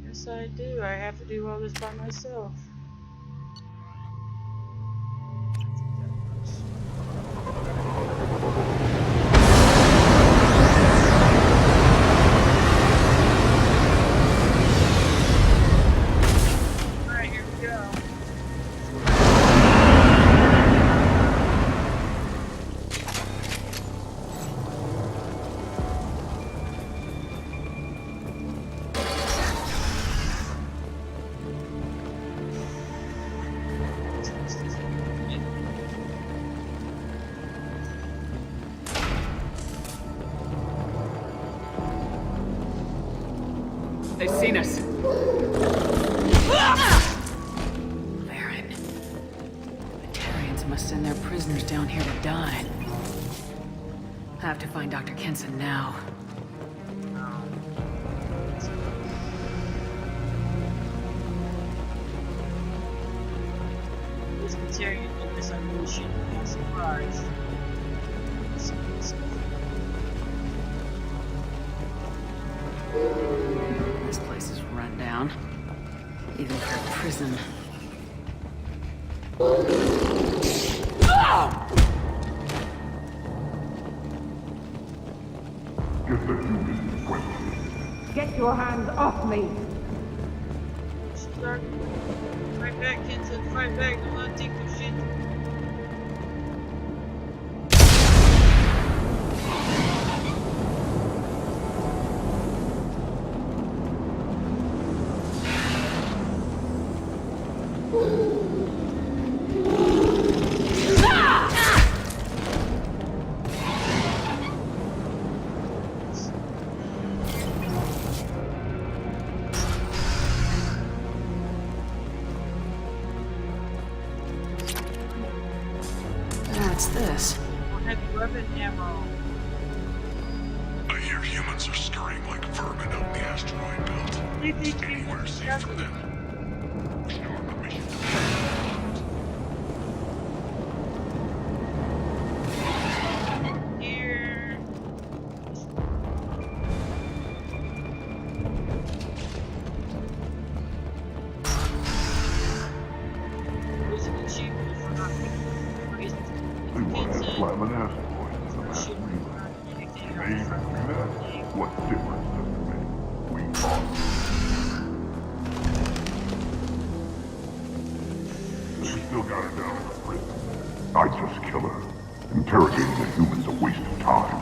Yes, I do. I have to do all this by myself. Alright, here we go. They've seen us. Farron. The Batarians must send their prisoners down here to die. I have to find Dr. Kenson now. This material did this unleashing. I'm surprised. This place is run down. Even for a prison. Get the human in question. Get your hands off me! Start. Fight back, Kenton. Fight back. Do not take the shit. What's this? Heavy weapon ammo. I hear humans are scurrying like vermin out in the asteroid belt. Anywhere safe from them. We are on a mission to Here. There's an achievement for not They want to slam an asteroid in the mass relay. They even do that? What difference does it make? We are. We still got her down in the prison. I just kill her. Interrogating the humans a waste of time.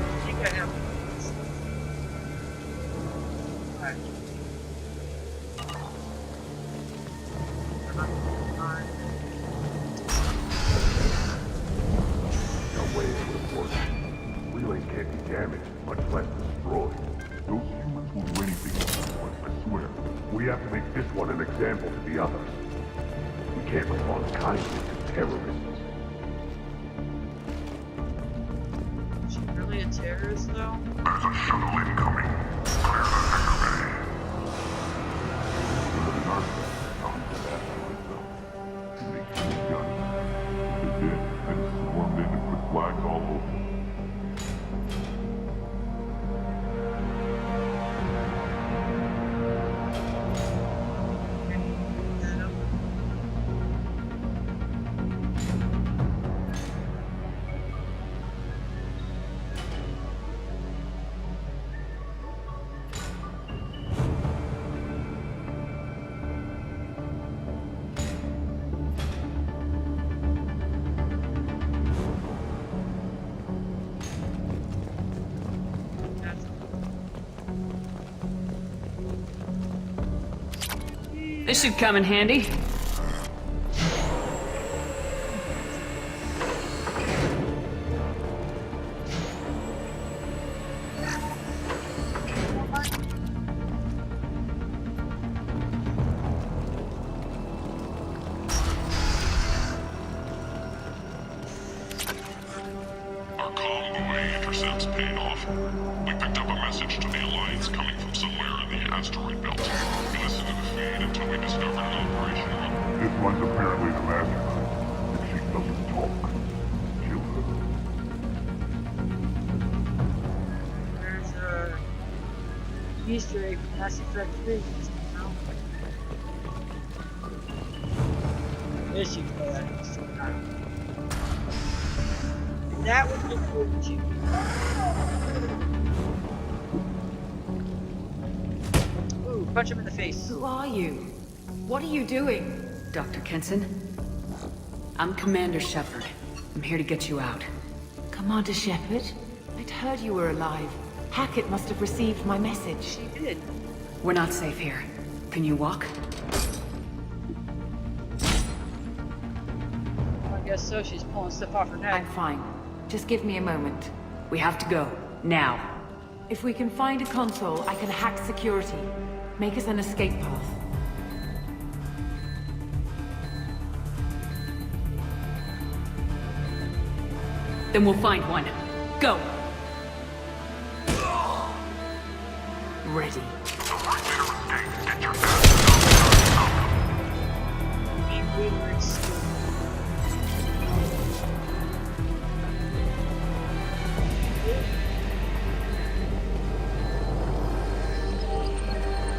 I think I have. Alright. No way it would work. Relay can't be damaged, much less destroyed. Those humans will do anything for us, I swear. We have to make this one an example to the others. We can't respond kindly to terrorists. Is she really a terrorist, though? There's a shuttle incoming. Clear the hangar bay. Really hard to talk to that asteroid, though. It makes me gun. If they did, they'd swarmed in and put flags all over. This should come in handy. Our convoy intercepts paid off. We picked up a message to the Alliance coming from somewhere in the asteroid belt. We listened to the feed until we discovered an operation. This one's apparently the master. If she doesn't talk, kill her. There's a Easter egg from Mass Effect 3. This you go at Easter egg. That would be cool too. Ooh, punch him in the face. Who are you? What are you doing? Dr. Kenson? I'm Commander Shepard. I'm here to get you out. Commander Shepard? I'd heard you were alive. Hackett must have received my message. She did. We're not safe here. Can you walk? I guess so. She's pulling stuff off her neck. I'm fine. Just give me a moment. We have to go. Now. If we can find a console, I can hack security. Make us an escape path. Then we'll find one. Go! Ready.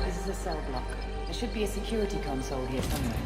This is a cell block. There should be a security console here somewhere.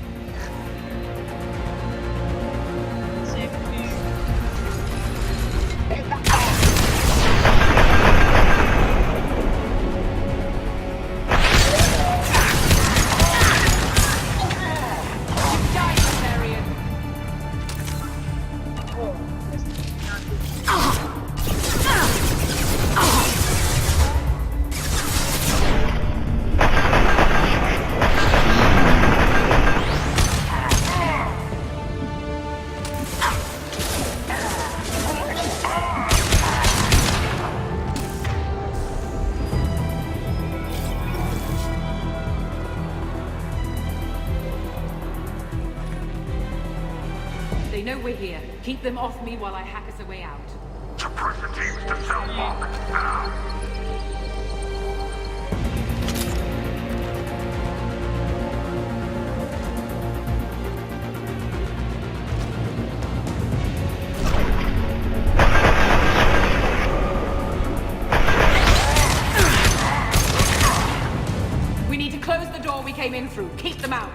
They know we're here. Keep them off me while I hack us a way out. Suppressor teams to cell block, now! We need to close the door we came in through. Keep them out.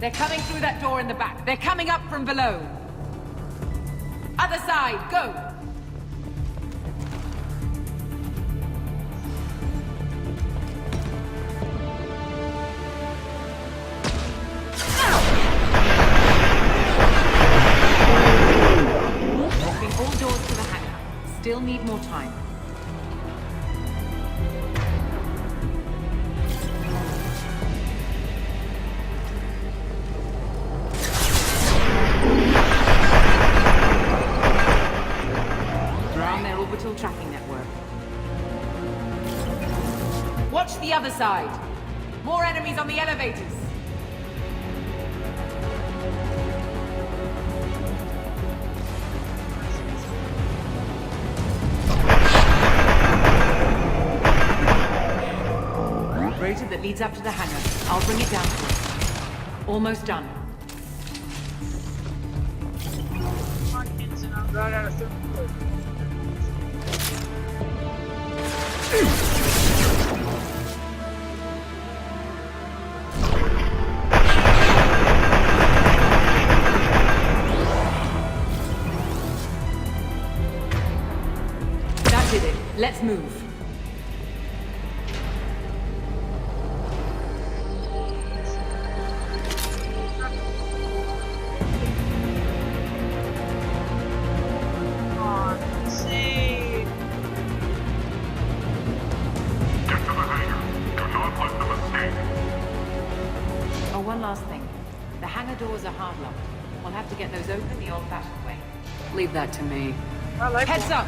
They're coming through that door in the back. They're coming up from below. Other side, go! Locking all doors to the hangar. Still need more time. Tracking network. Watch the other side. More enemies on the elevators. Operator that leads up to the hangar. I'll bring it down to us. Almost done. That did it. Let's move. One last thing. The hangar doors are hard locked. We'll have to get those open the old-fashioned way. Leave that to me. Heads up!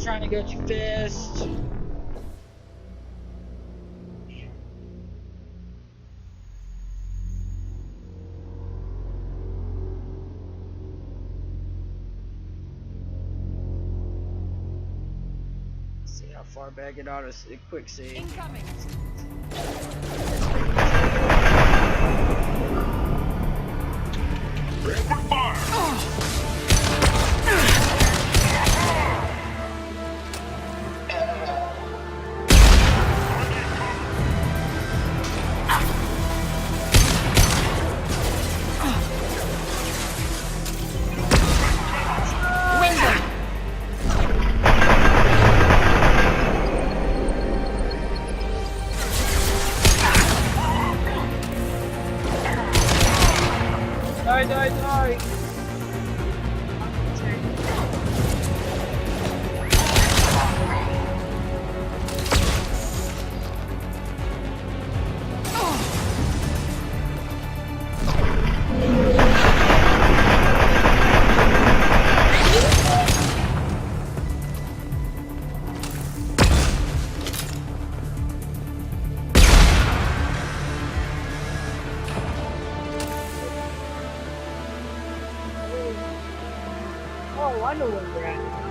Trying to go too fast. See how far back it ought to quick save. Incoming. Open fire! I know where we're at.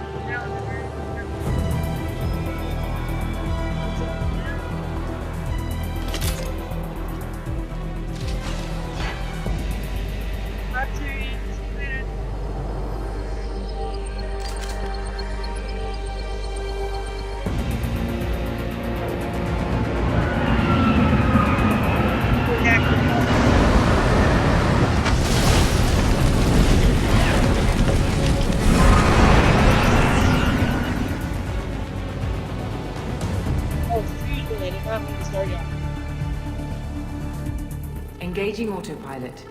Engaging autopilot.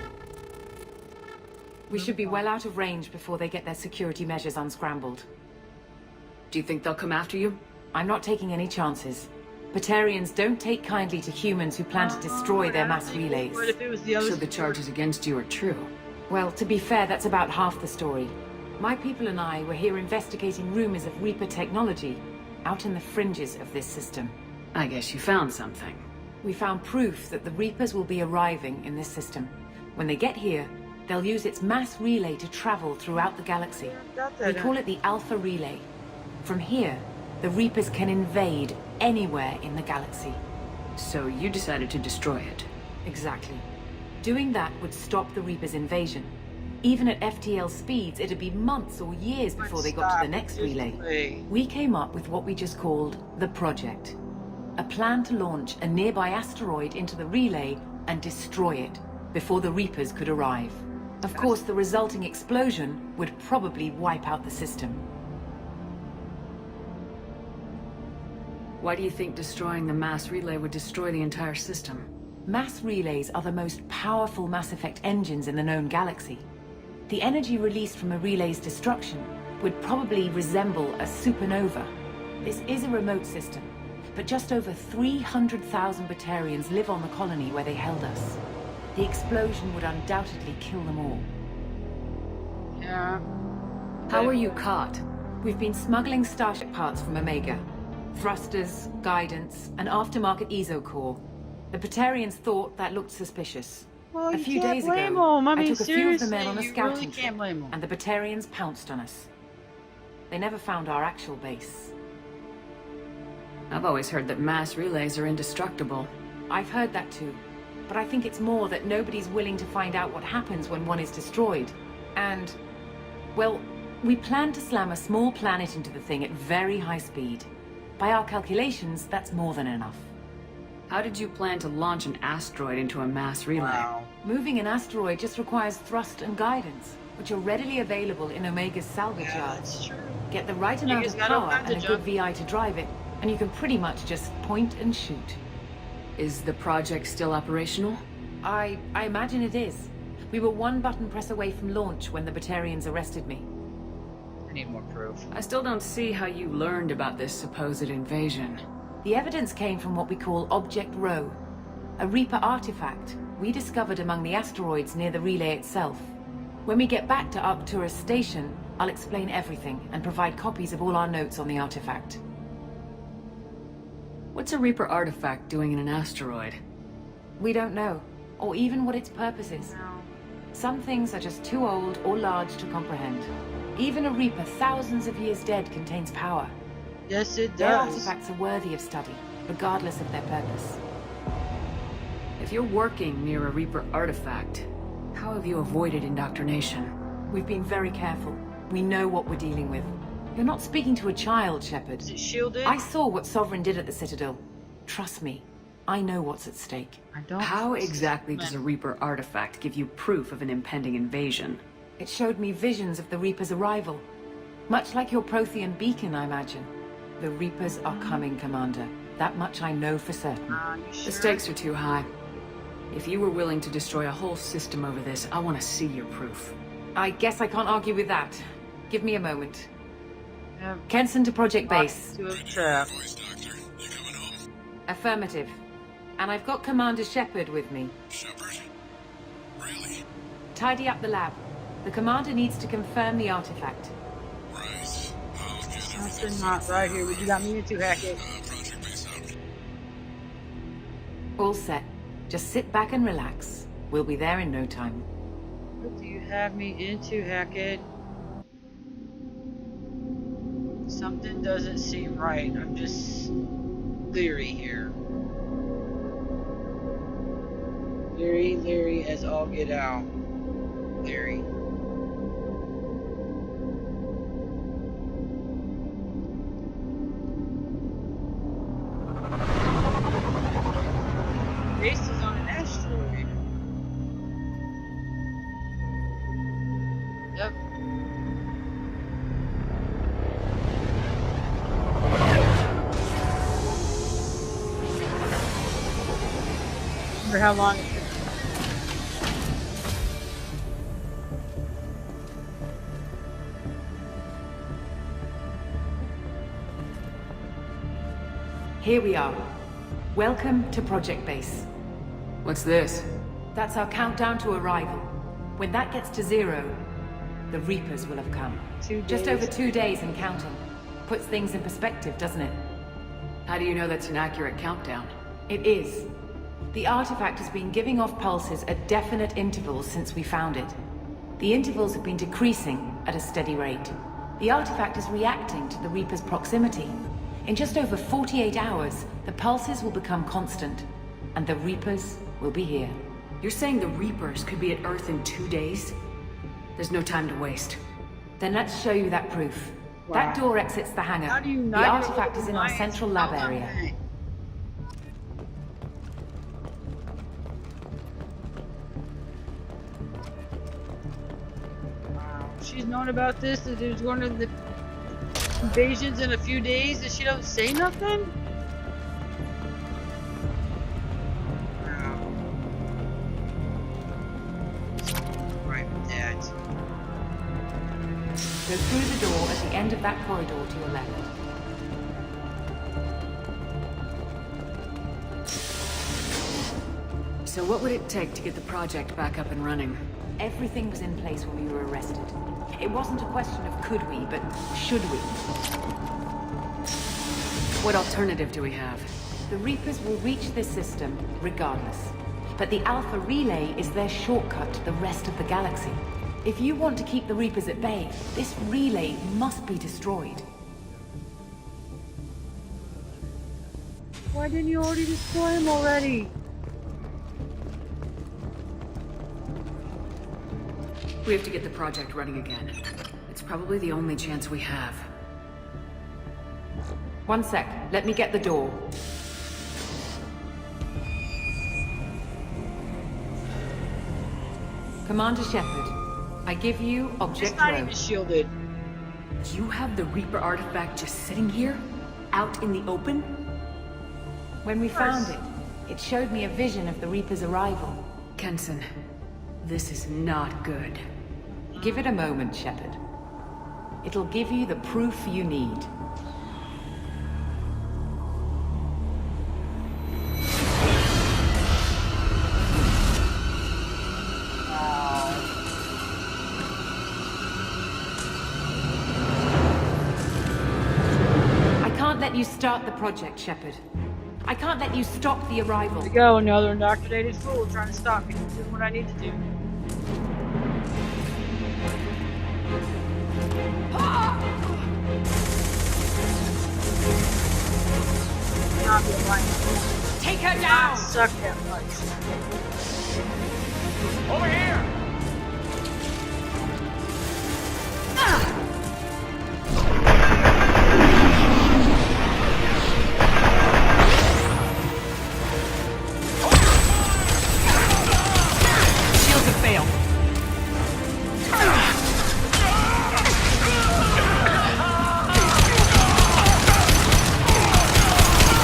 We should be well out of range before they get their security measures unscrambled. Do you think they'll come after you? I'm not taking any chances. Batarians don't take kindly to humans who plan to destroy their mass relays. What if it was the other? So the charges against you are true? Well, to be fair, that's about half the story. My people and I were here investigating rumors of Reaper technology out in the fringes of this system. I guess you found something. We found proof that the Reapers will be arriving in this system. When they get here, they'll use its mass relay to travel throughout the galaxy. We call it the Alpha Relay. From here, the Reapers can invade anywhere in the galaxy. So you decided to destroy it? Exactly. Doing that would stop the Reapers' invasion. Even at FTL speeds, it'd be months or years before they got to the next relay. We came up with what we just called the Project. A plan to launch a nearby asteroid into the relay and destroy it before the Reapers could arrive. Of course, the resulting explosion would probably wipe out the system. Why do you think destroying the mass relay would destroy the entire system? Mass relays are the most powerful Mass Effect engines in the known galaxy. The energy released from a relay's destruction would probably resemble a supernova. This is a remote system, but just over 300,000 Batarians live on the colony where they held us. The explosion would undoubtedly kill them all. Yeah. How were you caught? We've been smuggling Starship parts from Omega. Thrusters, guidance, and aftermarket ESO core. The Batarians thought that looked suspicious. Well, a few days ago, I took a few of the men on a scouting trip, and the Batarians pounced on us. They never found our actual base. I've always heard that mass relays are indestructible. I've heard that too. But I think it's more that nobody's willing to find out what happens when one is destroyed. And, well, we plan to slam a small planet into the thing at very high speed. By our calculations, that's more than enough. How did you plan to launch an asteroid into a mass relay? Wow. Moving an asteroid just requires thrust and guidance, which are readily available in Omega's salvage yards. That's true. Get the right amount of power and a good VI to drive it, and you can pretty much just point and shoot. Is the project still operational? I imagine it is. We were one button press away from launch when the Batarians arrested me. I need more proof. I still don't see how you learned about this supposed invasion. The evidence came from what we call Object Rho, a Reaper artifact we discovered among the asteroids near the relay itself. When we get back to Arcturus Station, I'll explain everything and provide copies of all our notes on the artifact. What's a Reaper artifact doing in an asteroid? We don't know, or even what its purpose is. Some things are just too old or large to comprehend. Even a Reaper thousands of years dead contains power. Yes, it does. Their artifacts are worthy of study, regardless of their purpose. If you're working near a Reaper artifact, how have you avoided indoctrination? We've been very careful. We know what we're dealing with. You're not speaking to a child, Shepard. Is it shielded? I saw what Sovereign did at the Citadel. Trust me, I know what's at stake. How exactly does a Reaper artifact give you proof of an impending invasion? It showed me visions of the Reaper's arrival. Much like your Prothean beacon, I imagine. The Reapers are coming, Commander. That much I know for certain. Sure? The stakes are too high. If you were willing to destroy a whole system over this, I want to see your proof. I guess I can't argue with that. Give me a moment. Kenson to Project Base. Affirmative. And I've got Commander Shepard with me. Shepard? Really? Tidy up the lab. The Commander needs to confirm the artifact. Right. I'll get Something not right here. What you got me into, Hackett? Project Base out. All set. Just sit back and relax. We'll be there in no time. What do you have me into, Hackett? Something doesn't seem right. I'm just leery here. Leery as all get out. Leery. Base is on an asteroid. Yep. Remember how long it took. Here we are. Welcome to Project Base. What's this? That's our countdown to arrival. When that gets to 0, the Reapers will have come. 2 days. Just over 2 days and counting. Puts things in perspective, doesn't it? How do you know that's an accurate countdown? It is. The artifact has been giving off pulses at definite intervals since we found it. The intervals have been decreasing at a steady rate. The artifact is reacting to the Reaper's proximity. In just over 48 hours, the pulses will become constant, and the Reapers will be here. You're saying the Reapers could be at Earth in 2 days? There's no time to waste. Then let's show you that proof. Wow. That door exits the hangar. How do you The not artifact is in our central lab area. Wow. She's known about this, that there's going to the invasions in a few days, and she don't say nothing? Wow. Right with that. Go through the door at the end of that corridor to your left. So what would it take to get the project back up and running? Everything was in place when we were arrested. It wasn't a question of could we, but should we. What alternative do we have? The Reapers will reach this system regardless. But the Alpha Relay is their shortcut to the rest of the galaxy. If you want to keep the Reapers at bay, this relay must be destroyed. Why didn't you already destroy him already? We have to get the project running again. It's probably the only chance we have. One sec, let me get the door. Commander Shepard, I give you Object It's not Rho. even shielded. You have the Reaper artifact just sitting here? Out in the open? When we found it, it showed me a vision of the Reaper's arrival. Kenson, this is not good. Give it a moment, Shepard. It'll give you the proof you need. I can't let you start the project, Shepard. I can't let you stop the arrival. There you go, another indoctrinated fool trying to stop me from doing what I need to do. Not be alive. Take her down! Suck that much. Over here! Shields have failed.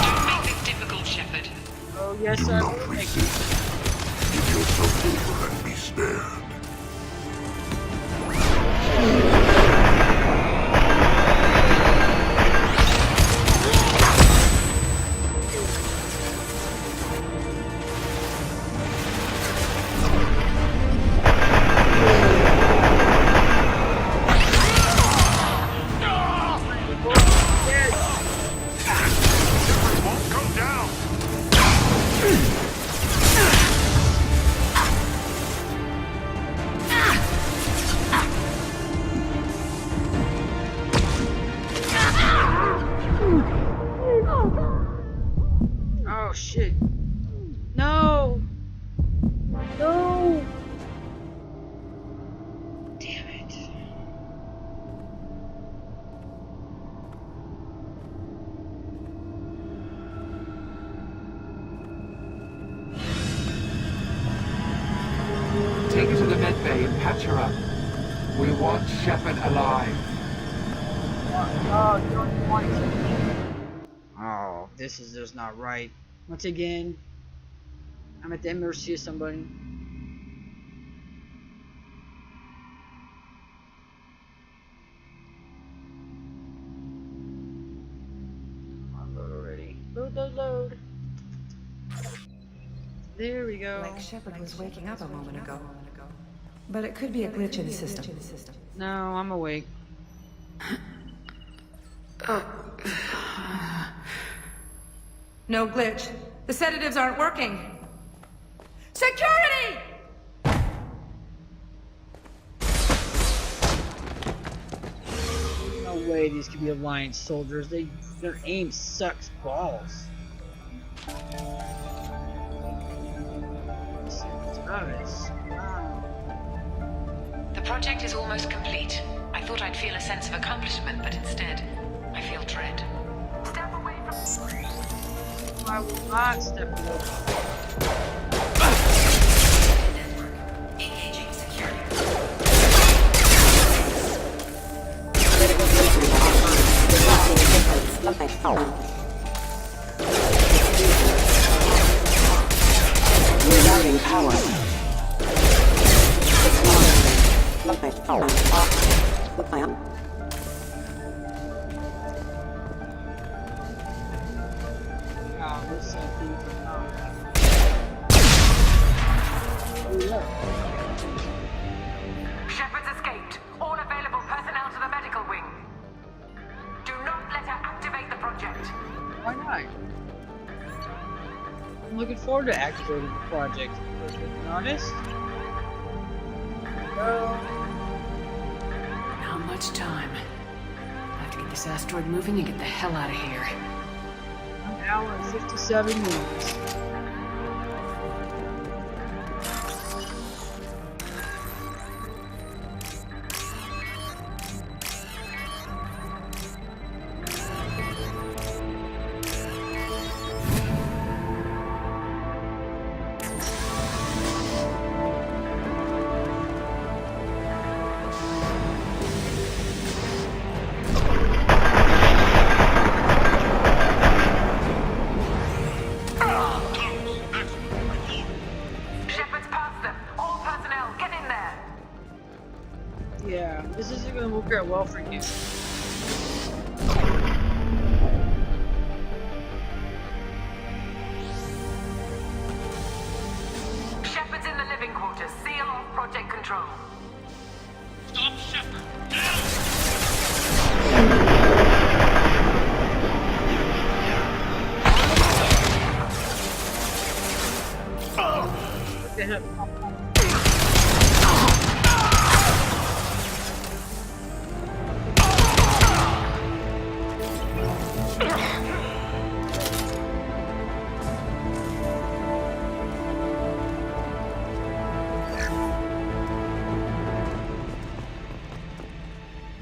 Don't make this difficult, Shepard. Oh, yes, I will make it. Give yourself over and be spared. Won't come down! shit. No! No! Damn it. Take her to the med bay and patch her up. We want Shepard alive. Oh, you don't want to. Oh, this is just not right. Once again, I'm at the mercy of somebody. Load already. Load. There we go. Like Shepard was waking up a moment ago. But it could be a glitch in the system. No, I'm awake. No glitch. The sedatives aren't working. Security! No way these could be Alliance soldiers. Their aim sucks balls. The project is almost complete. I thought I'd feel a sense of accomplishment, but instead, I feel dread. Step away from... I will not step away. Engaging security. Rerouting power. Shepard's escaped. All available personnel to the medical wing. Do not let her activate the project. Why not? I'm looking forward to activating the project. To be honest. Not much time. I have to get this asteroid moving and get the hell out of here. 1 hour and 57 minutes. Yeah, this isn't going to work out well for you. Shepard's in the living quarters. Seal off project control. Stop Shepard! What the heck?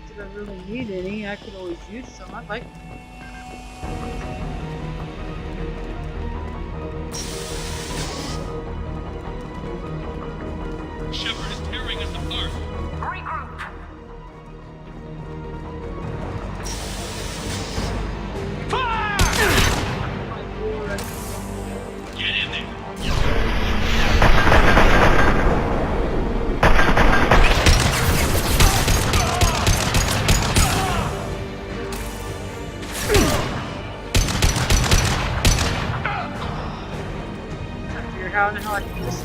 If I really need any, I could always use some. I'd like. Shepard is tearing us apart. Regroup. Get in there. Figure out how I can do this.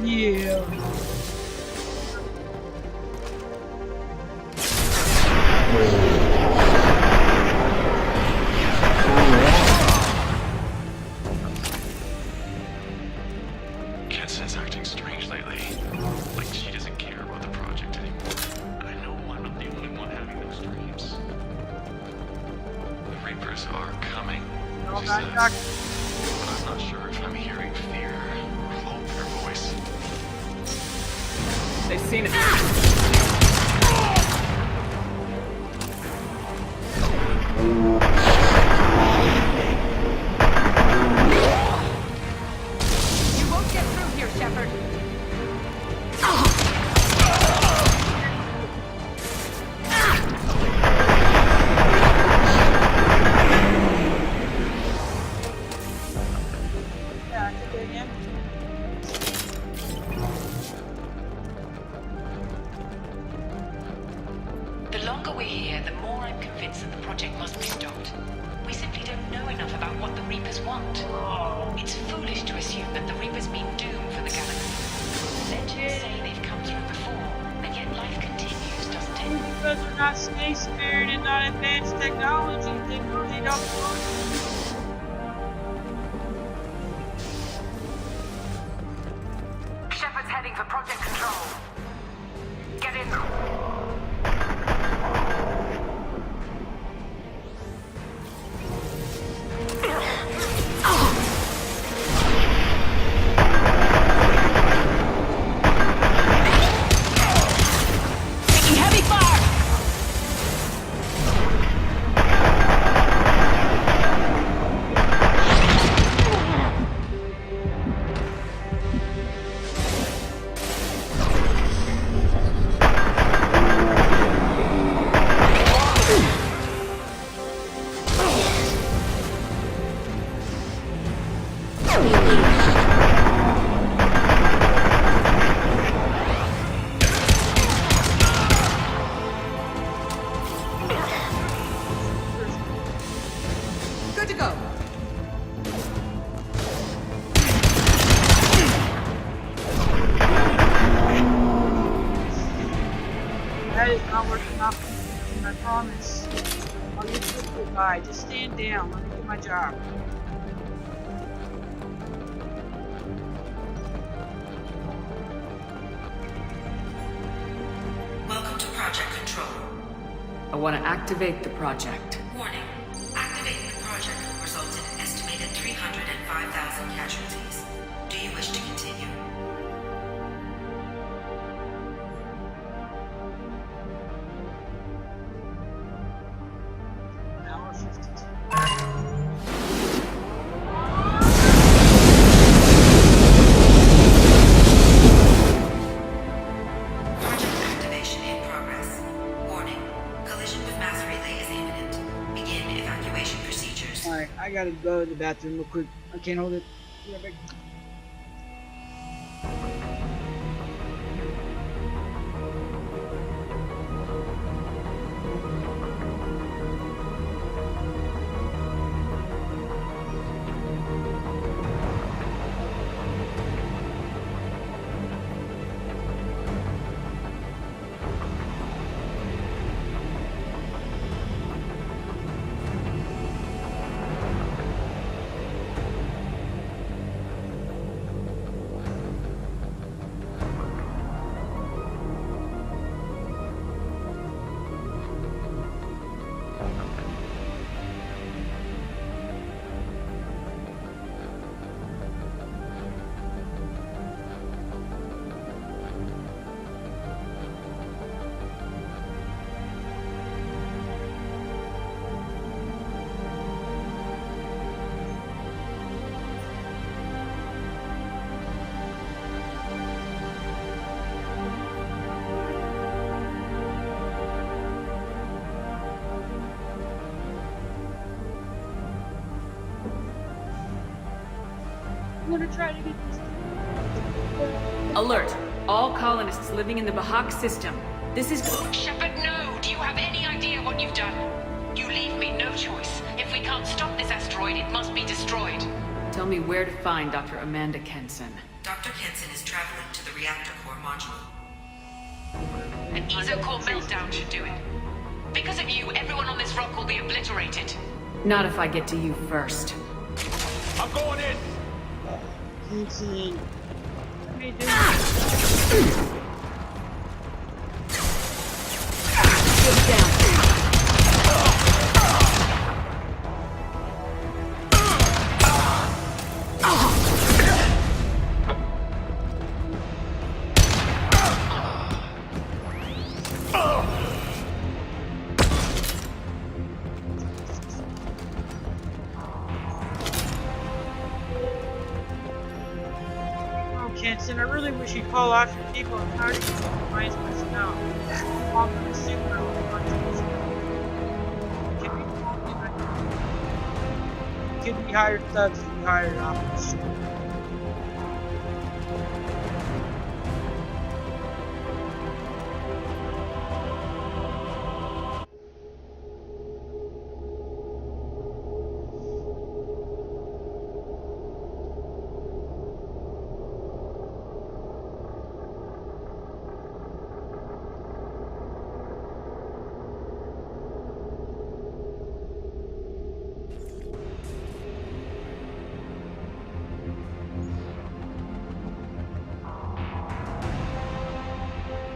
Yeah. Ketsa's acting strange lately. Like she doesn't care about the project anymore. I know I'm not the only one Reapers are coming. All She right, says. Doctor. But I'm not sure if I'm hearing fear or hope in her voice. They've seen us. You won't get through here, Shepard. Yeah, I did it again. The longer we're here, the more I'm convinced that the project must be stopped. We simply don't know enough about what the Reapers want. It's foolish to assume that the Reapers mean doom for the galaxy. Legends say they've come through before, and yet life continues, doesn't it? Because we're not space-faring and not advanced technology, they really don't want Shepard's heading for Project Control. Get in. Taking heavy fire! Good to go. That is not working out. I promise. I'll get you a goodbye. Just stand down. Let me do my job. Welcome to Project Control. I want to activate the project. Warning. Activating the project will result in an estimated 305,000 casualties. Do you wish to continue? Hour 52. Project activation in progress. Warning. Collision with mass relay is imminent. Begin evacuation procedures. Alright, I gotta go to the bathroom real quick. I can't hold it. Be right back. I'm gonna try to get this. Alert! All colonists living in the Bahak system. This is... Shepard, no! Do you have any idea what you've done? You leave me no choice. If we can't stop this asteroid, it must be destroyed. Tell me where to find Dr. Amanda Kenson. Dr. Kenson is traveling to the reactor core module. An ESO-core meltdown should do it. Because of you, everyone on this rock will be obliterated. Not if I get to you first. I'm going in! Kenson. What are you doing? Get down. Kenton, I really wish you'd call out your people. I'm tired of getting compliance personnel. I'm going to assume we're all could be hired thugs and be hired operatives.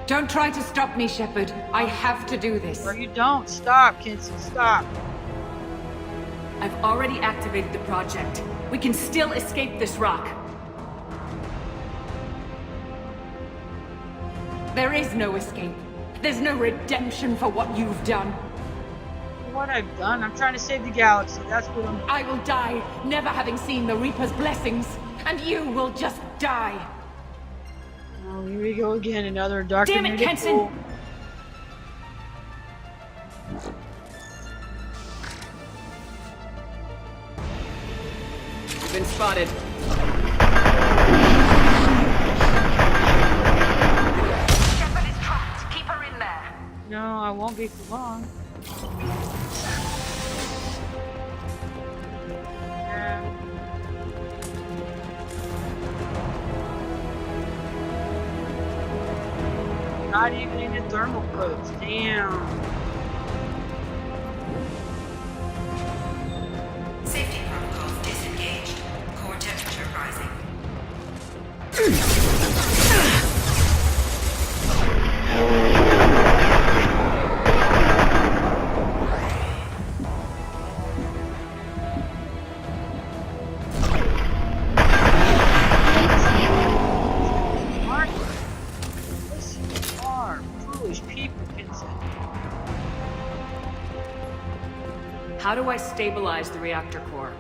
Don't try to stop me, Shepard. I have to do this. No, you don't. Stop, Kenton. Stop. I've already activated the project. We can still escape this rock. There is no escape. There's no redemption for what you've done. What I've done? I'm trying to save the galaxy. That's what I'm... I will die, never having seen the Reaper's blessings. And you will just die. Oh, here we go again. Another dark... Damn it, Kenton! You've been spotted. Shepard is trapped. Keep her in there. No, I won't be for long. Not even in the thermal codes. Damn. Safety protocols disengaged. Core temperature rising. How do I stabilize the reactor core?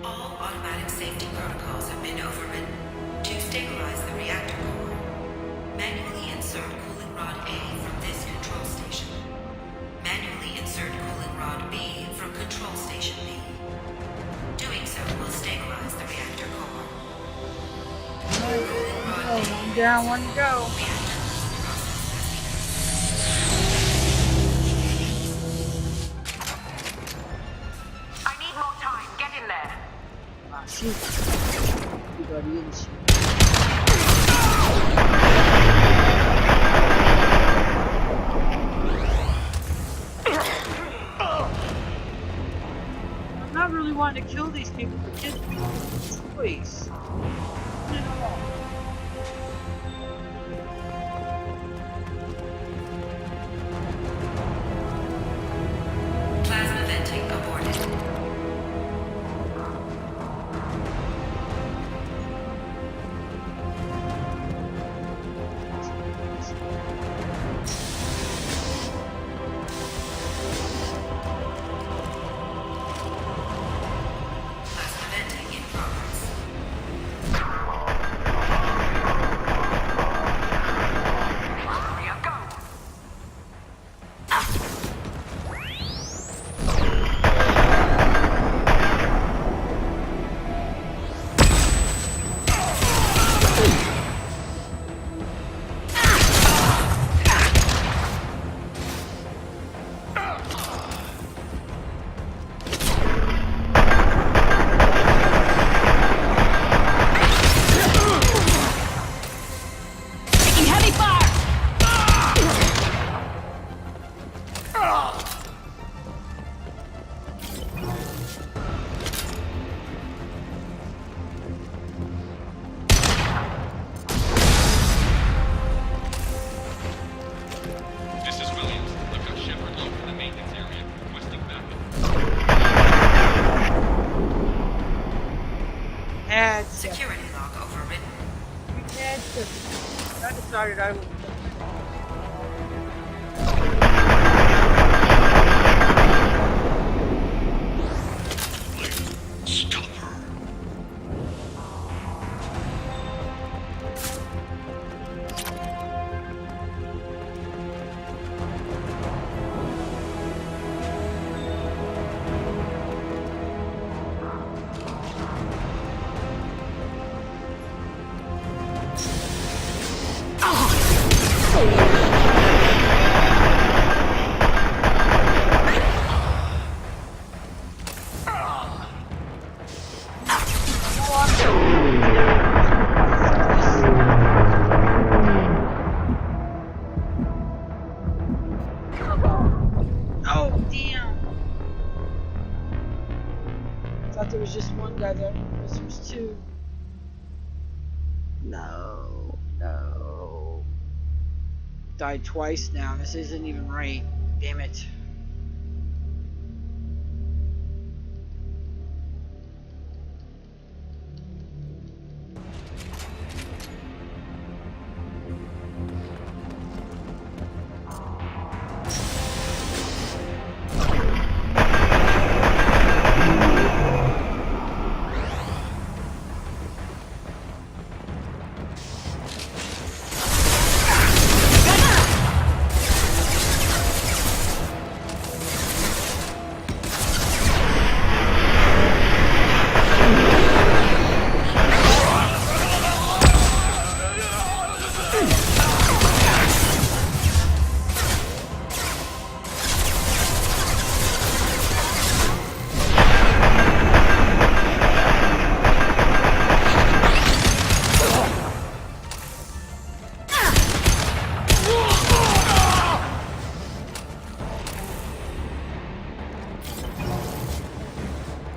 All automatic safety protocols have been overridden. To stabilize the reactor core, manually insert cooling rod A from this control station. Manually insert cooling rod B from control station B. Doing so will stabilize the reactor core. Cooling rod A. One down, one to go. Everybody is. I'm not really wanting to kill these people, but just choice. Plasma venting aborted. Security log overridden. I decided I would. Stop her. there was just one guy there. There was two. No. Died twice now. This isn't even right. Damn it.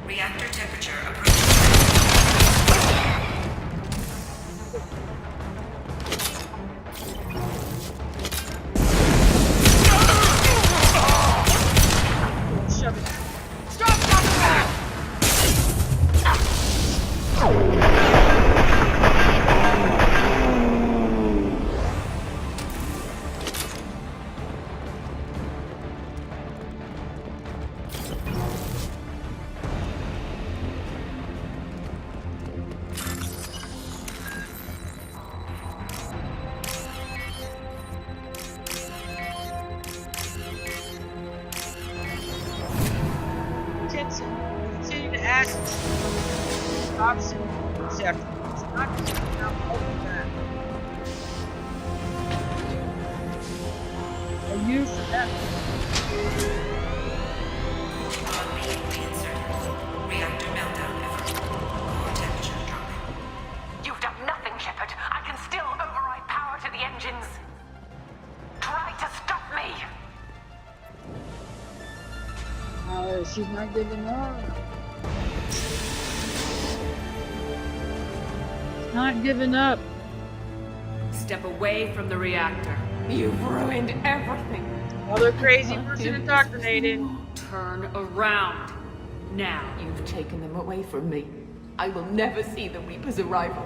Reactor temperature approaching. Continue to ask option after it's not just now open that. Are you for that? Reactor meltdown effort. Core temperature dropping. You've done nothing, Shepard. I can still override power to the engines. Try to stop me. She's not giving up. She's not giving up. Step away from the reactor. You've ruined everything. Another crazy person indoctrinated. Turn around. Now. You've taken them away from me. I will never see the Reaper's arrival.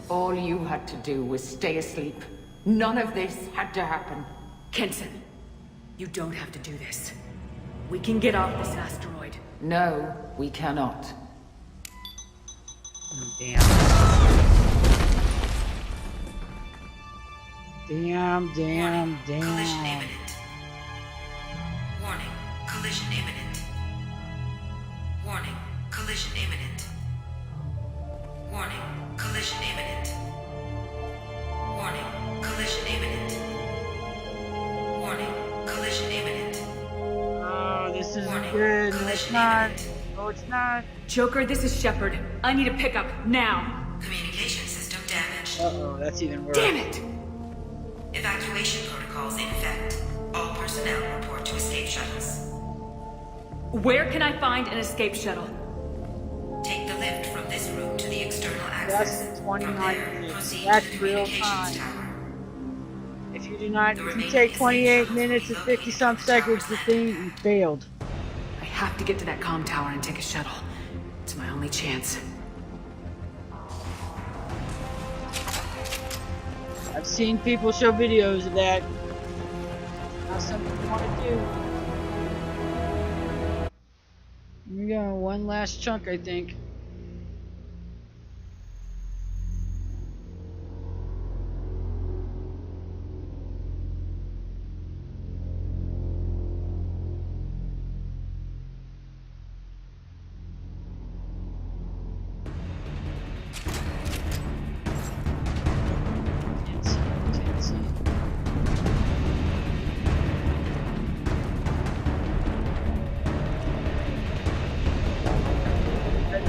All you had to do was stay asleep. None of this had to happen. Kenson, you don't have to do this. We can get off this asteroid. No, we cannot. Oh, damn. Damn. Collision imminent. Warning. Collision imminent. Warning. Collision imminent. Warning. Collision imminent. Warning. Collision imminent. Warning. Collision imminent. Oh, this isn't good. No, it's not. No, it's not. Joker, this is Shepard. I need a pickup now. Communication system damaged. Uh-oh, that's even worse. Damn it! Evacuation protocols in effect. All personnel report to escape shuttles. Where can I find an escape shuttle? Take the lift from this room to the external access. That's 29 From there, minutes. proceed That's to the real communications time. tower. If you do not, if you take 28 minutes and 50-some seconds, the thing, you failed. I have to get to that comm tower and take a shuttle. It's my only chance. I've seen people show videos of that. Not something you want to do. Here we go, one last chunk, I think.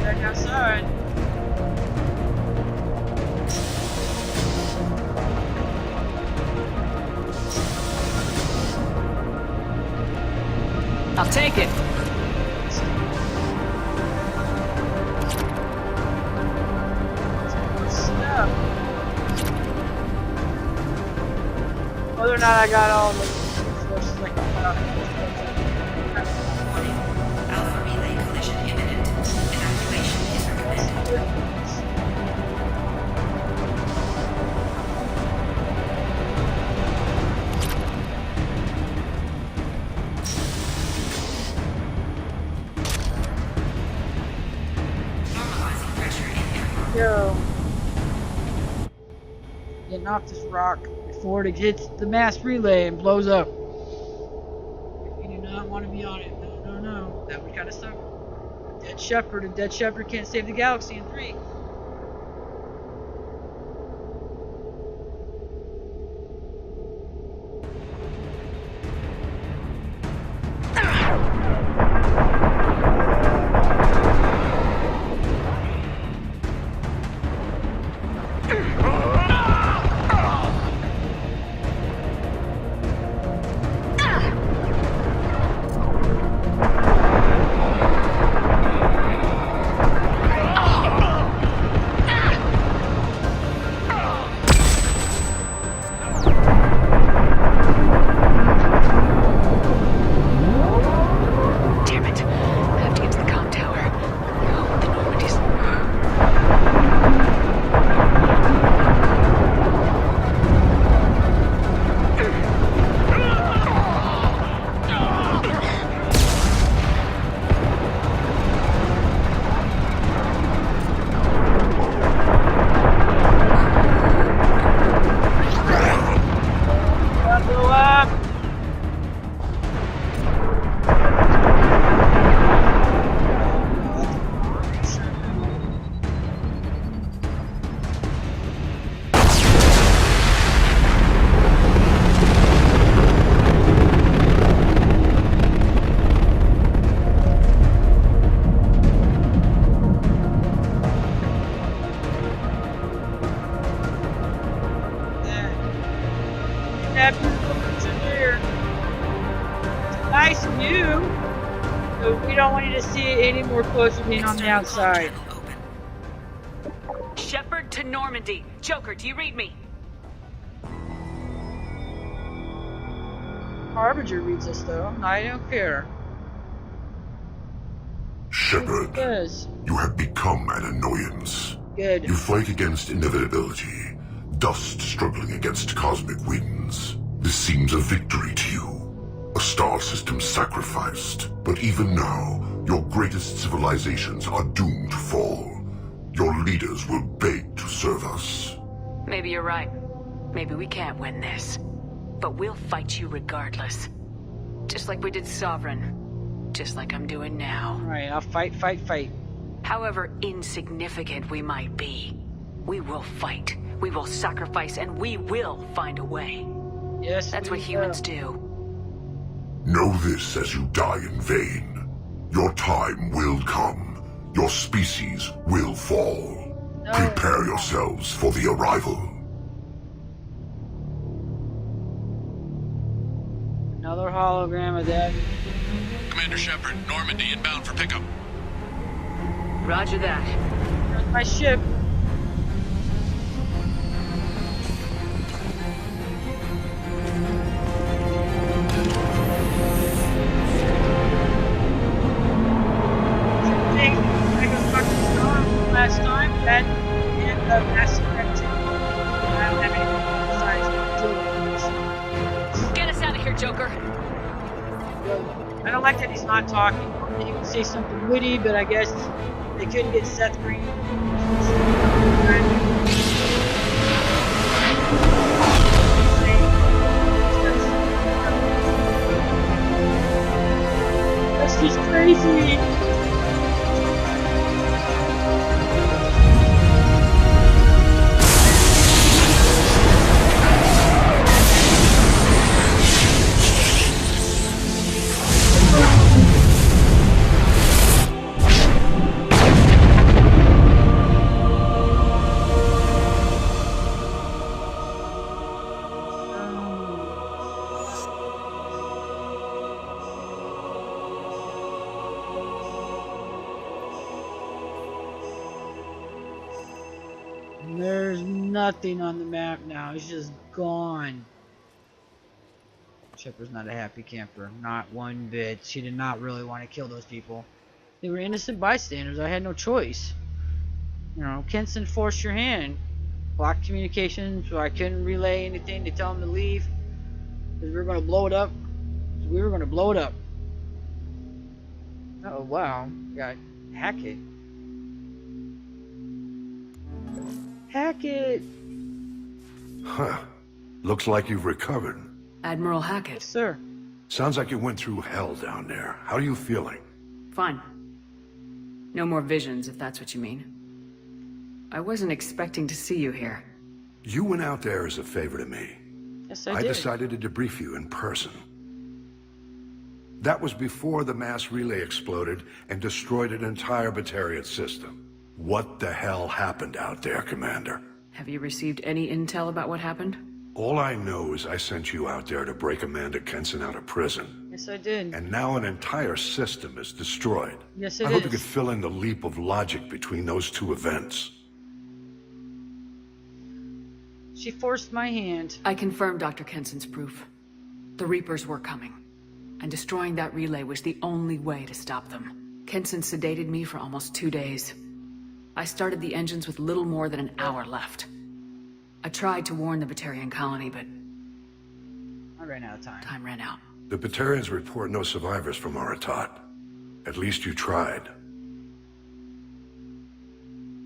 Back outside. I'll take it. Whether or not I got all the resources I can put out. Alpha relay collision imminent. Evacuation is recommended. Go. Getting off this rock before it hits the mass relay and blows up. You do not want to be on it. No, no, no. That would kind of suck. Dead Shepherd, and Dead Shepherd can't save the galaxy in 3. Nice view, but we don't want you to see it any more closer being on the outside. Shepard to Normandy. Joker, do you read me? Harbinger reads us though. I don't care. Shepard, you have become an annoyance. Good. You fight against inevitability, dust struggling against cosmic winds. This seems a victory to you. A star system sacrificed. But even now, your greatest civilizations are doomed to fall. Your leaders will beg to serve us. Maybe you're right. Maybe we can't win this. But we'll fight you regardless. Just like we did Sovereign. Just like I'm doing now. Alright, I'll fight. However insignificant we might be, we will fight. We will sacrifice, and we will find a way. Yes, that's what humans do. Know this as you die in vain. Your time will come. Your species will fall. No. Prepare yourselves for the arrival. Another hologram of that. Commander Shepard, Normandy inbound for pickup. Roger that. There's my ship. Last time, that and the massive activity. I don't have anything besides. Get us out of here, Joker. I don't like that he's not talking. He would say something witty, but I guess they couldn't get Seth Green. That's just crazy. There's nothing on the map now. It's just gone. Shepard's not a happy camper. Not one bit. She did not really want to kill those people. They were innocent bystanders. I had no choice. You know, Kenson forced your hand. Blocked communications, so I couldn't relay anything to tell him to leave. Because we were going to blow it up. We were going to blow it up. Oh, wow. Got Hackett. Hackett! Huh. Looks like you've recovered. Admiral Hackett. Yes, sir. Sounds like you went through hell down there. How are you feeling? Fine. No more visions, if that's what you mean. I wasn't expecting to see you here. You went out there as a favor to me. Yes, I did. I decided to debrief you in person. That was before the mass relay exploded and destroyed an entire Batarian system. What the hell happened out there, Commander? Have you received any intel about what happened? All I know is I sent you out there to break Amanda Kenson out of prison. Yes, I did. And now an entire system is destroyed. Yes, it is. I hope you could fill in the leap of logic between those two events. She forced my hand. I confirmed Dr. Kenson's proof. The Reapers were coming, and destroying that relay was the only way to stop them. Kenson sedated me for almost 2 days. I started the engines with little more than an hour left. I tried to warn the Batarian colony, but I ran out of time. Time ran out. The Batarians report no survivors from Aratat. At least you tried.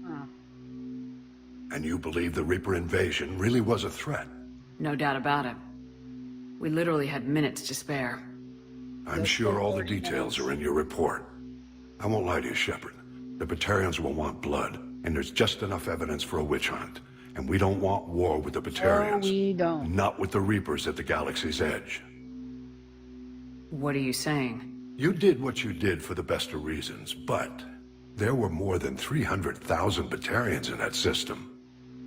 Huh. And you believe the Reaper invasion really was a threat? No doubt about it. We literally had minutes to spare. I'm sure all the details are in your report. I won't lie to you, Shepard. The Batarians will want blood, and there's just enough evidence for a witch hunt. And we don't want war with the Batarians. No, we don't. Not with the Reapers at the galaxy's edge. What are you saying? You did what you did for the best of reasons, but there were more than 300,000 Batarians in that system.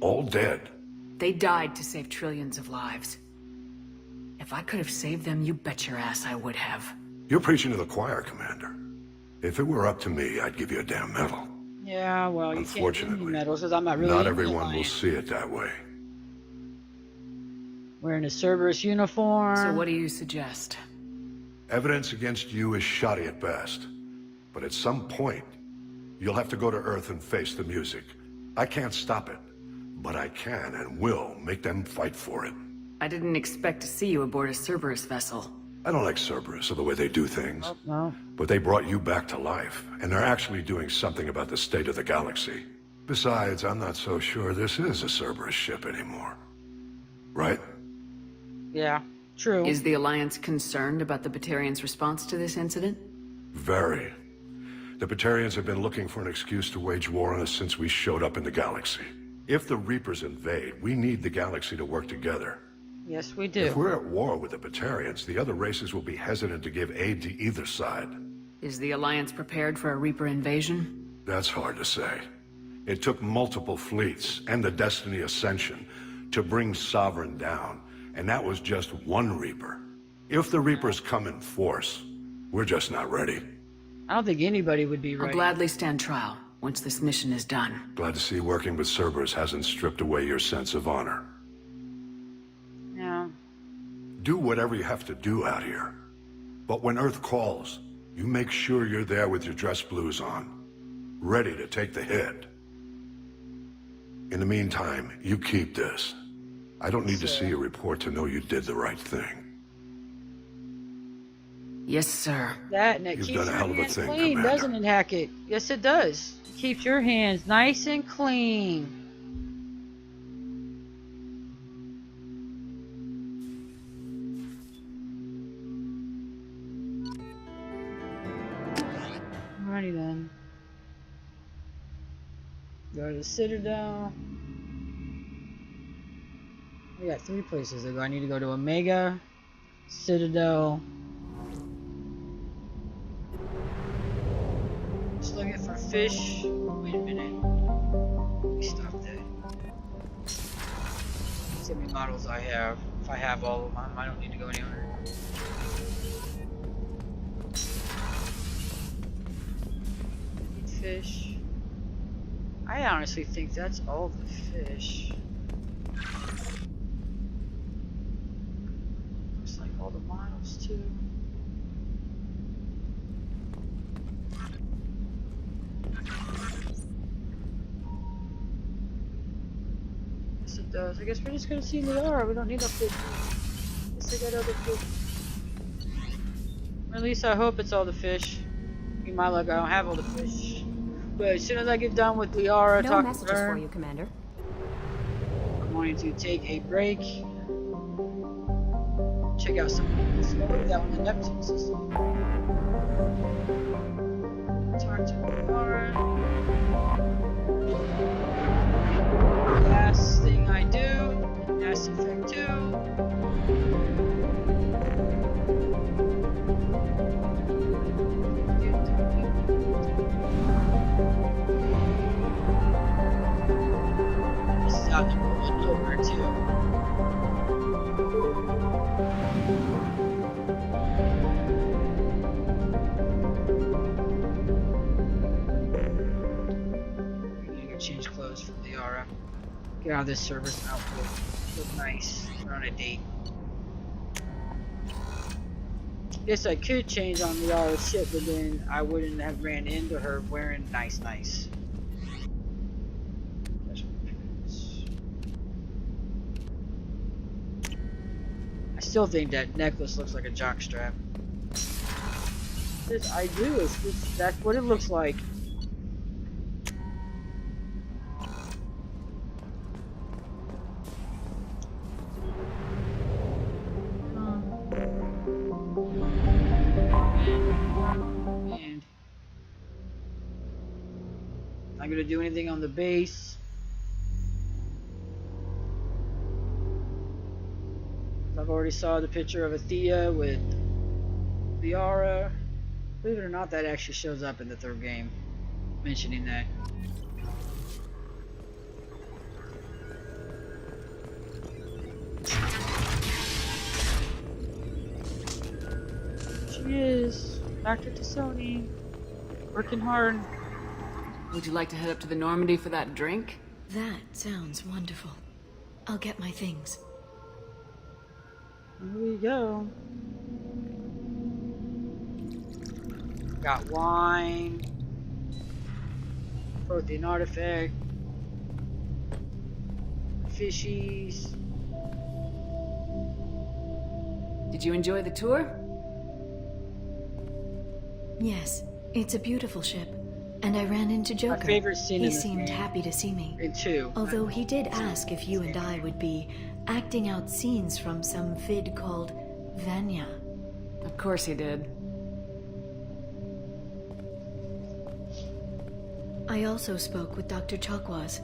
All dead. They died to save trillions of lives. If I could have saved them, you bet your ass I would have. You're preaching to the choir, Commander. If it were up to me, I'd give you a damn medal. Yeah, well, you can't give me medals because I'm not really Not everyone will see it that way. Wearing a Cerberus uniform. So what do you suggest? Evidence against you is shoddy at best. But at some point, you'll have to go to Earth and face the music. I can't stop it, but I can and will make them fight for it. I didn't expect to see you aboard a Cerberus vessel. I don't like Cerberus or the way they do things. Oh, no. But they brought you back to life, and they're actually doing something about the state of the galaxy. Besides, I'm not so sure this is a Cerberus ship anymore. Right? Yeah, true. Is the Alliance concerned about the Batarians' response to this incident? Very. The Batarians have been looking for an excuse to wage war on us since we showed up in the galaxy. If the Reapers invade, we need the galaxy to work together. Yes, we do. If we're at war with the Batarians, the other races will be hesitant to give aid to either side. Is the Alliance prepared for a Reaper invasion? That's hard to say. It took multiple fleets and the Destiny Ascension to bring Sovereign down, and that was just one Reaper. If the Reapers come in force, we're just not ready. I don't think anybody would be ready. I'll gladly stand trial once this mission is done. Glad to see working with Cerberus hasn't stripped away your sense of honor. Yeah. Do whatever you have to do out here. But when Earth calls, you make sure you're there with your dress blues on, ready to take the hit. In the meantime, you keep this. I don't need to see a report to know you did the right thing. Yes, sir. That and it You've keeps done a your hell of a hands thing, clean, Commander. doesn't it, Hackett? Yes, it does. It keeps your hands nice and clean. Alrighty then. Go to the Citadel. We got 3 places to go. I need to go to Omega, Citadel. Just looking for fish. Wait a minute. Let me stop that. Let's see how many models I have. If I have all of them, I don't need to go anywhere. Fish. I honestly think that's all the fish. Looks like all the miles too. Yes, it does. I guess we're just gonna see Liara. We don't need a fish. Guess I got other fish. Or at least I hope it's all the fish. In my luck, I don't have all the fish. But as soon as I get done with Liara, no messages for you, Commander. I'm going to take a break. Check out some of that on the Neptune system. Talk to Liara. Last thing I do, Mass Effect 2. This is out number 1 over 2. Change clothes for Liara. Get out of this service outfit. Look nice. We're on a date. Guess I could change on Liara's ship, but then I wouldn't have ran into her wearing nice. I still think that necklace looks like a jockstrap. This I do. That's what it looks like. Not gonna do anything on the base. I've already saw the picture of Athea with Liara. Believe it or not, that actually shows up in the 3rd game. Mentioning that. She is Dr. T'Soni, working hard. Would you like to head up to the Normandy for that drink? That sounds wonderful. I'll get my things. Here we go. Got wine. Protein artifact. Fishies. Did you enjoy the tour? Yes, it's a beautiful ship. And I ran into Joker. My favorite scene he in seemed game. happy to see me. Me too. Although he did ask if you and I would be acting out scenes from some vid called Vanya. Of course he did. I also spoke with Dr. Chakwas.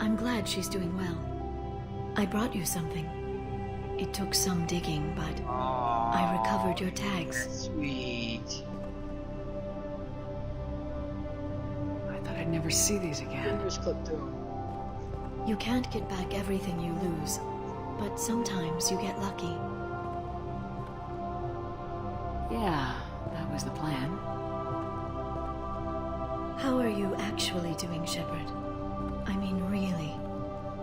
I'm glad she's doing well. I brought you something. It took some digging, but I recovered your tags. That's sweet. I'd never see these again. Just clip through them. You can't get back everything you lose, but sometimes you get lucky. Yeah, that was the plan. How are you actually doing, Shepard? I mean, really.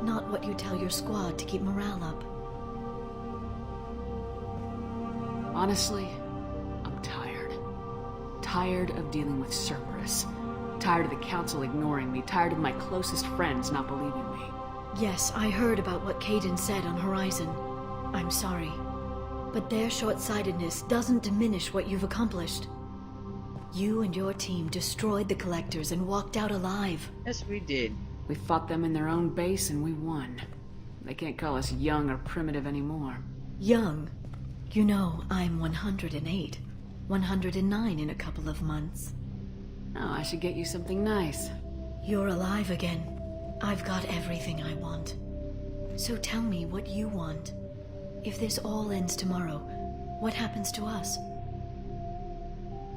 Not what you tell your squad to keep morale up. Honestly, I'm tired. Tired of dealing with Cerberus. Tired of the Council ignoring me. Tired of my closest friends not believing me. Yes, I heard about what Kaidan said on Horizon. I'm sorry. But their short-sightedness doesn't diminish what you've accomplished. You and your team destroyed the Collectors and walked out alive. Yes, we did. We fought them in their own base and we won. They can't call us young or primitive anymore. Young? You know, I'm 108. 109 in a couple of months. Oh, I should get you something nice. You're alive again. I've got everything I want. So tell me what you want. If this all ends tomorrow, what happens to us?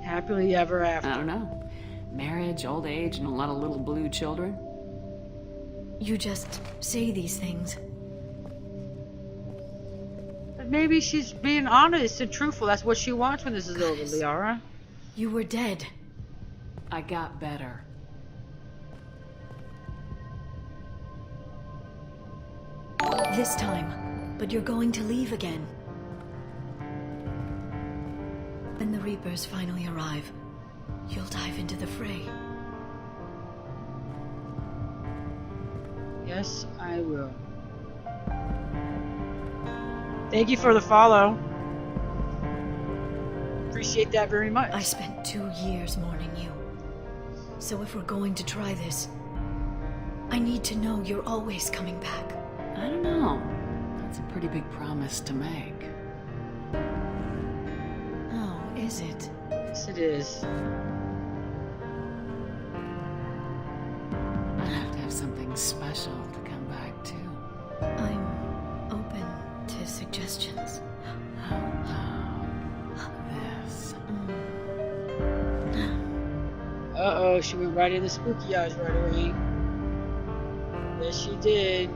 Happily ever after. I don't know. Marriage, old age, and a lot of little blue children. You just say these things. But maybe she's being honest and truthful. That's what she wants when this is over, Liara. You were dead. I got better. This time. But you're going to leave again. When the Reapers finally arrive, you'll dive into the fray. Yes, I will. Thank you for the follow. Appreciate that very much. I spent 2 years mourning you. So if we're going to try this, I need to know you're always coming back. I don't know. That's a pretty big promise to make. Oh, is it? Yes, it is. I have to have something special to come back to. I'm open to suggestions. How about this? Uh-oh, she went right into spooky eyes right away. Yes, she did.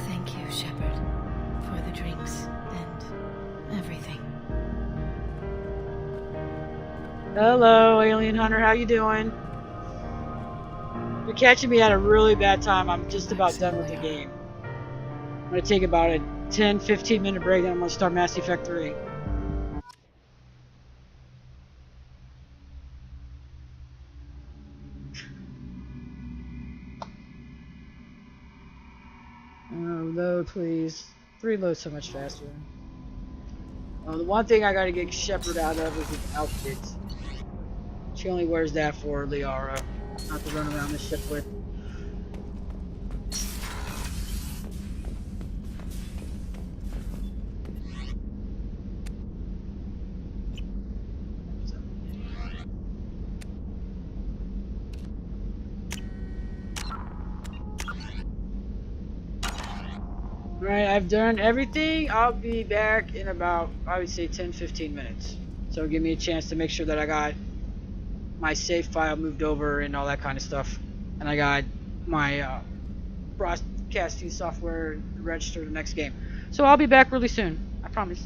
Thank you, Shepard, for the drinks and everything. Hello, Alien Hunter. How you doing? You're catching me at a really bad time. I'm just about done with the game. I'm going to take about a 10-15 minute break, then I'm going to start Mass Effect 3. Load, please. 3 loads so much faster. The one thing I gotta get Shepard out of is his outfit. She only wears that for Liara, not to run around the ship with. Alright, I've done everything. I'll be back in about, I would say, 10-15 minutes. So give me a chance to make sure that I got my save file moved over and all that kind of stuff. And I got my broadcasting software registered the next game. So I'll be back really soon. I promise.